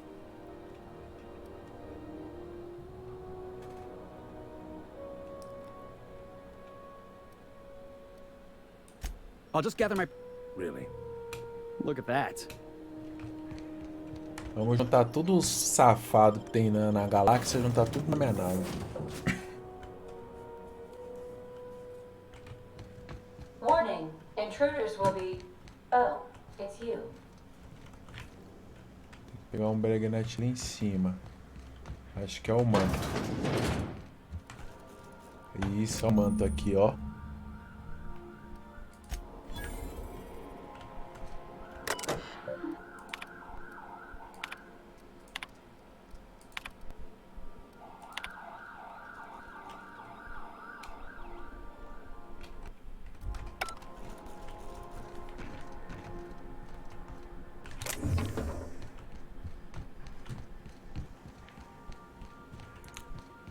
I'll just gather my... Really? Look at that. Vamos juntar tudo os safado que tem na galáxia, juntar tudo na minha nave. Warning, intruders will be... Oh, it's you. Pegar um breguete lá em cima. Acho que é o manto. Isso, é o manto aqui, ó.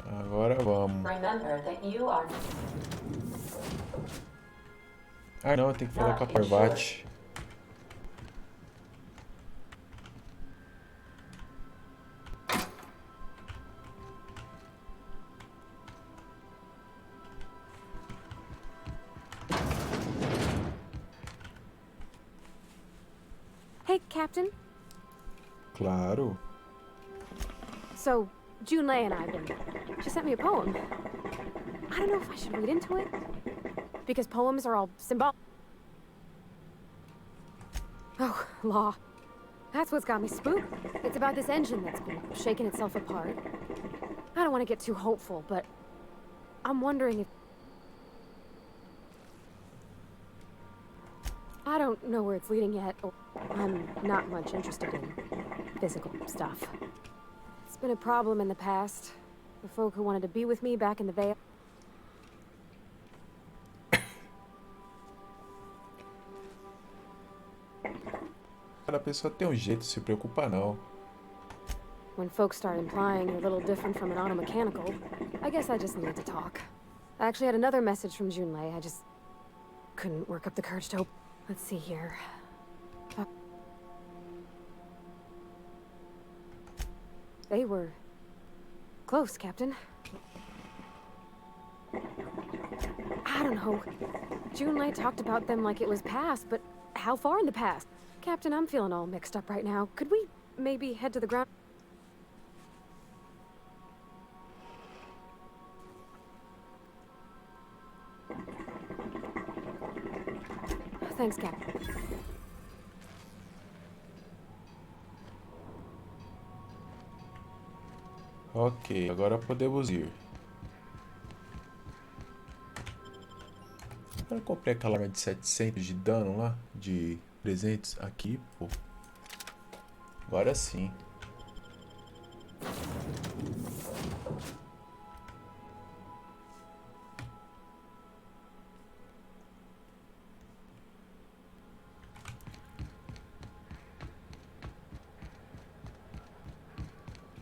Agora vamos. Remember that you are... Ah não, tem que falar com a Parvati. Hey, Captain. Claro. So, Junlei and I have been... She sent me a poem. I don't know if I should read into it. Because poems are all symbolic. Oh, law. That's what's got me spooked. It's about this engine that's been shaking itself apart. I don't want to get too hopeful, but... I'm wondering if... I don't know where it's leading yet, or I'm not much interested in physical stuff. It's been a problem in the past. The folk who wanted to be with me back in the Vale. Cada pessoa tem um jeito, se preocupa não. When folks start implying you're a little different from an automechanical, I guess I just needed to talk. I actually had another message from Junlei. I just couldn't work up the courage to open. Let's see here. They were close, Captain. I don't know. Junlei talked about them like it was past, but how far in the past? Captain, I'm feeling all mixed up right now. Could we maybe head to the ground? Thanks, Captain. Ok, agora podemos ir. Eu comprei aquela arma de 700 de dano lá, de presentes aqui, pô. Agora sim.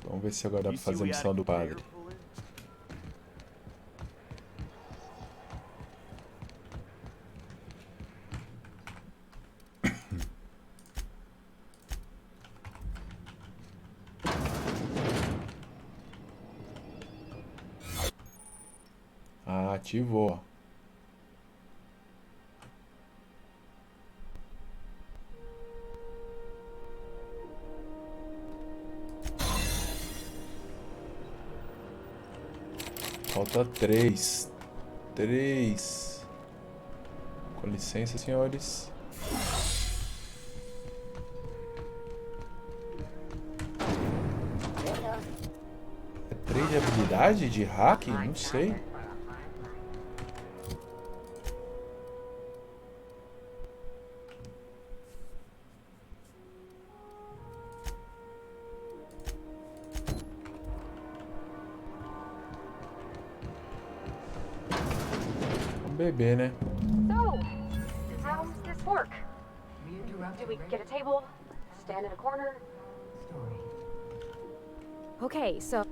Vamos ver se agora dá pra fazer a missão do padre. Ah, ativou. Falta 3. 3. Com licença, senhores. É 3 de habilidade? De hack? Não sei. Bebê, né? So, how's this work? Do we get a table? Stand in a corner? Okay, so...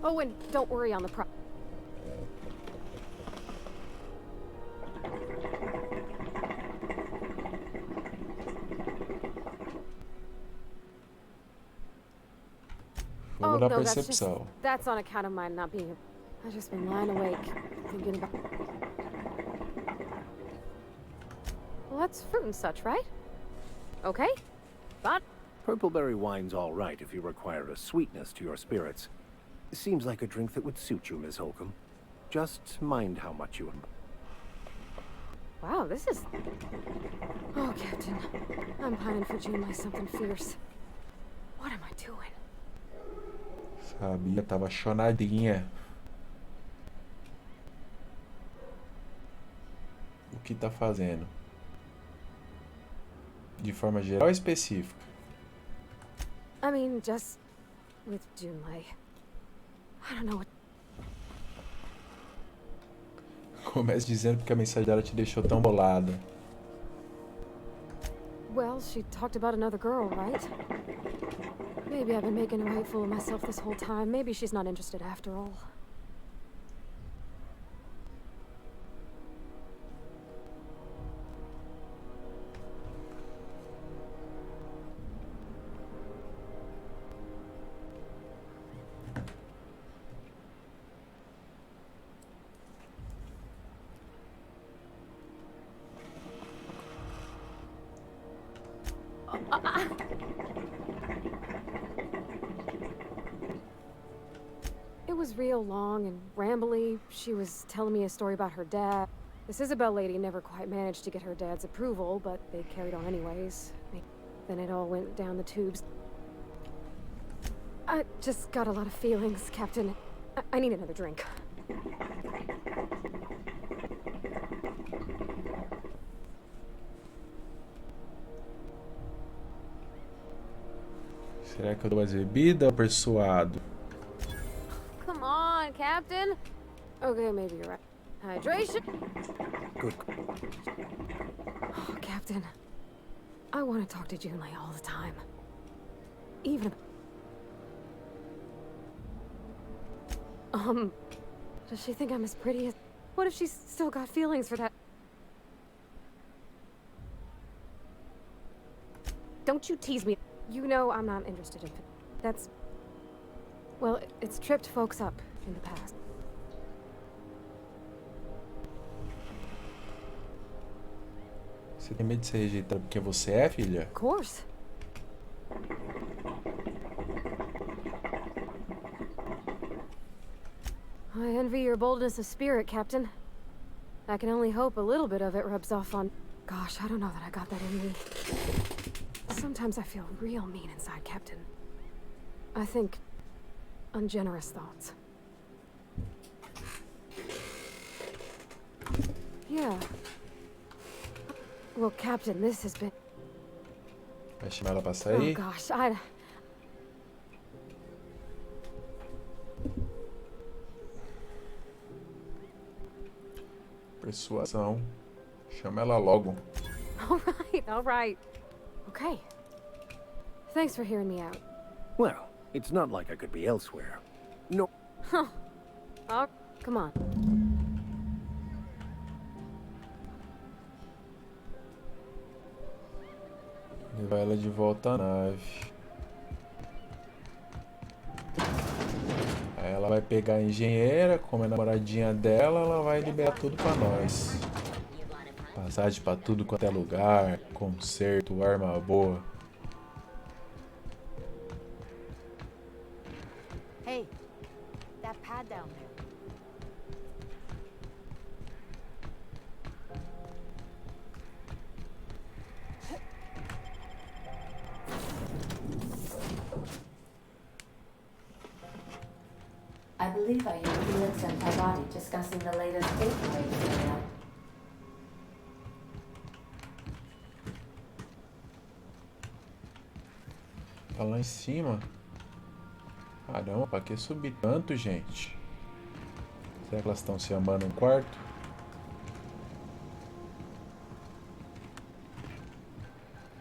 Oh, and don't worry on the pro... Fogo da percepção. That's on account of mine not being... I've just been lying awake, thinking about... Well, that's fruit and such, right? Okay. But... Purpleberry wine's all right if you require a sweetness to your spirits. Seems like a drink that would suit you, Miss Holcomb. Just mind how much you... Wow, this is... Oh, Captain. I'm pining for June like something fierce. What am I doing? Sabia, tava chonadinha. O que tá fazendo? De forma geral ou específica? I mean, just with Junlei. I don't know what... Comece dizendo porque a mensagem dela te deixou tão bolada. Well, she talked about another girl, right? Maybe I've been making a right fool of myself this whole time. Maybe she's not interested after all. It was real long and rambly. She was telling me a story about her dad. This Isabel lady never quite managed to get her dad's approval, but they carried on anyways. Then it all went down the tubes. I just got a lot of feelings, Captain. I need another drink. Será que eu dou mais bebida ou persuado? Come on, Captain. Okay, maybe you're right. Hydration. Good. Oh, Captain. I want to talk to Junlei all the time. Even... Does she think I'm as pretty as... What if she's still got feelings for that? Don't you tease me. You know I'm not interested in... That's... Well, it's tripped folks up in the past. Você tem medo de ser rejeitada porque você é, filha? Of course. I envy your boldness of spirit, Captain. I can only hope a little bit of it rubs off on... Gosh, I don't know that I got that in me. Sometimes I feel real mean inside, Captain. I think ungenerous thoughts. Yeah. Well, Captain, this has been... Vai chamar ela pra sair? Oh, gosh, I... Persuasão. Chama ela logo. All right. Okay. Thanks for hearing me out. Well, it's not like I could be elsewhere. No. Huh. Oh, come on. Levar ela de volta à nave. Aí ela vai pegar a engenheira, como é namoradinha dela, ela vai liberar tudo pra nós. Passagem pra tudo quanto é lugar, conserto, arma boa. Hey, that pad down there. believe I hear Felix and Parvati discussing the latest eighth-wave serial. Tá lá em cima. Caramba, pra que subir tanto, gente? Será que elas estão se amando no quarto?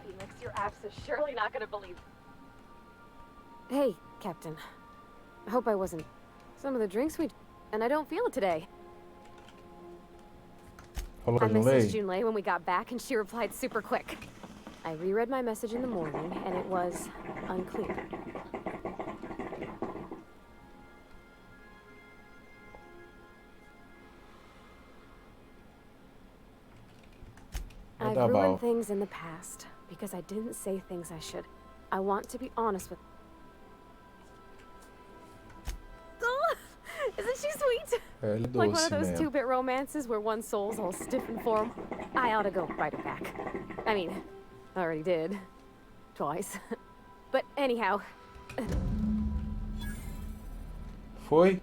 Felix, your apps is surely not gonna believe. Hey, Captain. I hope I wasn't. Some of the drinks we... And I don't feel it today. Falou I com a messaged Junlei? Junlei when we got back and she replied super quick. I reread my message in the morning and it was unclear. I've ruined things in the past because I didn't say things I should. I want to be honest with... Oh, isn't she sweet? Ela é Like one doce of those mesmo. two-bit romances where one soul's all stiff and form. I ought to go write it back. I mean, I already did. Twice. But anyhow... Foi?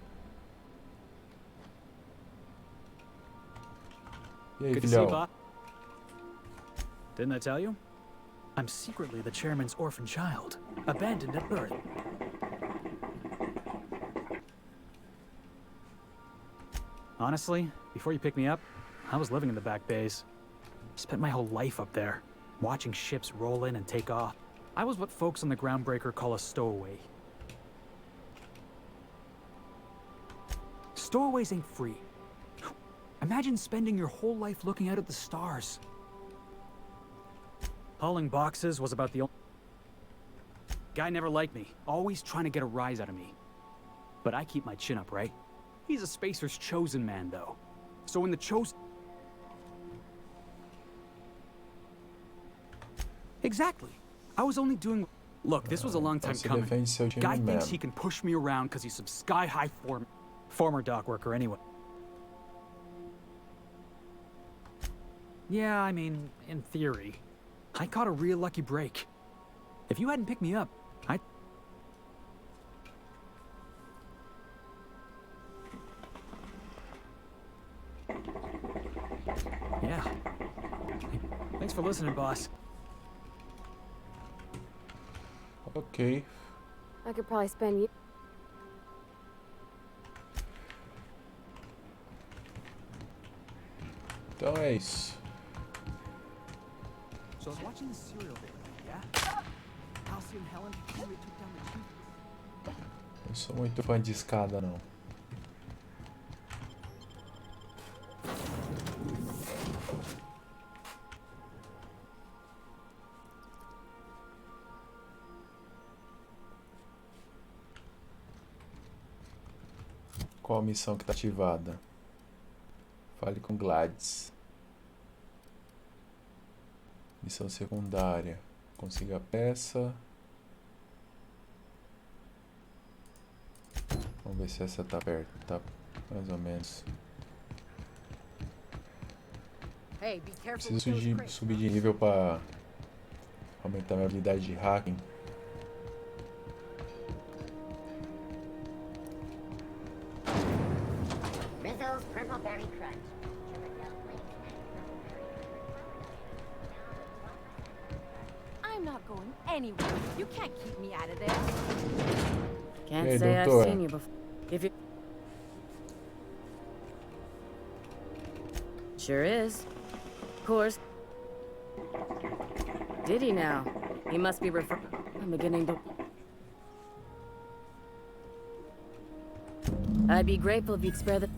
E aí, Good to see you, filhão? Bob. Didn't I tell you? I'm secretly the chairman's orphan child, abandoned at birth. Honestly, before you picked me up, I was living in the back bays. Spent my whole life up there, watching ships roll in and take off. I was what folks on the Groundbreaker call a stowaway. Stowaways ain't free. Imagine spending your whole life looking out at the stars. Hauling boxes was about the only... Guy never liked me, always trying to get a rise out of me. But I keep my chin up, right? He's a spacer's chosen man, though. So when the chosen... Exactly. I was only doing... Look, this was a long time coming. Guy thinks he can push me around because he's some sky-high former dock worker anyway. Yeah, I mean, in theory. I caught a real lucky break. If you hadn't picked me up, I... Yeah. Thanks for listening, boss. Ok. I could probably spend you... Então é isso. So I was watching the serial there, yeah? Halcyon Helen, who took down the chief. Não sou muito fã de escada, não. Qual a missão que está ativada? Fale com Gladys. Missão secundária. Consiga a peça. Vamos ver se essa tá perto. Tá mais ou menos. Preciso subir de nível para aumentar minha habilidade de hacking. Rizzo's Purple Berry Crunch. I'm not going anywhere. You can't keep me out of there. Can't Hey, say I've Doctor. seen you before. If you... Sure is. Of course. Did he now? He must be refer... I'm beginning to... I'd be grateful if you'd spare the...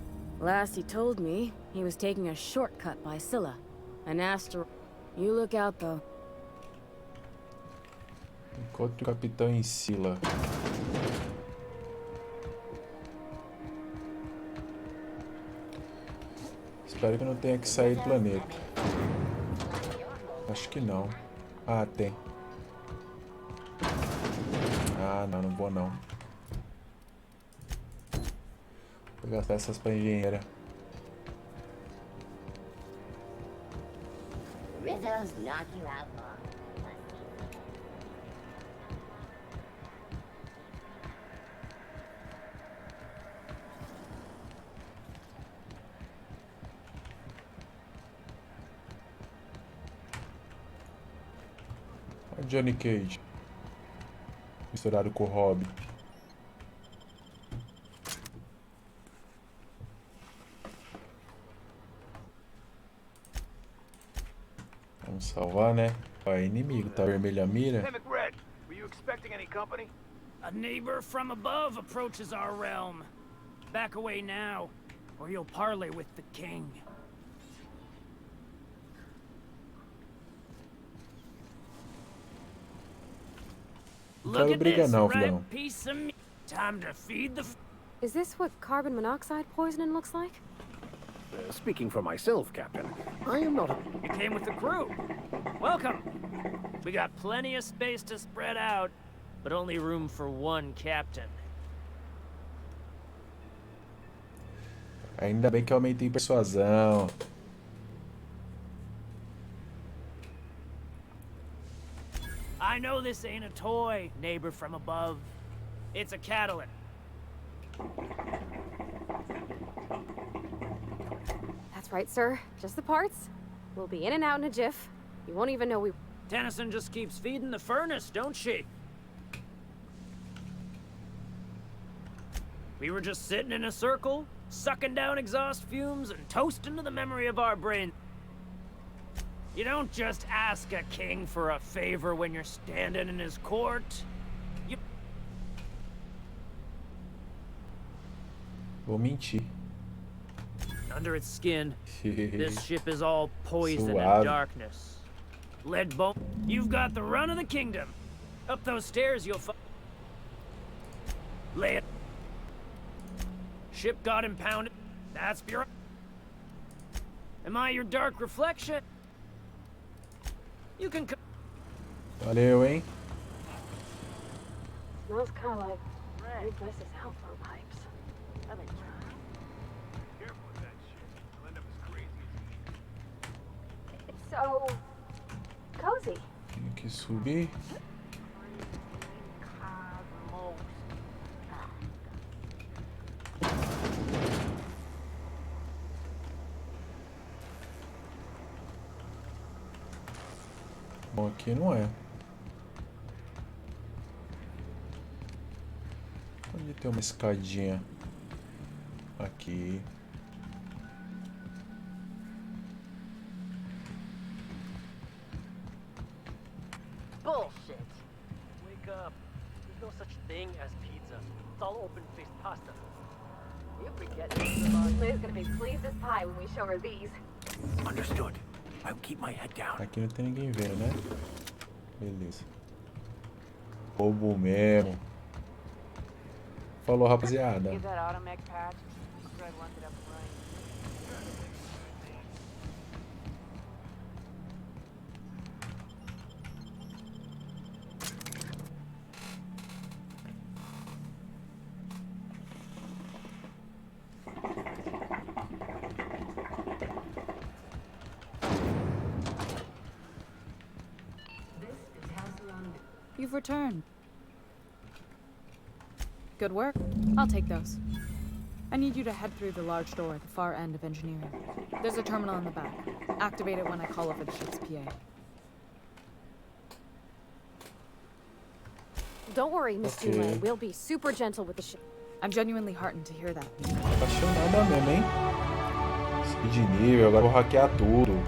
Last he told me, he was taking a shortcut by Scylla. An asteroid. You look out, though. Encontre o capitão em Scylla. Espero que não tenha que sair do planeta. Acho que não. Ah, tem. Ah, não, não vou não. Vou pegar as peças pra engenheira. Rizzo's knock you out long. Johnny Cage. Misturado com o Hobbit. Vamos salvar, né? Ó, é inimigo, tá vermelho a mira. Hey, McRed, were you expecting any company? A neighbor from above approaches our realm. Back away now, or you'll parley with the king. Look at this, right piece of meat. Time to feed the... Is this what carbon monoxide poisoning looks like? Speaking for myself, Captain, I am not a... You came with the crew. Welcome. We got plenty of space to spread out, but only room for one captain. Ainda bem que eu aumentei persuasão. I know this ain't a toy, neighbor from above. It's a catalyst. That's right, sir. Just the parts. We'll be in and out in a jiff. You won't even know we... Tennyson just keeps feeding the furnace, don't she? We were just sitting in a circle, sucking down exhaust fumes and toasting to the memory of our brain. You don't just ask a king for a favor when you're standing in his court. You... Vou mentir. Under its skin, this ship is all poison Suave. and darkness. Lead bone. You've got the run of the kingdom. Up those stairs, you'll find. Lay it. Ship got impounded. That's pure. Am I your dark reflection? You can. Valeu, hein? Smells kind of like replaces outflow pipes. Careful with that shit. You'll end up as crazy as me. It's so cozy. Tem que subir. Bom, aqui não é. Onde tem uma escadinha? Aqui. Bullshit. Wake up. There's no such thing as pizza. It's all open-faced pasta. You forget. Liz gonna be pleased as pie when we show her these. Understood. I'll keep my head down. Aqui não tem ninguém vendo, né? Beleza. Roubo mesmo. Falou, rapaziada. Get that automech patch. Fred wants it up and running. You've returned. Good work. I'll take those. I need you to head through the large door at the far end of engineering. There's a terminal in the back. Activate it when I call over the ship's PA. Don't worry, Miss Dulé. We'll be super gentle with the ship. I'm genuinely heartened to hear that. Apaixonada mesmo, hein? Speed nível, agora vou hackear tudo.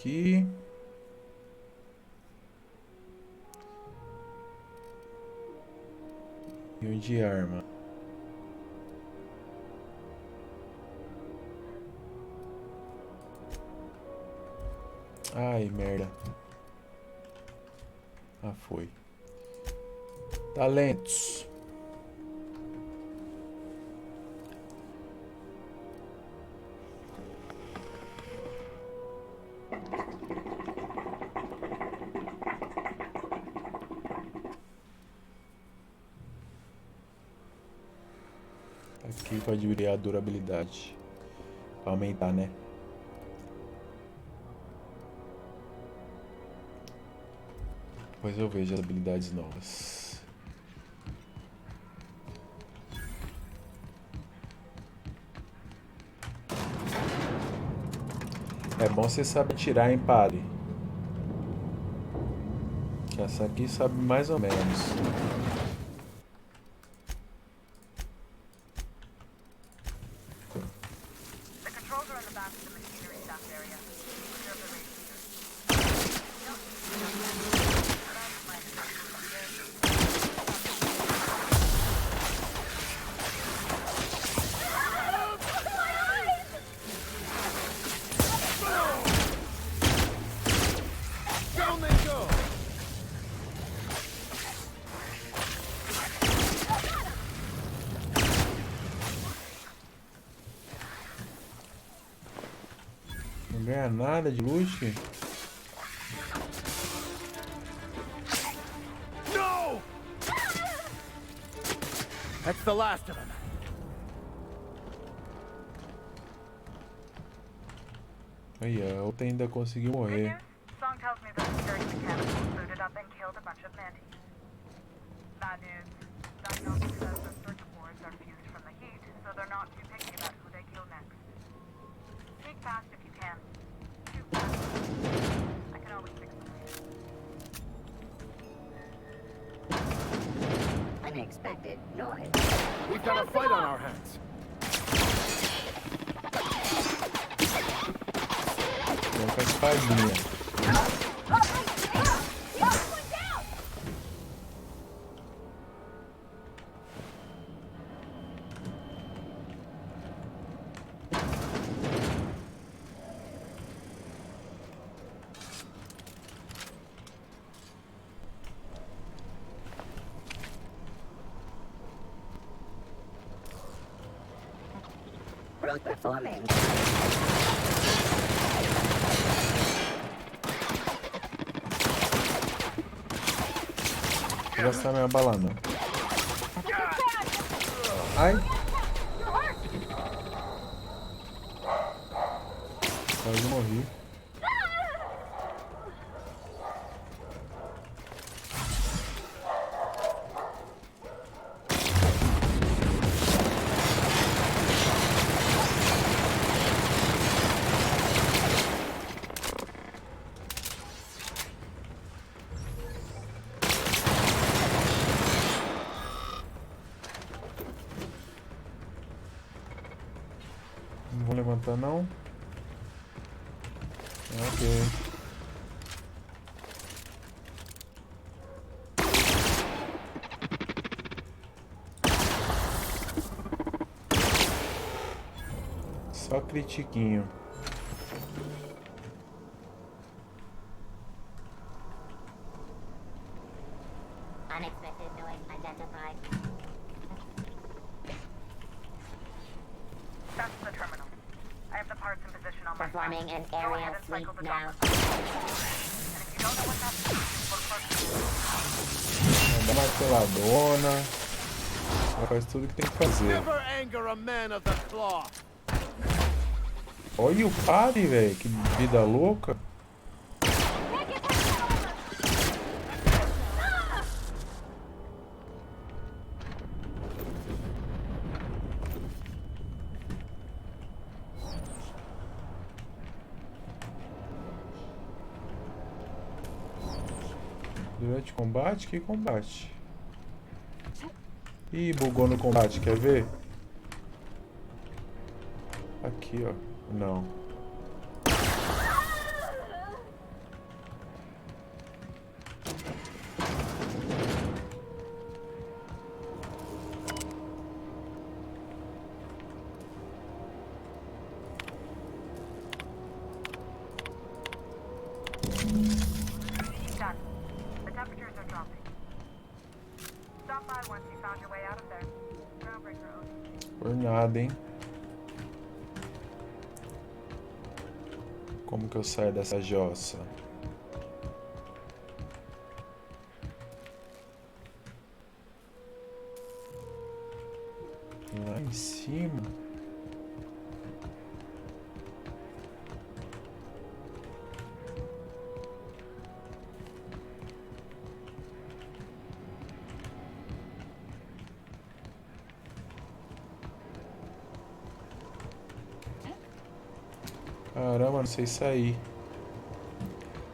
Aqui. E o de arma. Ai, merda. Ah, foi. Talentos. Aqui para diminuir a durabilidade. Pra aumentar, né? Depois eu vejo as habilidades novas. É bom você saber atirar, hein, padre? Que essa aqui sabe mais ou menos. Não ganha nada de loot. No! That's the last of them. Aí, a outra ainda conseguiu morrer. Song tells me that security mechanicals looted up and killed a bunch of mantis. Bad news. Diagnostic says the circuit boards are fused from the heat, so they're not too picky about who they kill next. Sneak fast if you can. Too fast. I can always fix them later. Unexpected noise. We've got a fight on our hands. Vou com a espadinha. Growth performing. Vou gastar minha bala não. Ai! Quase morri. Não vou levantar não. Ok. Só critiquinho. Unexpected noise identified. That's the terminal. I have the parts in position on my phone. Performing an Go area ahead and sweep cycle the now. dock. And if you don't know what's happening, look Dá marteladona. Ela faz tudo que tem que fazer. Never anger a man of the cloth. Olha o padre, velho. Que vida louca. Durante o combate? Que combate? Ih, bugou no combate, quer ver? Aqui, ó. Não. Done. The temperatures are dropping. Stop by once you found your way out of there. Groundbreaker ocean. Por nada, hein? Como que eu saio dessa jossa? Lá em cima? Caramba, não sei sair.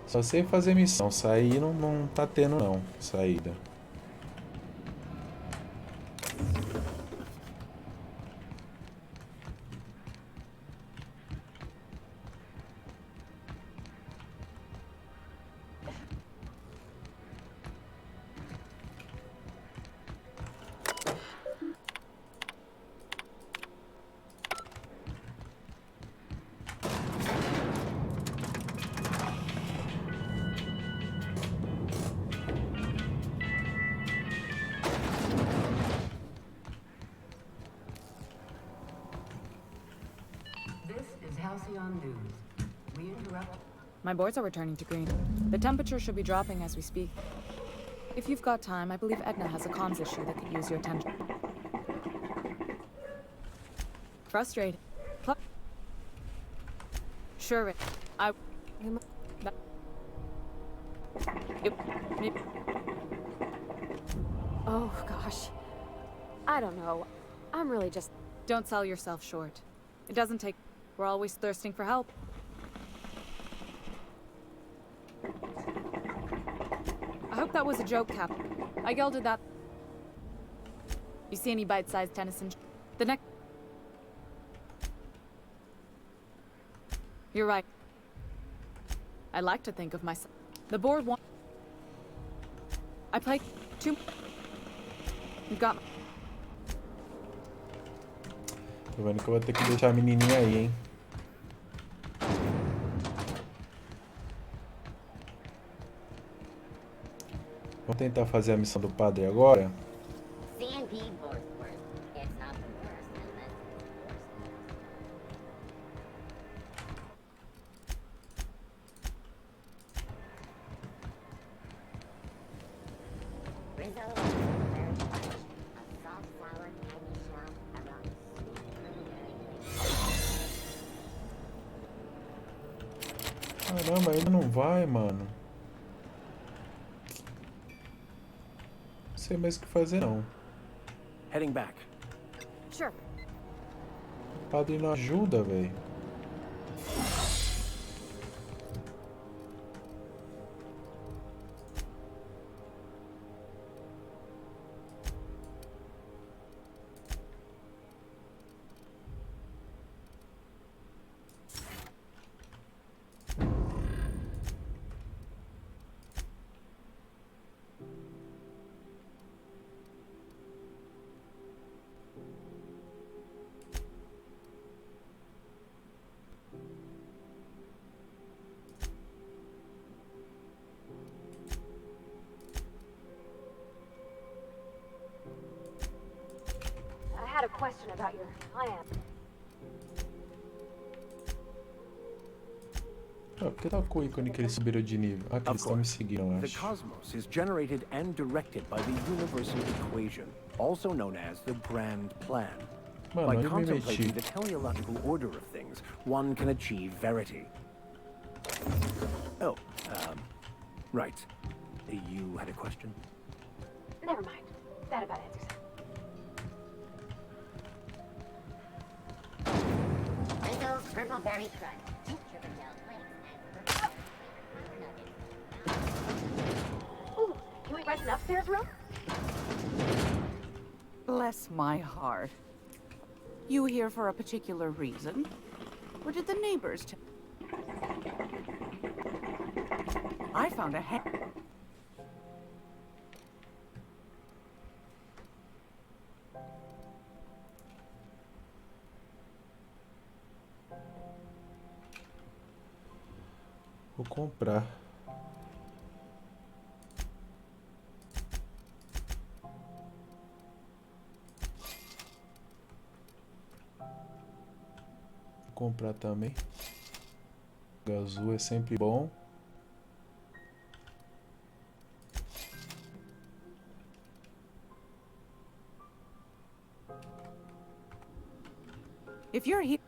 Só sei fazer missão. Sair não tá tendo não. Saída. My boards are returning to green. The temperature should be dropping as we speak. If you've got time, I believe Edna has a comms issue that could use your attention. Frustrated. Sure, I... Oh, gosh. I don't know. I'm really just... Don't sell yourself short. It doesn't take... We're always thirsting for help. I hope that was a joke, Cap. I gelded that. You see any bite-sized Tennyson? The next... You're right. I like to think of myself. The board won. I played 2... You got... Tô vendo que eu vou ter que deixar a menininha aí, hein? Vamos tentar fazer a missão do padre agora. Caramba, ainda não vai, mano. Não sei mais o que fazer, não. Heading back. Sure. O padre não ajuda, velho. I had a question about your plan. Ah, por que tá com o ícone que eles subiram de nível? Ah, que eles estão me seguindo, eu The acho. cosmos is generated and directed by the universal equation, also known as the Grand Plan. Mano, By onde eu me contemplating meti? the teleological order of things, one can achieve verity. Oh, right. You had a question? Never mind. That about answers it. Rizzo's Purple Berry Crunch, Sugar Gel Flakes, and Purple Ooh, can we rent an upstairs room? Bless my heart. You here for a particular reason? Or did the neighbors I found a Vou comprar. Vou comprar também. O azul é sempre bom. If you're here...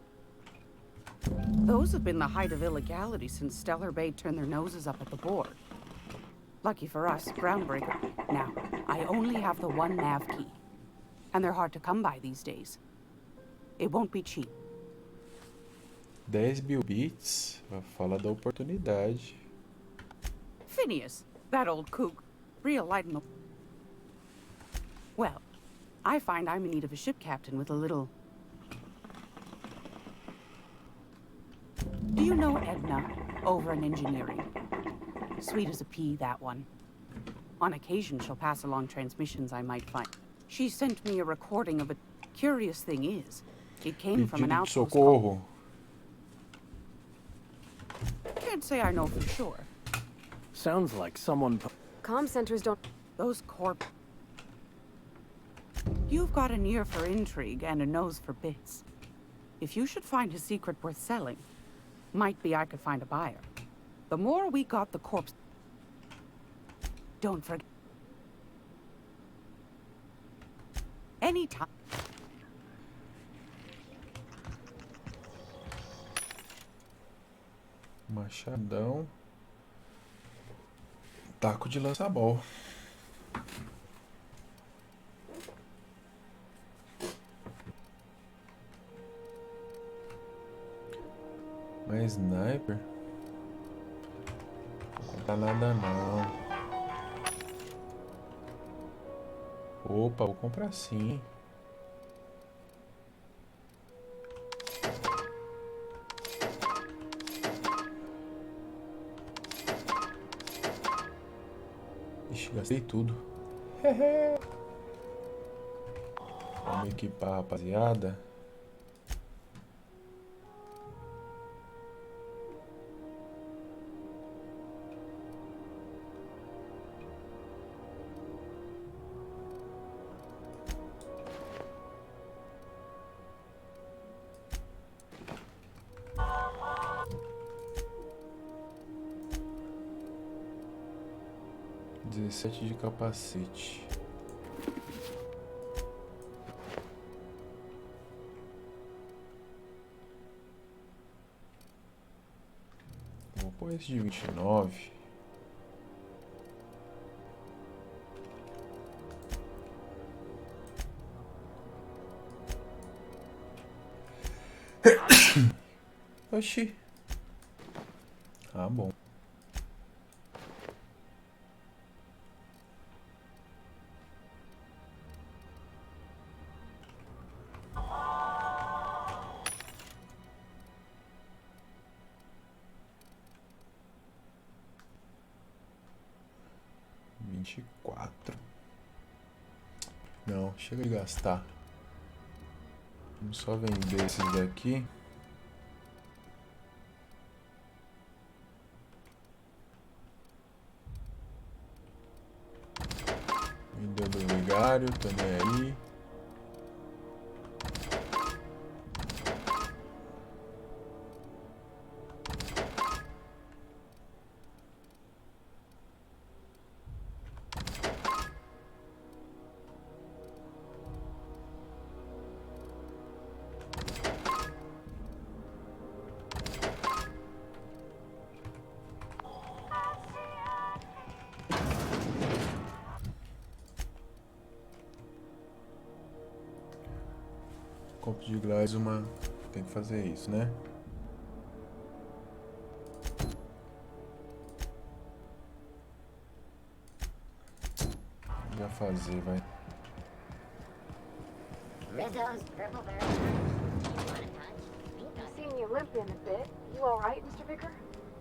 Those have been the height of illegality since Stellar Bay turned their noses up at the board. Lucky for us, groundbreaker. Now, I only have the one nav key. And they're hard to come by these days. It won't be cheap. 10.000 bits. Fala da oportunidade. Phineas, that old kook, real light in the... Well, I find I'm in need of a ship captain with a little... Do you know Edna, over in engineering? Sweet as a pea, that one. On occasion, she'll pass along transmissions I might find. She sent me a recording of a... Curious thing is, it came from an Pedido de outpost socorro. Can't say I know for sure. Sounds like someone... Comm centers don't... Those corp... You've got an ear for intrigue and a nose for bits. If you should find a secret worth selling, might be I could find a buyer. The more we got the corpse... Don't forget... Anytime... Machadão. Taco de lança-bol. Mais sniper? Não vou comprar nada não. Opa, vou comprar sim. Ixi, gastei tudo. Vamos equipar, rapaziada. De capacete. Vou pôr esse de 29. Oxi. Ah, bom. Não, chega de gastar. Vamos só vender esses daqui. Vendeu do vigário, tô nem aí. Copo de gás, uma... Tem que fazer isso, né? Já fazer, vai. Rizzo's purple bird. I've seen you limping a bit. You all right, Mr. Vicker?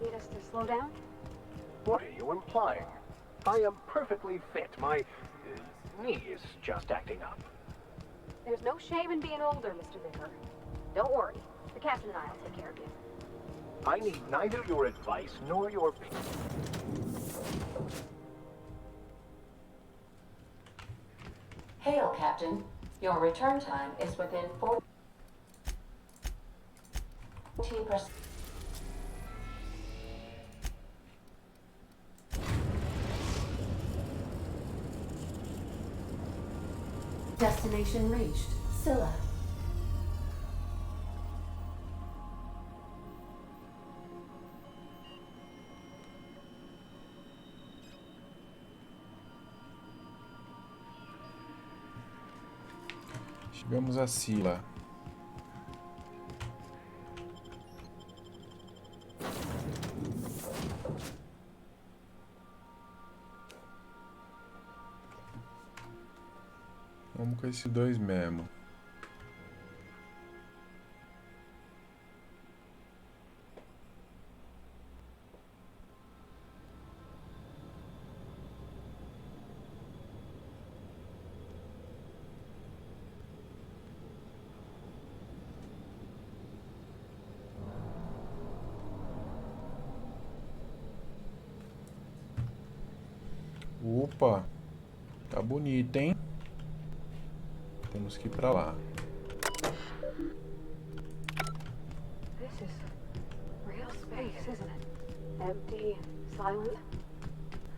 Need us to slow down? What are you implying? I am perfectly fit. My knee is just acting up. There's no shame in being older, Mr. Vicker. Don't worry. The captain and I will take care of you. I need neither your advice nor your... Hail, Captain. Your return time is within 14%. Destination reached. Scylla. Chegamos a Scylla. Vamos com esses dois mesmo. Opa, tá bonito, hein? Temos que ir pra lá. This is real space, isn't it? Empty, silent.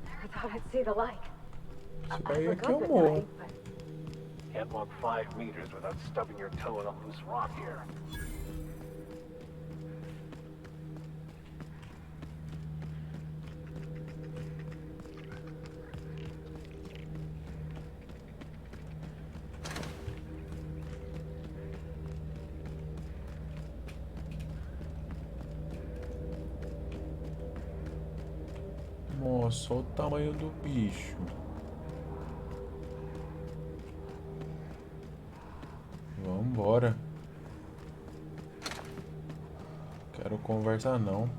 I thought I'd see the light. Isso daí aqui é o morro. Can't walk 5 meters without stubbing your toe in a loose rock here. Nossa, olha o tamanho do bicho. Vambora. Quero conversar não.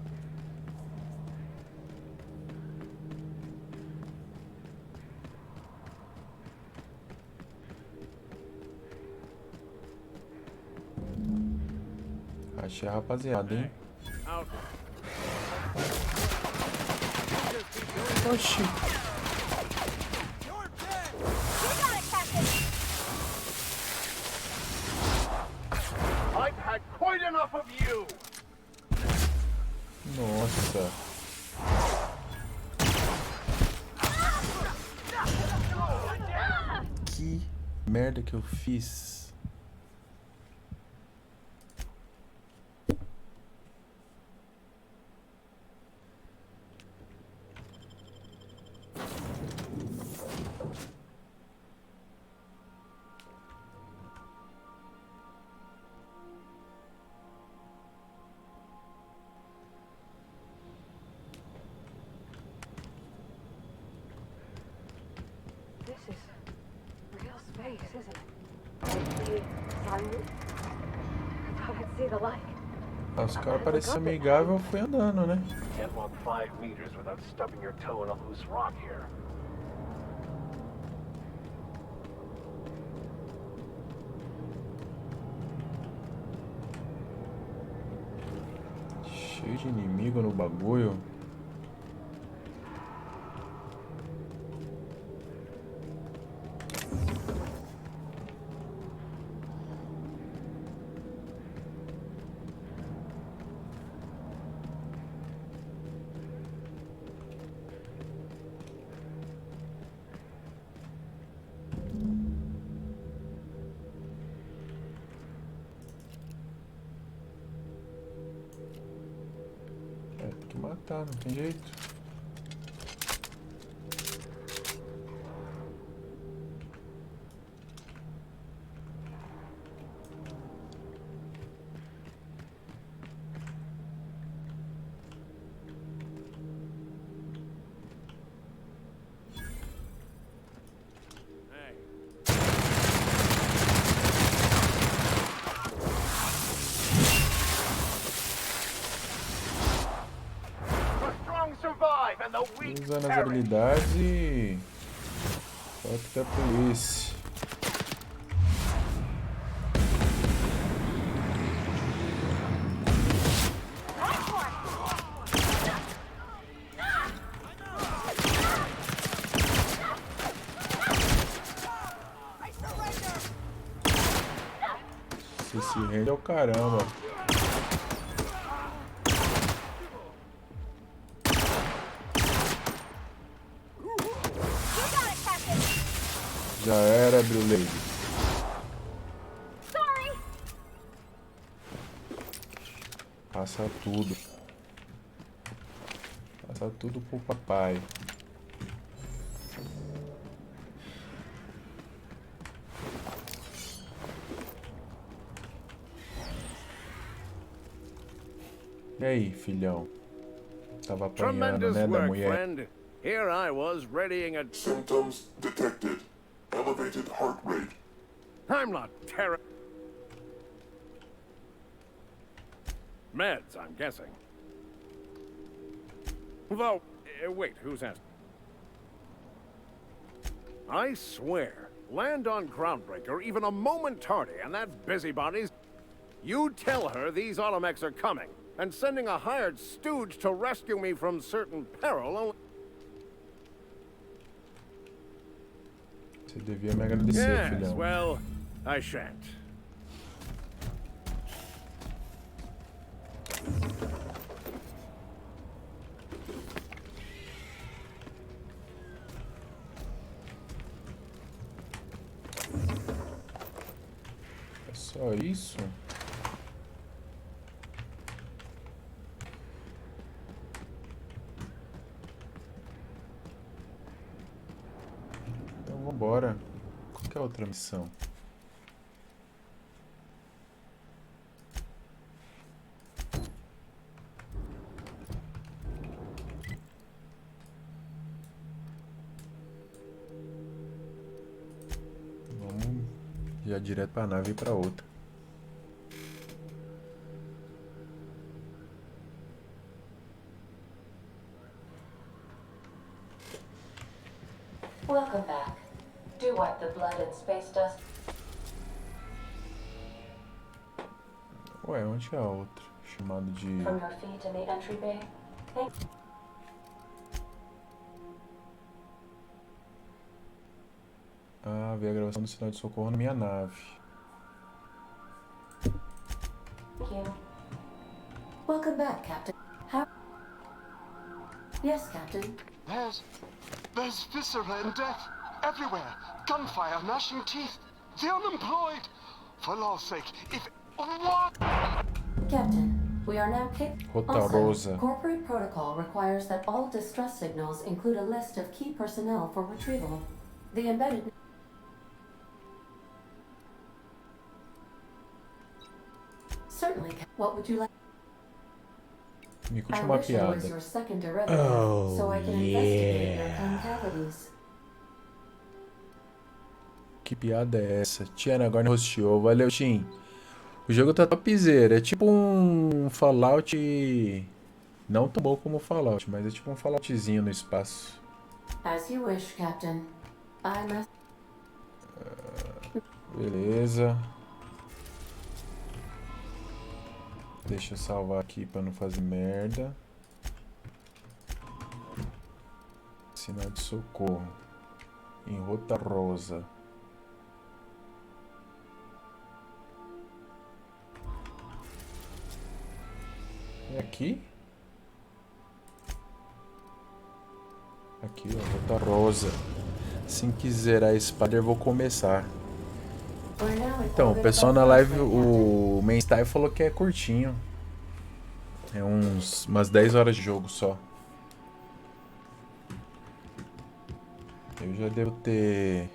Achei a rapaziada, hein? Oxi. I've had quite enough of you. Nossa. Que merda que eu fiz. This is real space, isn't it? Empty, silent. I thought I'd see the light. Ah, os caras pareciam amigáveis, eu fui andando, né? Can't walk 5 meters without stubbing your toe in a loose rock here. Cheio de inimigo no bagulho. Tem que matar, não tem jeito. Usando as habilidades e... Foto da polícia. Se rende é o caramba. Já era, Blue Lady. Passa tudo. Passa tudo pro papai. E aí, filhão? Tava apanhando, né, da mulher? Friend. Here I was readying a... Symptoms detected. Elevated heart rate, I'm not terror. Meds, I'm guessing. Though, wait, who's asking? I swear, land on Groundbreaker even a moment tardy, and that busybody's... You tell her these Automex are coming, and sending a hired stooge to rescue me from certain peril... Você devia me agradecer, Yes, filhão. well, I shan't. É só isso? Então vambora. Qual que é a outra missão? Vamos já direto pra nave e pra outra. Welcome back. Do wipe the blood and space dust. Ué, onde é a outra? Chamado de... From your feet in the entry bay. Thank Ah, vi a gravação do sinal de socorro na minha nave. you. Welcome back, Captain. How? Yes, Captain. There's viscera and death everywhere. Gunfire, gnashing teeth. The unemployed. For law's sake, if... What? Captain, we are now Rota Rosa. corporate protocol requires that all distress signals include a list of key personnel for retrieval. The embedded... Certainly, what would you like? Me conte I uma wish I was piada. your second derivative, so I can investigate your concavities. Que piada é essa? Tiana agora hosteou. Valeu, Tim. O jogo tá topzera. É tipo um Fallout... Não tão bom como o Fallout, mas é tipo um Falloutzinho no espaço. As you wish, Captain. I must... Beleza. Deixa eu salvar aqui pra não fazer merda. Sinal de socorro. Em Rota Rosa. É aqui? Aqui, ó, Rota Rosa. Assim que zerar a Spider, vou começar. Então, o pessoal na live, o Mainstyle falou que é curtinho. É umas 10 horas de jogo só. Eu já devo ter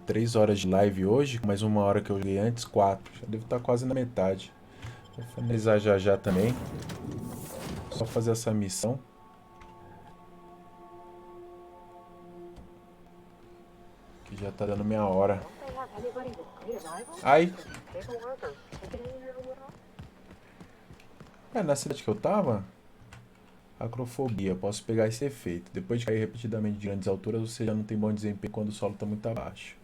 3 horas de live hoje, mais uma hora que eu joguei antes, 4. Já devo estar quase na metade. Vou finalizar já também. Só fazer essa missão. Que já tá dando meia hora. Ai! É, na cidade que eu tava, acrofobia, posso pegar esse efeito. Depois de cair repetidamente de grandes alturas, você já não tem bom desempenho quando o solo está muito abaixo.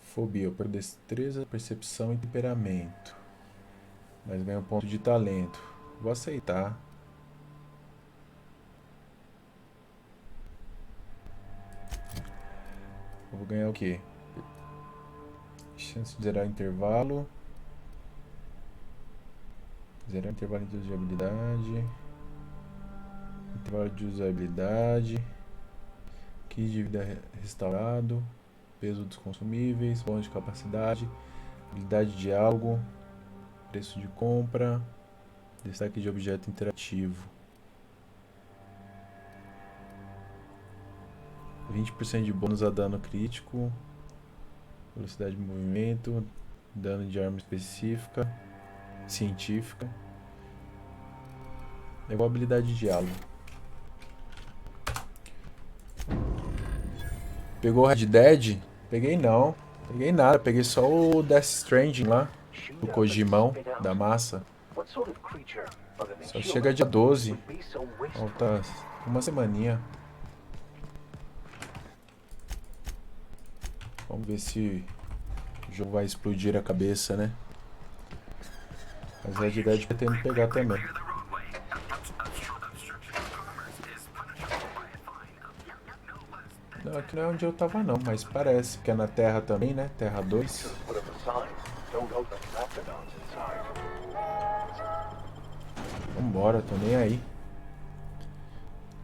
Fobia, eu perco destreza, percepção e temperamento. Mas ganho um ponto de talento. Vou aceitar. Eu vou ganhar o quê? Chance de zerar o intervalo. Zerar o intervalo de usabilidade. Intervalo de usabilidade. Kit de vida restaurado. Peso dos consumíveis. Bônus de capacidade. Habilidade de diálogo. Preço de compra. Destaque de objeto interativo. 20% de bônus a dano crítico. Velocidade de movimento. Dano de arma específica. Científica. É igual habilidade de diálogo. Pegou o Red Dead? Peguei não. Peguei nada, peguei só o Death Stranding lá, do Kojimão, da massa. Só chega dia 12. Falta uma semaninha. Vamos ver se o jogo vai explodir a cabeça, né? Mas a Red Dead pretende pegar também. Não, aqui não é onde eu tava não, mas parece que é na Terra também, né? Terra 2. Vambora, tô nem aí.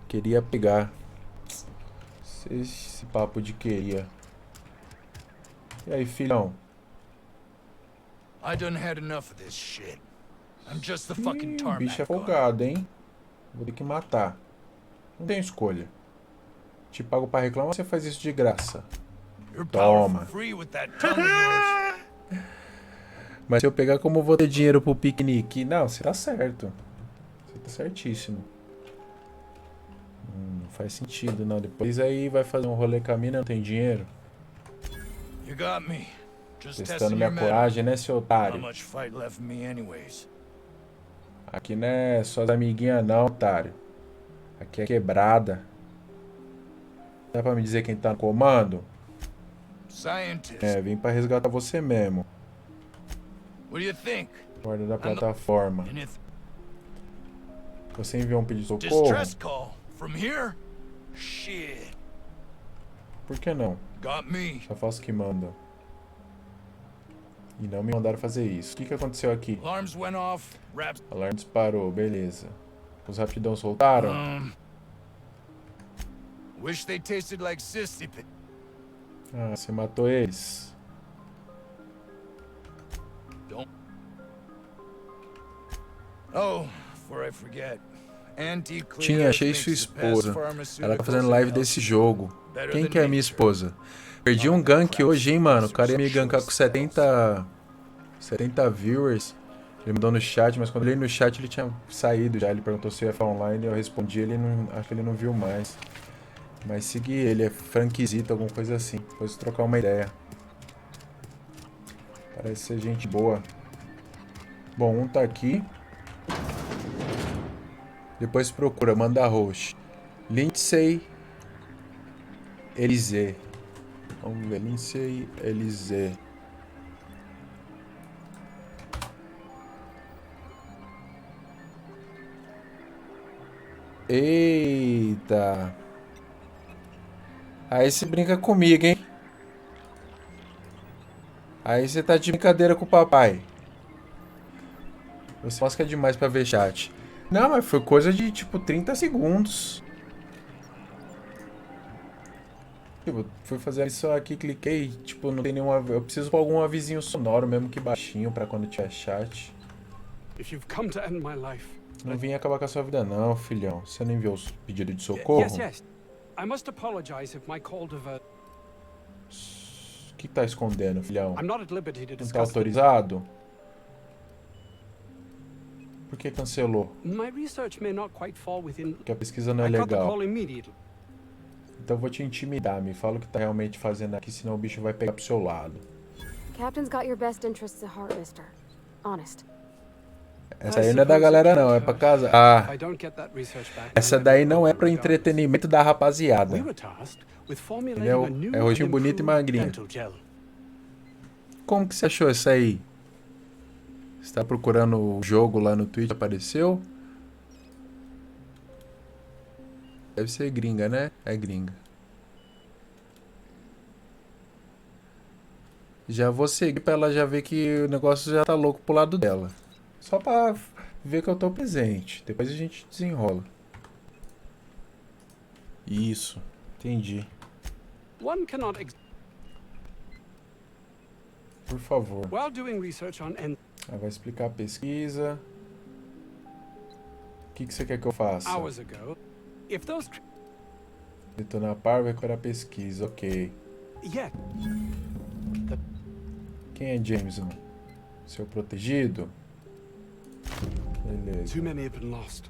Queria pegar. Esse papo de queria. E aí, filhão? I done had enough of this shit. I'm just the fucking O tarmac bicho é guy. folgado, hein? Vou ter que matar. Não tem escolha. Te pago pra reclamar, você faz isso de graça. Toma. Mas se eu pegar, como eu vou ter dinheiro pro piquenique? Não, você tá certo. Você tá certíssimo. Não faz sentido, não. Depois aí vai fazer um rolê com a mina, não tem dinheiro. You got me. Just Testando minha coragem, né, seu otário? Not much fight left in me anyways. Aqui não é suas amiguinhas não, otário. Aqui é quebrada. Dá pra me dizer quem tá no comando? Scientist. É, vim pra resgatar você mesmo. What do you think? Guarda da plataforma. Você enviou um pedido de socorro? Distress call from here? Shit. Por que não? Got me. Só faço o que mandam. E não me mandaram fazer isso. O que aconteceu aqui? Alarms went off. Alarme disparou, beleza. Os rapidão soltaram? Wish they tasted like sissy. Ah, você matou eles. Don't. Oh, before I forget. Tinha, achei sua esposa. Ela tá fazendo live desse jogo. Quem que é minha esposa? Perdi um gank hoje, hein, mano. O cara ia me gankar com 70 viewers. Ele mandou no chat, mas quando ele ia no chat ele tinha saído já. Ele perguntou se eu ia falar online, eu respondi, ele não, acho que ele não viu mais. Mas segui ele, é Frankzito, alguma coisa assim. Depois trocar uma ideia. Parece ser gente boa. Bom, um tá aqui. Depois procura, manda host. Lindsay Elise. Vamos ver, Lindsay Elise. Eita. Aí você brinca comigo, hein? Aí você tá de brincadeira com o papai. Você mosca demais pra ver chat. Não, mas foi coisa de tipo 30 segundos. Tipo, fui fazer isso aqui, cliquei, tipo, não tem nenhuma... Eu preciso pôr algum avisinho sonoro, mesmo que baixinho, pra quando tiver chat. Não vim acabar com a sua vida não, filhão. Você não enviou o pedido de socorro? Yes. I must apologize if my call diverted. O que tá escondendo, filhão? I'm not at liberty to Não tá discuss autorizado? Por que cancelou? My research may not quite fall within. Porque a pesquisa não é I got the legal. call immediately. Então eu vou te intimidar, me fala o que tá realmente fazendo aqui, senão o bicho vai pegar pro seu lado. Captain's got your best interests at heart, mister. Honest. Essa aí não é da galera não, é pra casa. Ah, essa daí não é pro entretenimento da rapaziada. Entendeu? É rostinho bonito e magrinho. Como que você achou isso aí? Você tá procurando o jogo lá no Twitch, apareceu? Deve ser gringa, né? É gringa. Já vou seguir pra ela já ver que o negócio já tá louco pro lado dela. Só pra ver que eu tô presente. Depois a gente desenrola. Isso. Entendi. Por favor. Vai explicar a pesquisa. O que você quer que eu faça? Detonar par, vai recuperar a pesquisa. Ok. Quem é Jameson? Seu protegido? Beleza. Too many have been lost.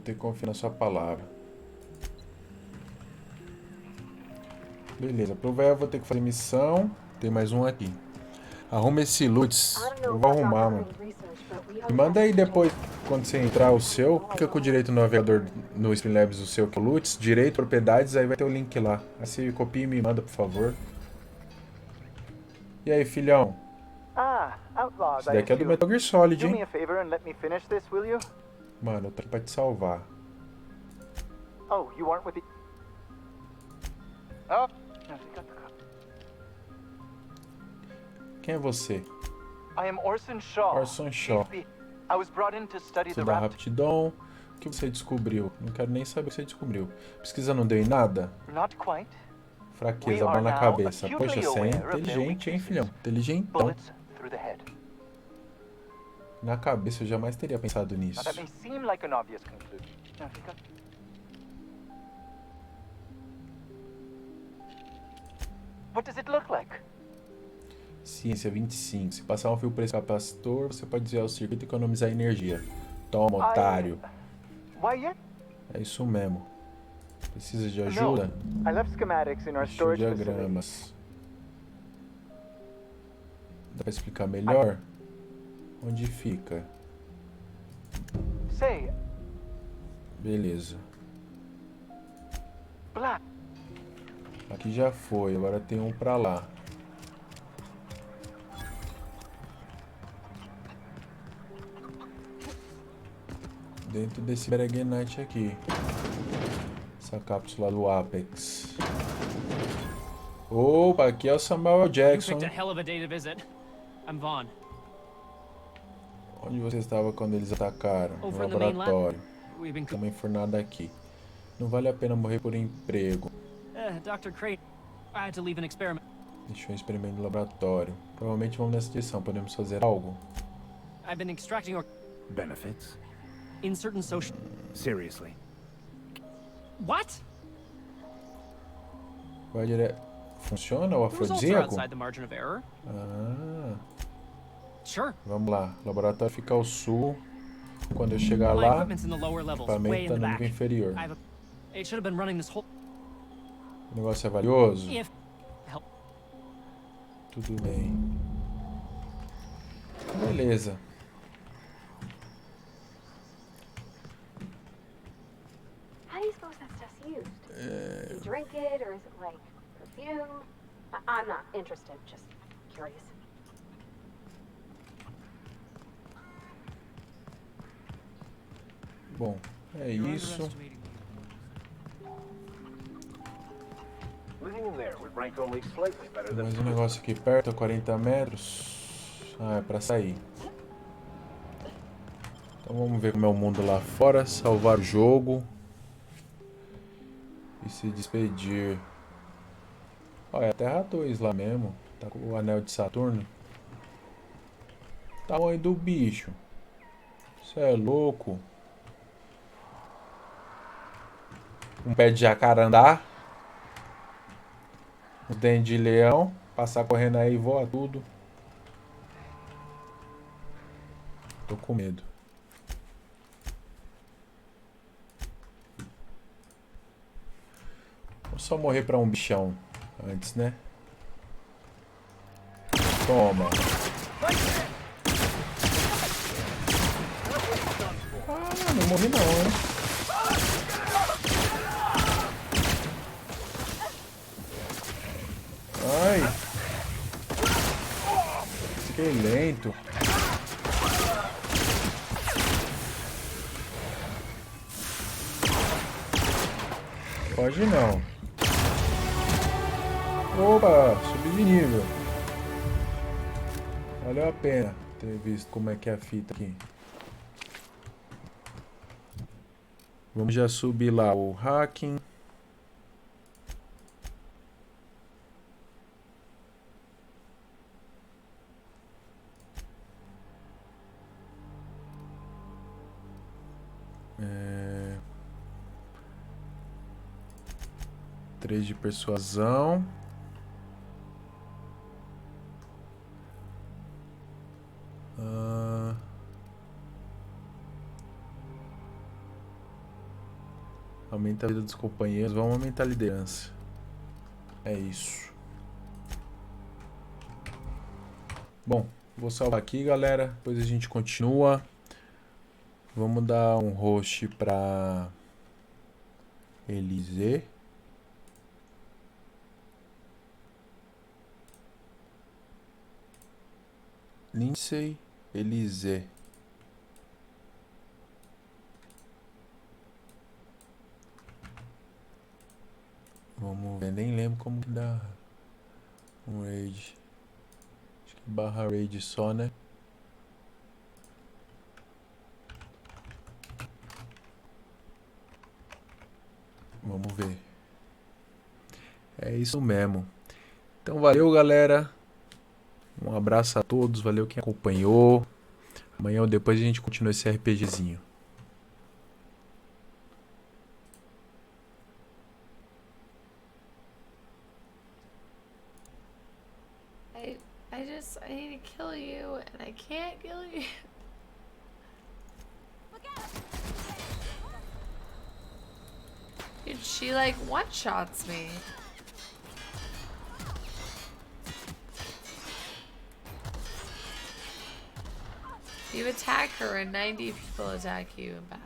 ter que confiar na sua palavra. Beleza, pro velho eu vou ter que fazer missão. Tem mais um aqui. Arruma esse loots. Eu vou arrumar, mano. Me manda aí depois, quando você entrar o seu, clica com o direito no navegador no Streamlabs, o seu que é o loots, direito, propriedades, aí vai ter o link lá. Aí você copia e me manda, por favor. E aí, filhão? Outlaws, Esse daqui é do Metal Gear Solid, Do me hein? a favor and let me finish this, will you? Mano, eu tô pra te salvar. Oh, you aren't with the... Oh, Quem é você? I am Orson Shaw. Orson Shaw. I was brought in to study the Estudar rapt... rapidão. O que você descobriu? Não quero nem saber o que você descobriu. Pesquisa não deu em nada? Not quite. Fraqueza, bola na cabeça. Poxa, você é inteligente, hein, filhão? Inteligentão. Bullets through the head. Na cabeça, eu jamais teria pensado nisso. Now that may seem like an obvious conclusion. Now, think of- What does it look like? Ciência 25. Se passar um fio por esse capacitor, você pode desviar o circuito e economizar energia. Toma, otário. Why yet? É isso mesmo. Precisa de ajuda? I left schematics in our Deixa storage diagramas. Dá pra explicar melhor? Onde fica? Say, Beleza. Black. Aqui já foi, agora tem um pra lá. Dentro desse Beregenite aqui. Essa cápsula do Apex. Opa, aqui é o Samuel You Jackson. picked a hell of a day to visit. I'm Vaughn. Onde você estava quando eles atacaram? No Over in the main lab. laboratório. We've been... Também fornada aqui. Não vale a pena morrer por emprego. Dr. Crate, I had to leave an experiment. Deixou um experimento no laboratório. Provavelmente vamos nessa direção. Podemos fazer algo? I've been extracting Benefits? in certain social... Seriously. What? Vai direto. Funciona o The results are afrodisíaco? outside the margin of error. Ah. Sure. Vamos lá. O laboratório fica ao sul. Quando eu chegar My lá, equipment's in the lower o levels, way equipamento in está the no back. nível inferior. It should have been running this whole... O negócio é valioso? If... Help. Tudo bem. Beleza. How do you suppose that stuff's used? Do you drink it, or is it like perfume? I'm not interested, just curious. Bom, é isso. Living in there would rank only slightly better Tem than... mais um negócio aqui perto, a 40 metros. Ah, é pra sair. Então vamos ver como é o mundo lá fora. Salvar o jogo. E se despedir. Ó, é a Terra 2 lá mesmo. Tá com o anel de Saturno. Tamanho do bicho. Isso é louco. Um pé de jacarandá. Um dente de leão. Passar correndo aí e voa tudo. Tô com medo. Vou só morrer pra um bichão antes, né? Toma. Ah, não morri não, hein? Ai. Fiquei lento. Pode não. Opa, subi de nível. Valeu a pena ter visto como é que é a fita aqui. Vamos já subir lá o hacking. Três de persuasão. Aumenta a vida dos companheiros. Vamos aumentar a liderança. É isso. Bom, vou salvar aqui, galera. Depois a gente continua. Vamos dar um host pra Elise. Lindsay, Elise. Vamos ver, nem lembro como que dá um raid. Acho que barra raid só, né? Vamos ver. É isso mesmo. Então valeu, galera. Um abraço a todos, valeu quem acompanhou. Amanhã ou depois a gente continua esse RPGzinho. I need to kill you, and I can't kill you. Dude, she like one-shots me. You attack her and 90 people attack you and back.